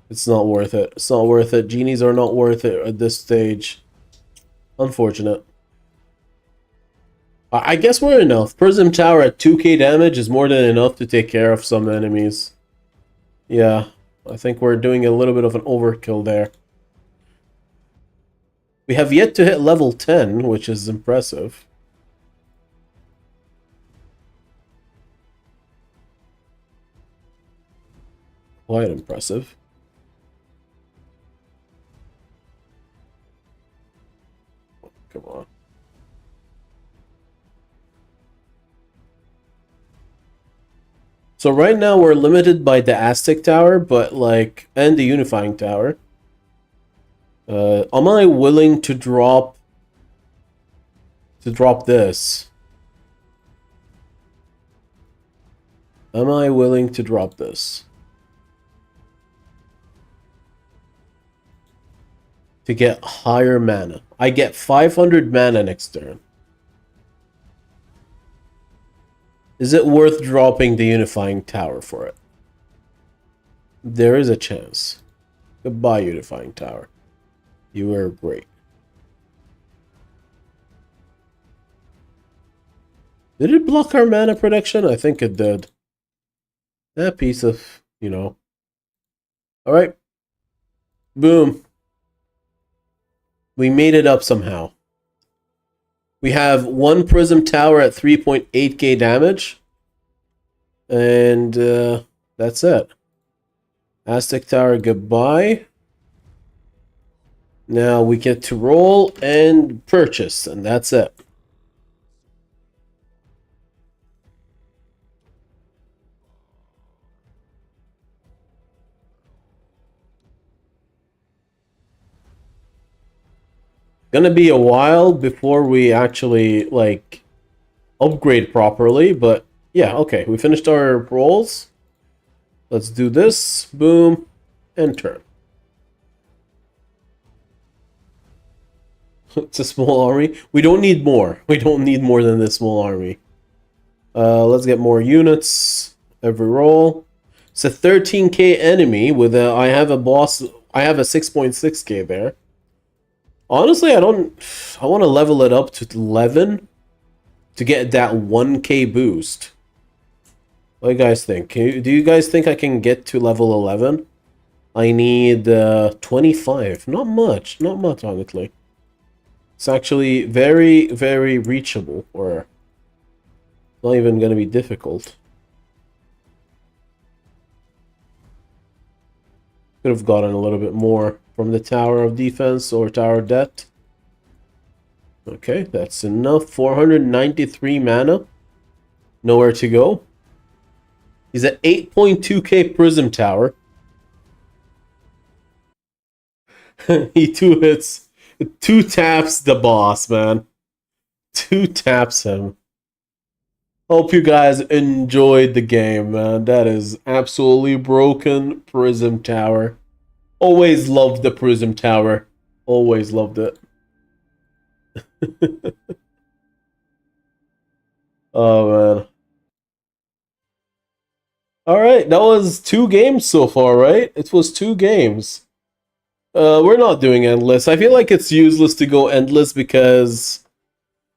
it's not worth it. It's not worth it. Genies are not worth it at this stage. Unfortunate. I guess we're enough. Prism Tower at 2k damage is more than enough to take care of some enemies. Yeah, I think we're doing a little bit of an overkill there. We have yet to hit level 10, which is impressive. Quite impressive. Come on. So right now we're limited by the Aztec Tower, but like, and the Unifying Tower. Am I willing to drop this? Am I willing to drop this? To get higher mana. I get 500 mana next turn. Is it worth dropping the Unifying Tower for it? There is a chance. Goodbye, Unifying Tower. You were great. Did it block our mana protection? I think it did. That piece of, you know. Alright. Boom. We made it up somehow. We have one Prism Tower at 3.8k damage. And that's it. Aztec Tower, goodbye. Now we get to roll and purchase, and that's it. Gonna be a while before we actually, like, upgrade properly, but yeah, okay. We finished our rolls. Let's do this. Boom. And turn. It's a small army. We don't need more. We don't need more than this small army. Let's get more units every roll. It's a 13k enemy with a... I have a boss... I have a 6.6k there. Honestly, I want to level it up to 11 to get that 1k boost. What do you guys think? Do you guys think I can get to level 11? I need 25. Not much. Not much, honestly. It's actually very, very reachable, or not even going to be difficult. Could have gotten a little bit more from the Tower of Defense or Tower of Debt. Okay, that's enough. 493 mana. Nowhere to go. He's at 8.2k Prism Tower. He 2 hits. 2 taps the boss, man. 2 taps him. Hope you guys enjoyed the game, man. That is absolutely broken Prism Tower. Always loved the Prism Tower. Always loved it. Oh, man. Alright, that was 2 games so far, right? It was 2 games. We're not doing endless. I feel like it's useless to go endless because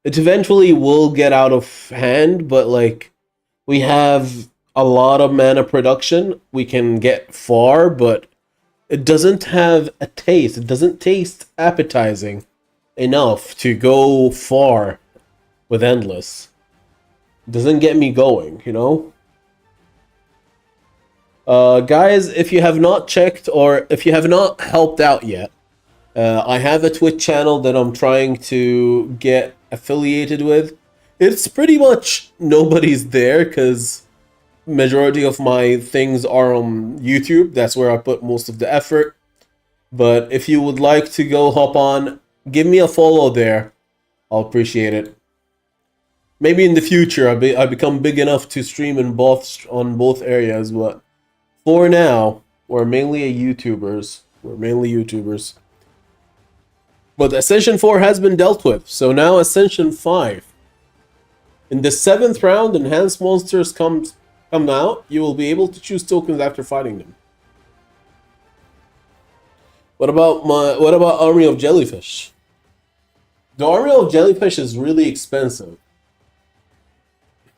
it eventually will get out of hand, but like we have a lot of mana production. We can get far, but it doesn't have a taste. It doesn't taste appetizing enough to go far with endless. It doesn't get me going, you know? Guys, if you have not checked or if you have not helped out yet, I have a Twitch channel that I'm trying to get affiliated with. It's pretty much nobody's there because majority of my things are on YouTube. That's where I put most of the effort. But if you would like to go hop on, give me a follow there. I'll appreciate it. Maybe in the future I become big enough to stream in both areas, but for now, we're mainly YouTubers. But Ascension 4 has been dealt with, so now Ascension 5. In the 7th round, enhanced monsters come out. You will be able to choose tokens after fighting them. What about Army of Jellyfish? The Army of Jellyfish is really expensive.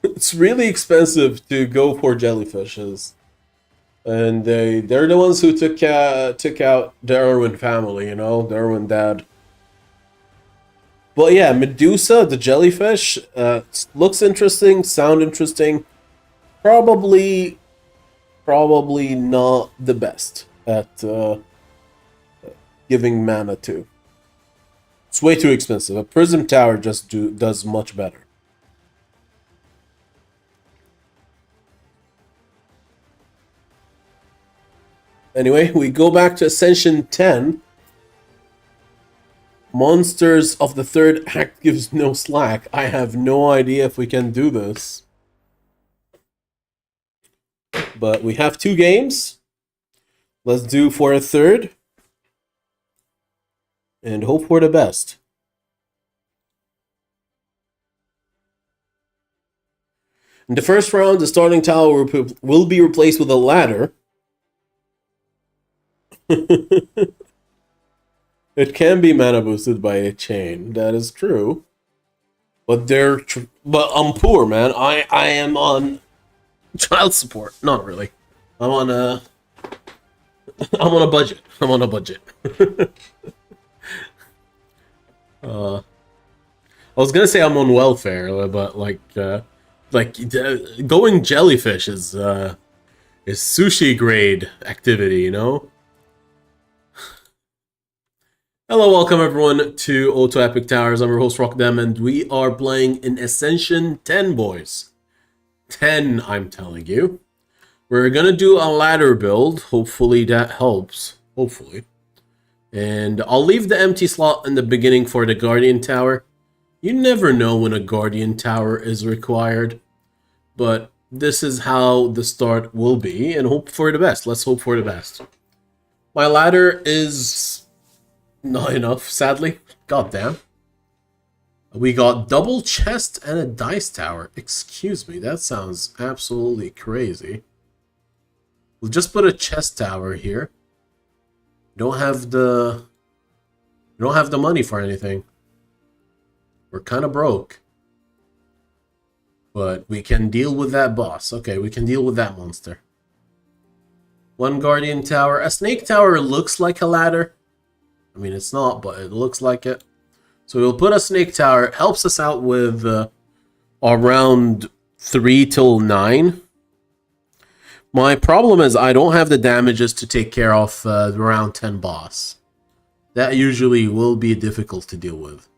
It's really expensive to go for jellyfishes. And they're the ones who took out the Irwin family, you know, the Irwin dad. But yeah, Medusa, the jellyfish, looks interesting, sound interesting. Probably not the best at giving mana to. It's way too expensive. A Prism Tower just does much better. Anyway, we go back to Ascension 10. Monsters of the 3rd act gives no slack. I have no idea if we can do this. But we have 2 games. Let's do for a 3rd. And hope for the best. In the first round, the starting tower will be replaced with a ladder. It can be mana boosted by a chain. That is true. But but I'm poor, man. I am on child support. Not really. I'm on a budget. I'm on a budget. I was gonna say I'm on welfare, but going jellyfish is sushi grade activity, you know. Hello, welcome everyone to Auto Epic Towers. I'm your host Rockdem, and we are playing in Ascension 10, boys. 10, I'm telling you. We're gonna do a ladder build. Hopefully that helps. Hopefully. And I'll leave the empty slot in the beginning for the Guardian Tower. You never know when a Guardian Tower is required. But this is how the start will be, and hope for the best. Let's hope for the best. My ladder is not enough, sadly. God damn. We got double chest and a dice tower. Excuse me, that sounds absolutely crazy. We'll just put a chest tower here. Don't have the money for anything. We're kind of broke. But we can deal with that boss. Okay, we can deal with that monster. 1 Guardian Tower. A Snake Tower looks like a ladder. I mean, it's not, but it looks like it. So we'll put a Snake Tower. It helps us out with around 3 till 9. My problem is I don't have the damages to take care of the round 10 boss. That usually will be difficult to deal with.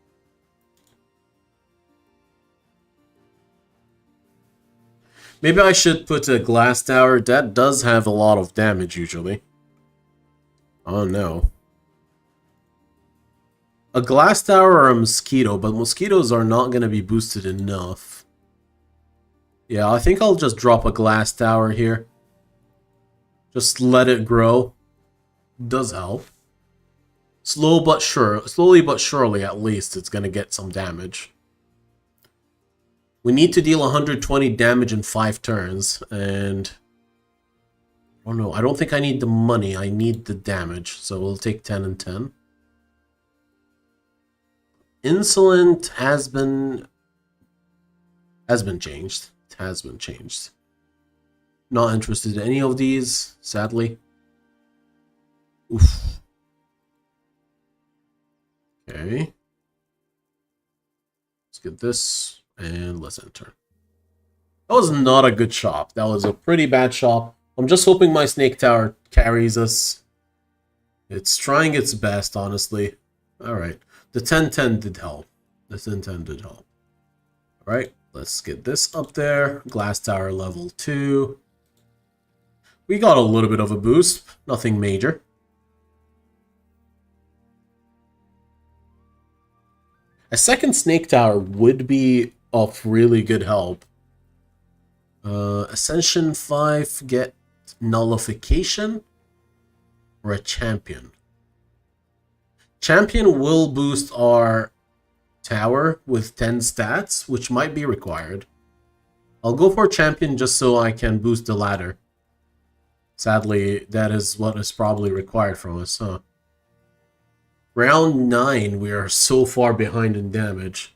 Maybe I should put a glass tower. That does have a lot of damage usually. Oh no. A glass tower or a mosquito, but mosquitoes are not going to be boosted enough. Yeah, I think I'll just drop a glass tower here. Just let it grow. Does help. Slowly but surely at least it's going to get some damage. We need to deal 120 damage in 5 turns, and... oh no, I don't think I need the money, I need the damage, so we'll take 10 and 10. Insolent has been changed. It has been changed. Not interested in any of these, sadly. Oof. Okay. Let's get this, and let's enter. That was not a good shop. That was a pretty bad shop. I'm just hoping my Snake Tower carries us. It's trying its best, honestly. Alright. The 10-10 did help. The 10-10 did help. Alright, let's get this up there. Glass Tower level 2. We got a little bit of a boost. Nothing major. A second Snake Tower would be of really good help. Ascension 5, get Nullification or a Champion. Champion will boost our tower with 10 stats, which might be required. I'll go for Champion just so I can boost the ladder. Sadly, that is what is probably required from us, huh? Round 9, we are so far behind in damage.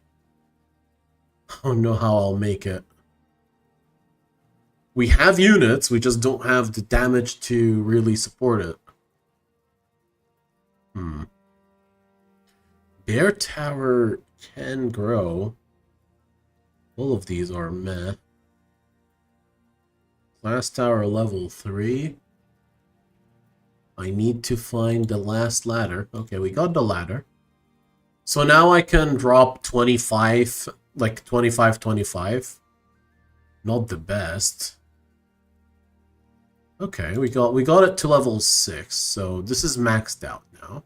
I don't know how I'll make it. We have units, we just don't have the damage to really support it. Bear Tower can grow. All of these are meh. Glass Tower level 3. I need to find the last ladder. Okay, we got the ladder. So now I can drop 25, like 25. Not the best. Okay, we got it to level 6, so this is maxed out now.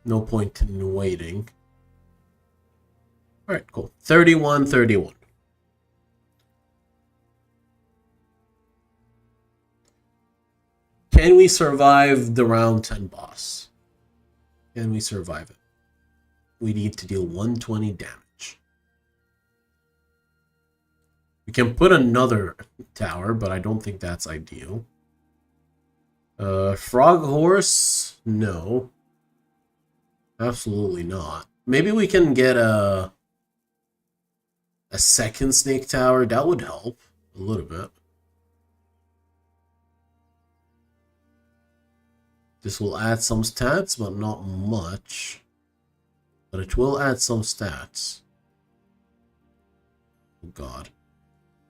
No point in waiting. Alright, cool. 31. Can we survive the round 10 boss? Can we survive it? We need to deal 120 damage. We can put another tower, but I don't think that's ideal. Frog Horse? No. Absolutely not. Maybe we can get a second Snake Tower. That would help a little bit. This will add some stats, but not much. But it will add some stats. Oh god.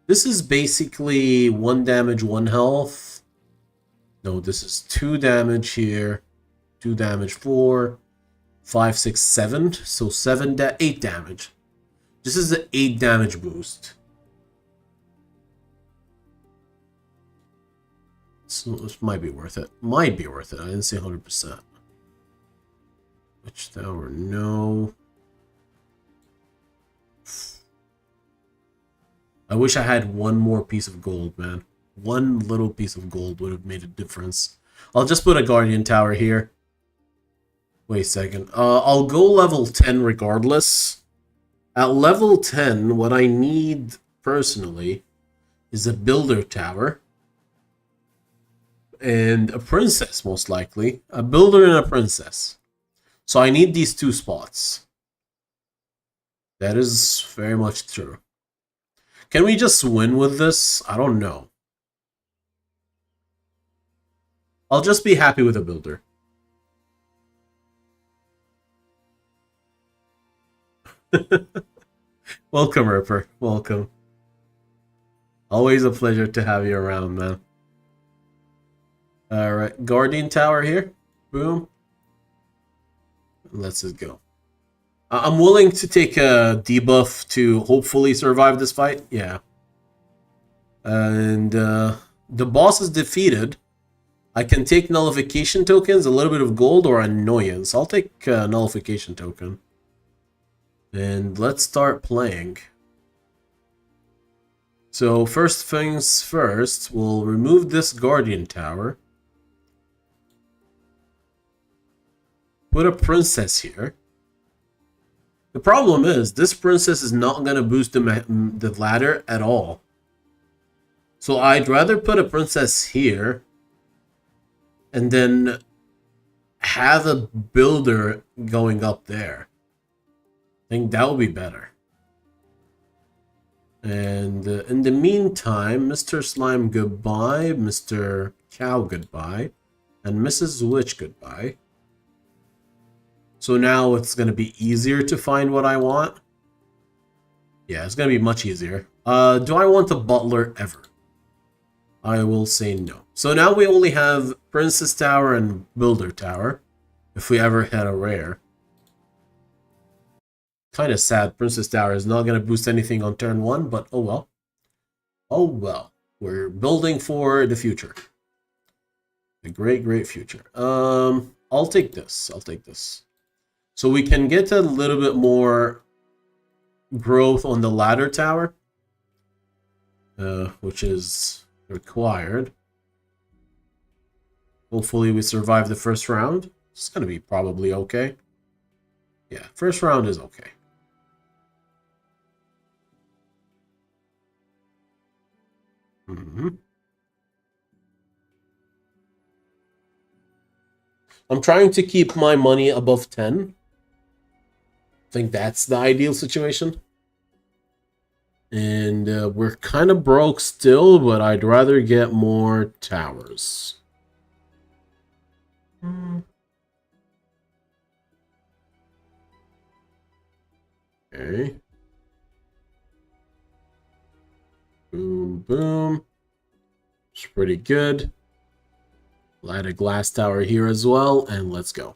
This is basically 1 damage, 1 health. No, this is 2 damage here. 2 damage, 4. 5, 6, 7. So 8 damage. This is the 8 damage boost. So this might be worth it. Might be worth it. I didn't say 100%. Which tower? No. I wish I had one more piece of gold, man. One little piece of gold would have made a difference. I'll just put a Guardian Tower here. Wait a second. I'll go level 10 regardless. At level 10, what I need personally is a Builder Tower. And a Princess, most likely. A Builder and a Princess. So I need these 2 spots. That is very much true. Can we just win with this? I don't know. I'll just be happy with a Builder. Welcome, Ripper. Welcome. Always a pleasure to have you around, man. Alright, Guardian Tower here. Boom. Let's just go. I'm willing to take a debuff to hopefully survive this fight. Yeah. And the boss is defeated. I can take nullification tokens, a little bit of gold, or annoyance. I'll take nullification token. And let's start playing. So first things first, we'll remove this guardian tower. Put a princess here. The problem is, this princess is not going to boost the ladder at all. So I'd rather put a princess here and then have a builder going up there. I think that would be better. And in the meantime, Mr. Slime goodbye, Mr. Cow goodbye, and Mrs. Witch goodbye. So now it's going to be easier to find what I want. Yeah, it's going to be much easier. Do I want a butler ever? I will say no. So now we only have Princess Tower and Builder Tower, if we ever had a rare. Kind of sad Princess Tower is not going to boost anything on turn 1, but oh well. Oh well. We're building for the future. A great, great future. I'll take this. I'll take this. So we can get a little bit more growth on the ladder tower, which is required. Hopefully we survive the first round. It's going to be probably okay. Yeah, first round is okay. I'm trying to keep my money above 10. I think that's the ideal situation. And we're kind of broke still, but I'd rather get more towers. Okay. Boom, boom. It's pretty good. Light a glass tower here as well, and let's go.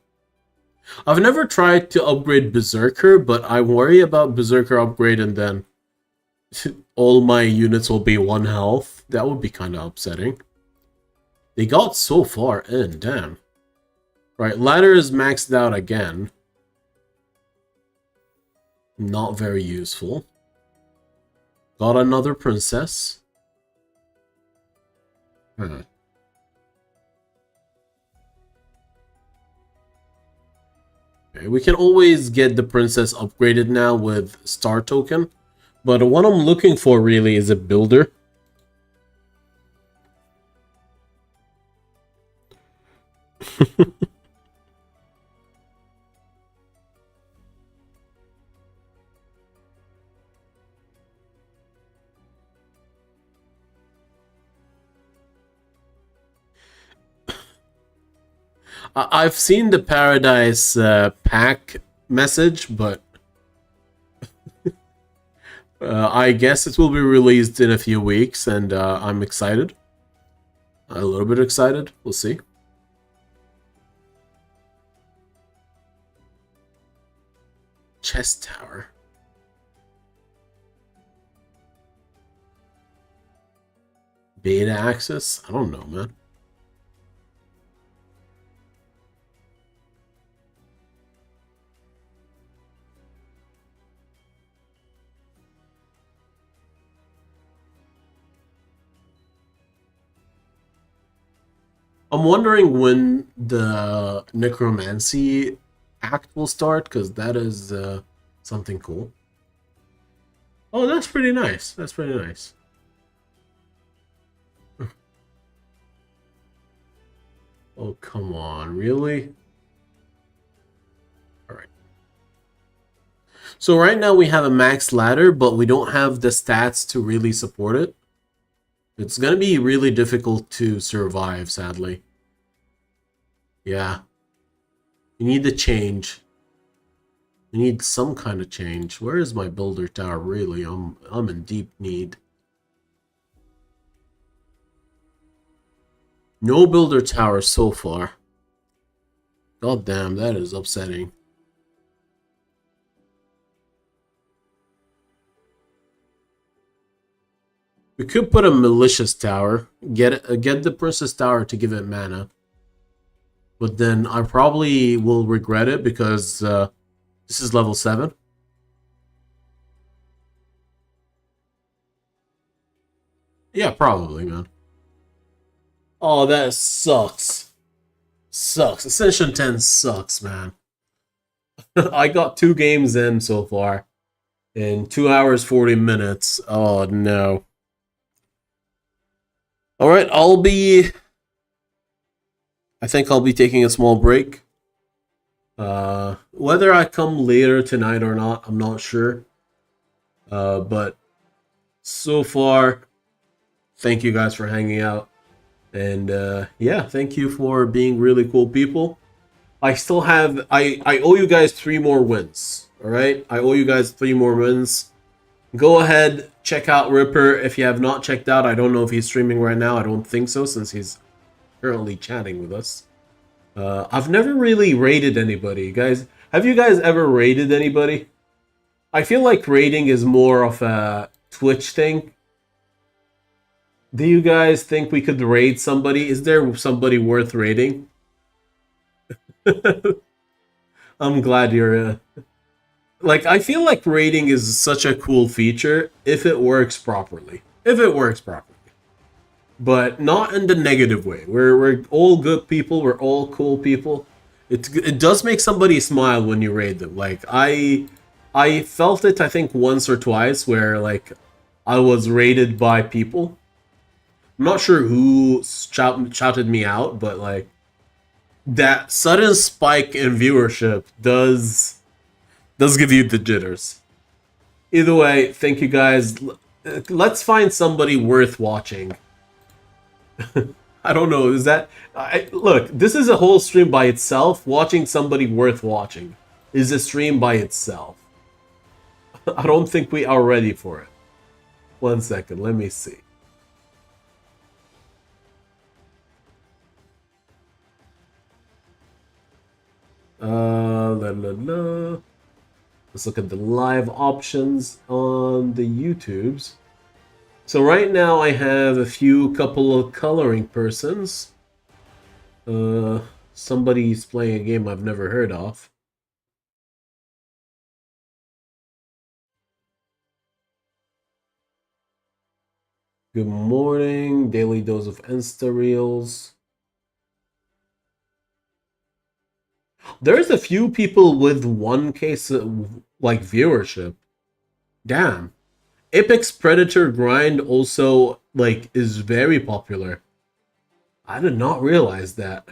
I've never tried to upgrade Berserker, but I worry about Berserker upgrade and then all my units will be 1 health. That would be kind of upsetting. They got so far in, damn. Right, ladder is maxed out again. Not very useful. Got another princess. Okay, we can always get the princess upgraded now with star token. But what I'm looking for really is a builder. I've seen the Paradise pack message, but I guess it will be released in a few weeks, and I'm excited. A little bit excited. We'll see. Chest Tower. Beta access? I don't know, man. I'm wondering when the Necromancy Act will start, because that is something cool. Oh, that's pretty nice. That's pretty nice. Oh, come on. Really? Alright. So right now we have a max ladder, but we don't have the stats to really support it. It's going to be really difficult to survive, sadly. Yeah. You need the change. You need some kind of change. Where is my builder tower, really? I'm in deep need. No builder tower so far. God damn, that is upsetting. We could put a malicious tower, get the princess tower to give it mana, but then I probably will regret it because this is level 7. Yeah, probably, man. Oh, that sucks. Sucks. Ascension 10 sucks, man. I got 2 games in so far in 2 hours 40 minutes. Oh no. All right, I think I'll be taking a small break. Whether I come later tonight or not, I'm not sure. But so far, thank you guys for hanging out. And yeah, thank you for being really cool people. I still have I owe you guys 3 more wins. All right? I owe you guys 3 more wins. Go ahead, check out Ripper if you have not checked out. I don't know if he's streaming right now. I don't think so since he's currently chatting with us. I've never really raided anybody, guys. Have you guys ever raided anybody? I feel like raiding is more of a Twitch thing. Do you guys think we could raid somebody? Is there somebody worth raiding? I'm glad you're... Like, I feel like raiding is such a cool feature if it works properly. If it works properly. But not in the negative way. We're all good people. We're all cool people. It does make somebody smile when you raid them. Like, I felt it, I think, once or twice where, like, I was raided by people. I'm not sure who shouted me out, but, like, that sudden spike in viewership does give you the jitters. Either way, thank you guys. Let's find somebody worth watching. I don't know, is that... look, this is a whole stream by itself. Watching somebody worth watching is a stream by itself. I don't think we are ready for it. 1 second, let me see. Let's look at the live options on the YouTubes. So right now I have a couple of coloring persons. Somebody's playing a game I've never heard of. Good morning, daily dose of Insta Reels. There's a few people with 1K like viewership. Damn. Apex Predator Grind also like is very popular. I did not realize that.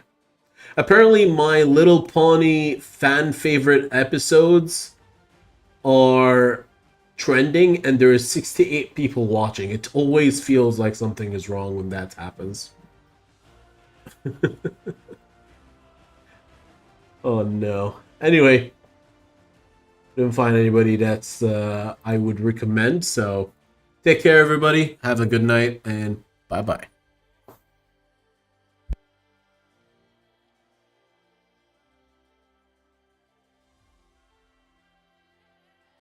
Apparently My Little Pony fan favorite episodes are trending and there is 68 people watching. It always feels like something is wrong when that happens. Oh no. Anyway, didn't find anybody that's I would recommend, so take care everybody, have a good night, and bye bye.